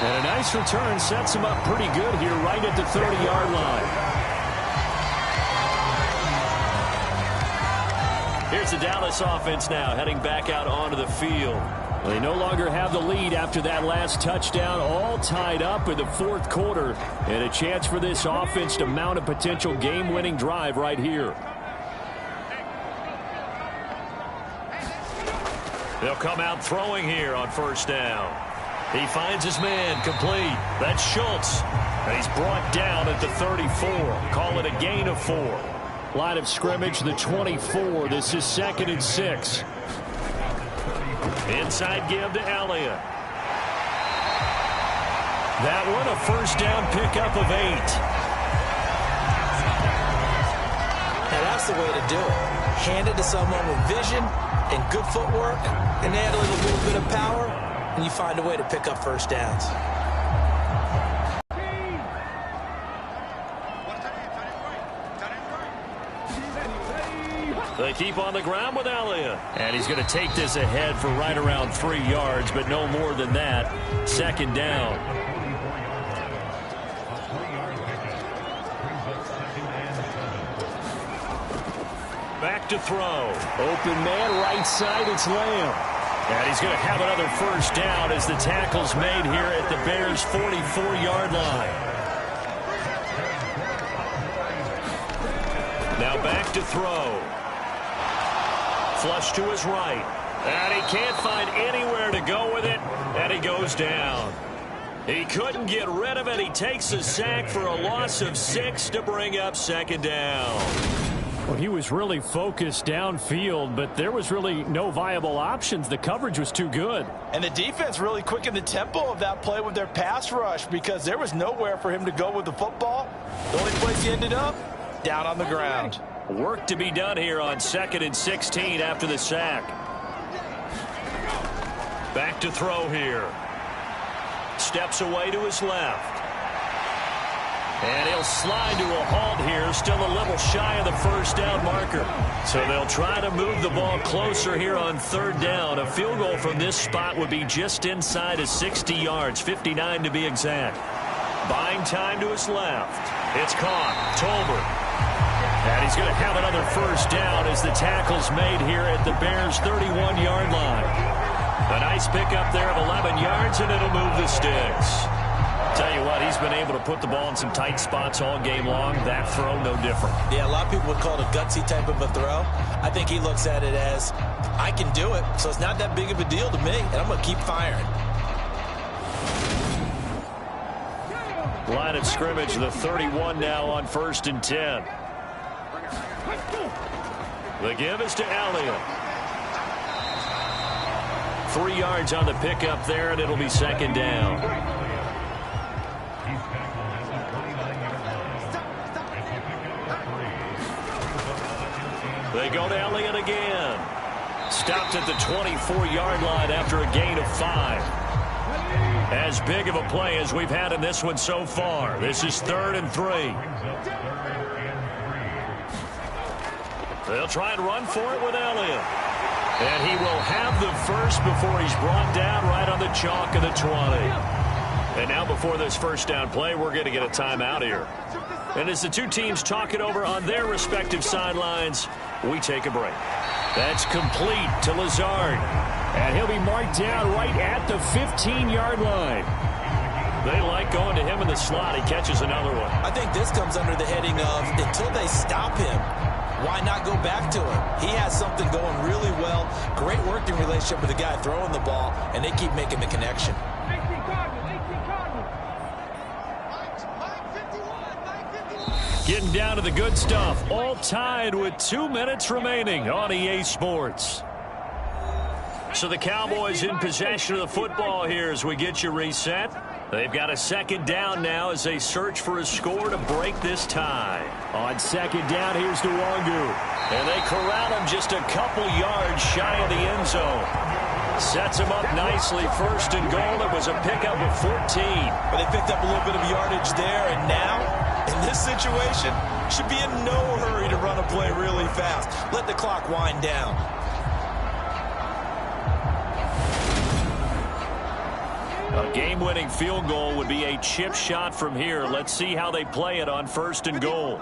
And a nice return sets him up pretty good here right at the 30-yard line. Here's the Dallas offense now heading back out onto the field. They no longer have the lead after that last touchdown, all tied up in the fourth quarter, and a chance for this offense to mount a potential game-winning drive right here. They'll come out throwing here on first down. He finds his man complete. That's Schultz. And he's brought down at the 34. Call it a gain of 4. Line of scrimmage, the 24. This is 2nd and 6. Inside give to Elliott. That one a first down pickup of 8. Now that's the way to do it. Hand it to someone with vision and good footwork, and add a little bit of power, and you find a way to pick up first downs. They keep on the ground with Elliott. And he's going to take this ahead for right around 3 yards, but no more than that. 2nd down. Back to throw. Open man, right side, it's Lamb. And he's going to have another first down as the tackle's made here at the Bears' 44-yard line. Now back to throw. Flush to his right. And he can't find anywhere to go with it, and he goes down. He couldn't get rid of it. He takes a sack for a loss of 6 to bring up 2nd down. Well, he was really focused downfield, but there was really no viable options. The coverage was too good. And the defense really quickened the tempo of that play with their pass rush because there was nowhere for him to go with the football. The only place he ended up, down on the ground. Work to be done here on 2nd and 16 after the sack. Back to throw here. Steps away to his left. And he'll slide to a halt here, still a little shy of the first down marker. So they'll try to move the ball closer here on 3rd down. A field goal from this spot would be just inside of 60 yards, 59 to be exact. Buying time to his left. It's caught. Tolbert. And he's going to have another first down as the tackle's made here at the Bears' 31-yard line. A nice pickup there of 11 yards, and it'll move the sticks. Tell you what, he's been able to put the ball in some tight spots all game long. That throw, no different. Yeah, a lot of people would call it a gutsy type of a throw. I think he looks at it as, I can do it, so it's not that big of a deal to me, and I'm going to keep firing. Line of scrimmage, the 31 now on 1st and 10. The give is to Elliott. 3 yards on the pickup there, and it'll be 2nd down. They go to Elliott again. Stopped at the 24-yard line after a gain of 5. As big of a play as we've had in this one so far. This is 3rd and 3. They'll try and run for it with Elliott. And he will have the first before he's brought down right on the chalk of the 20. And now before this first down play, we're going to get a timeout here. And as the two teams talk it over on their respective sidelines, we take a break. That's complete to Lazard. And he'll be marked down right at the 15-yard line. They like going to him in the slot. He catches another one. I think this comes under the heading of, until they stop him, why not go back to him? He has something going really well. Great working relationship with the guy throwing the ball, and they keep making the connection. Getting down to the good stuff. All tied with 2 minutes remaining on EA Sports. So the Cowboys in possession of the football here as we get you reset. They've got a 2nd down now as they search for a score to break this tie. On 2nd down, here's Nwangu. And they corral him just a couple yards shy of the end zone. Sets him up nicely. 1st and goal. It was a pickup of 14. But they picked up a little bit of yardage there, and now, in this situation, should be in no hurry to run a play really fast. Let the clock wind down. A game-winning field goal would be a chip shot from here. Let's see how they play it on 1st and goal.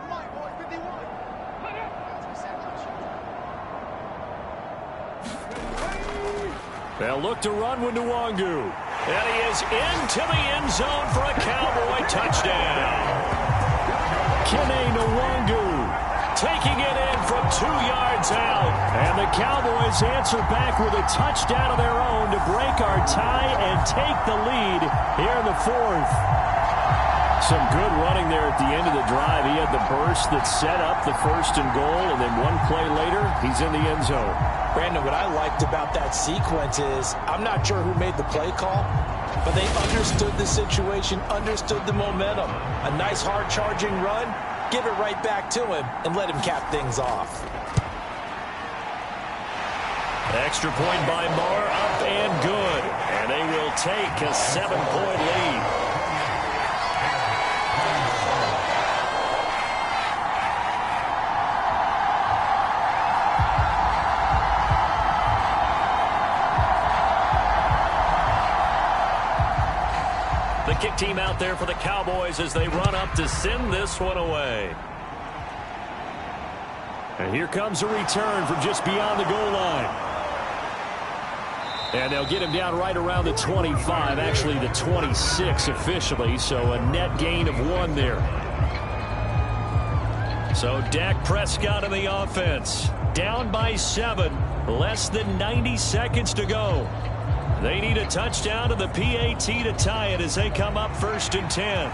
They'll look to run with Nwangu. And he is into the end zone for a Cowboy touchdown. Kene Nwangu taking it in from 2 yards out. And the Cowboys answer back with a touchdown of their own to break our tie and take the lead here in the 4th. Some good running there at the end of the drive. He had the burst that set up the 1st and goal, and then one play later, he's in the end zone. Brandon, what I liked about that sequence is I'm not sure who made the play call, but they understood the situation, understood the momentum. A nice hard-charging run, give it right back to him, and let him cap things off. Extra point by Marr, up and good. And they will take a 7-point lead. The kick team out there for the Cowboys as they run up to send this one away. And here comes a return from just beyond the goal line. And they'll get him down right around the 25, actually the 26 officially, so a net gain of 1 there. So Dak Prescott in the offense, down by 7, less than 90 seconds to go. They need a touchdown to the PAT to tie it as they come up 1st and 10.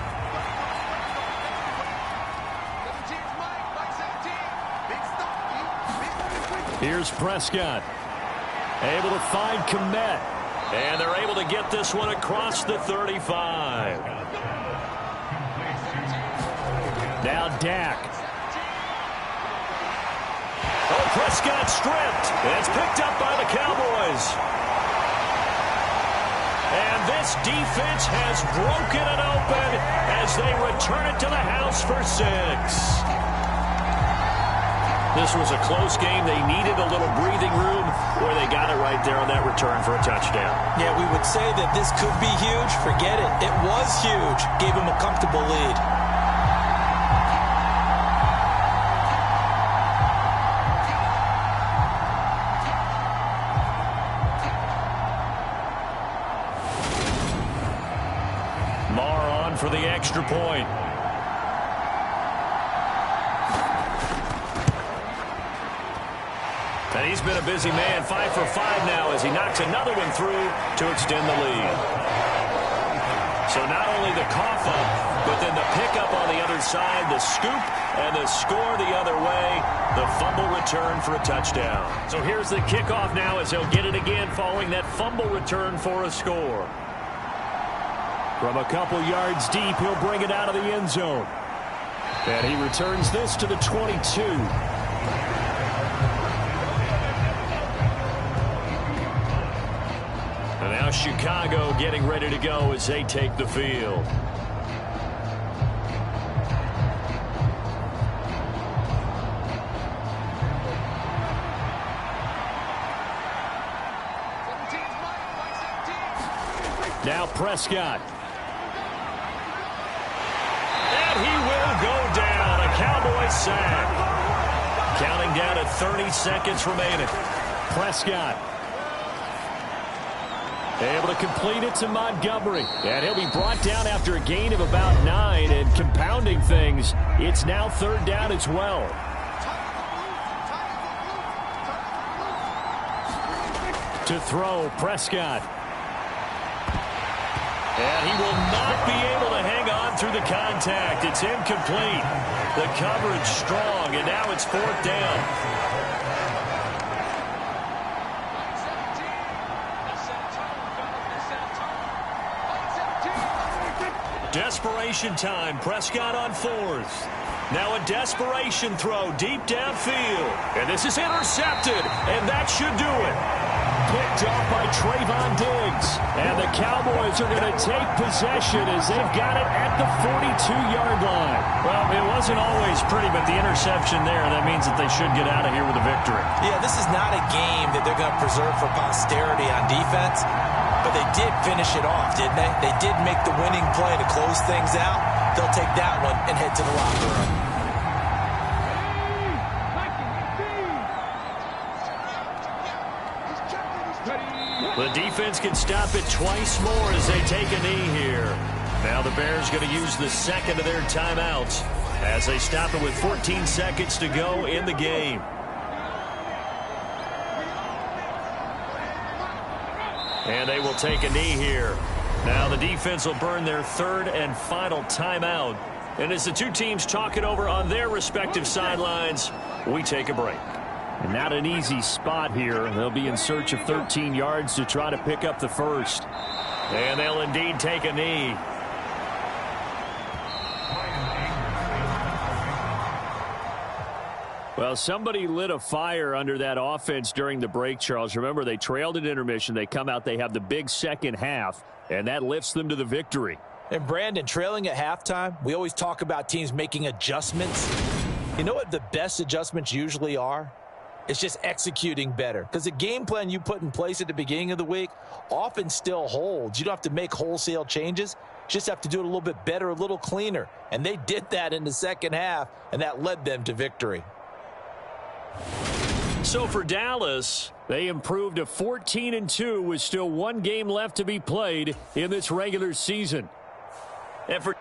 Here's Prescott. Able to find Kmet. And they're able to get this one across the 35. Now Dak. Oh, Prescott stripped. It's picked up by the Cowboys. And this defense has broken it open as they return it to the house for 6. This was a close game. They needed a little breathing room, where they got it right there on that return for a touchdown. Yeah, we would say that this could be huge. Forget it. It was huge. Gave him a comfortable lead. Marr on for the extra point. And he's been a busy man, 5 for 5 now as he knocks another one through to extend the lead. So not only the cough up, but then the pickup on the other side, the scoop, and the score the other way, the fumble return for a touchdown. So here's the kickoff now as he'll get it again following that fumble return for a score. From a couple yards deep, he'll bring it out of the end zone. And he returns this to the 22. And now Chicago getting ready to go as they take the field. Now Prescott. And he will go down. A Cowboy sack. Counting down at 30 seconds remaining. Prescott. Able to complete it to Montgomery. And he'll be brought down after a gain of about 9. And compounding things, it's now 3rd down as well. To throw, Prescott. And he will not be able to hang on through the contact. It's incomplete. The coverage strong, and now it's 4th down. Desperation time. Prescott on 4th. Now a desperation throw deep downfield. And this is intercepted, and that should do it. Picked off by Trayvon Diggs. And the Cowboys are going to take possession as they've got it at the 42-yard line. Well, it wasn't always pretty, but the interception there, that means that they should get out of here with a victory. Yeah, this is not a game that they're going to preserve for posterity on defense. But they did finish it off, didn't they? They did make the winning play to close things out. They'll take that one and head to the locker room. The defense can stop it twice more as they take a knee here. Now the Bears going to use the second of their timeouts as they stop it with 14 seconds to go in the game. And they will take a knee here. Now the defense will burn their third and final timeout. And as the two teams talk it over on their respective sidelines, we take a break. And not an easy spot here. They'll be in search of 13 yards to try to pick up the first. And they'll indeed take a knee. Well, somebody lit a fire under that offense during the break, Charles. Remember, they trailed at intermission. They come out, they have the big second half, and that lifts them to the victory. And Brandon, trailing at halftime, we always talk about teams making adjustments. You know what the best adjustments usually are? It's just executing better. Because the game plan you put in place at the beginning of the week often still holds. You don't have to make wholesale changes. You just have to do it a little bit better, a little cleaner. And they did that in the second half, and that led them to victory. So for Dallas, they improved to 14-2 with still one game left to be played in this regular season. and for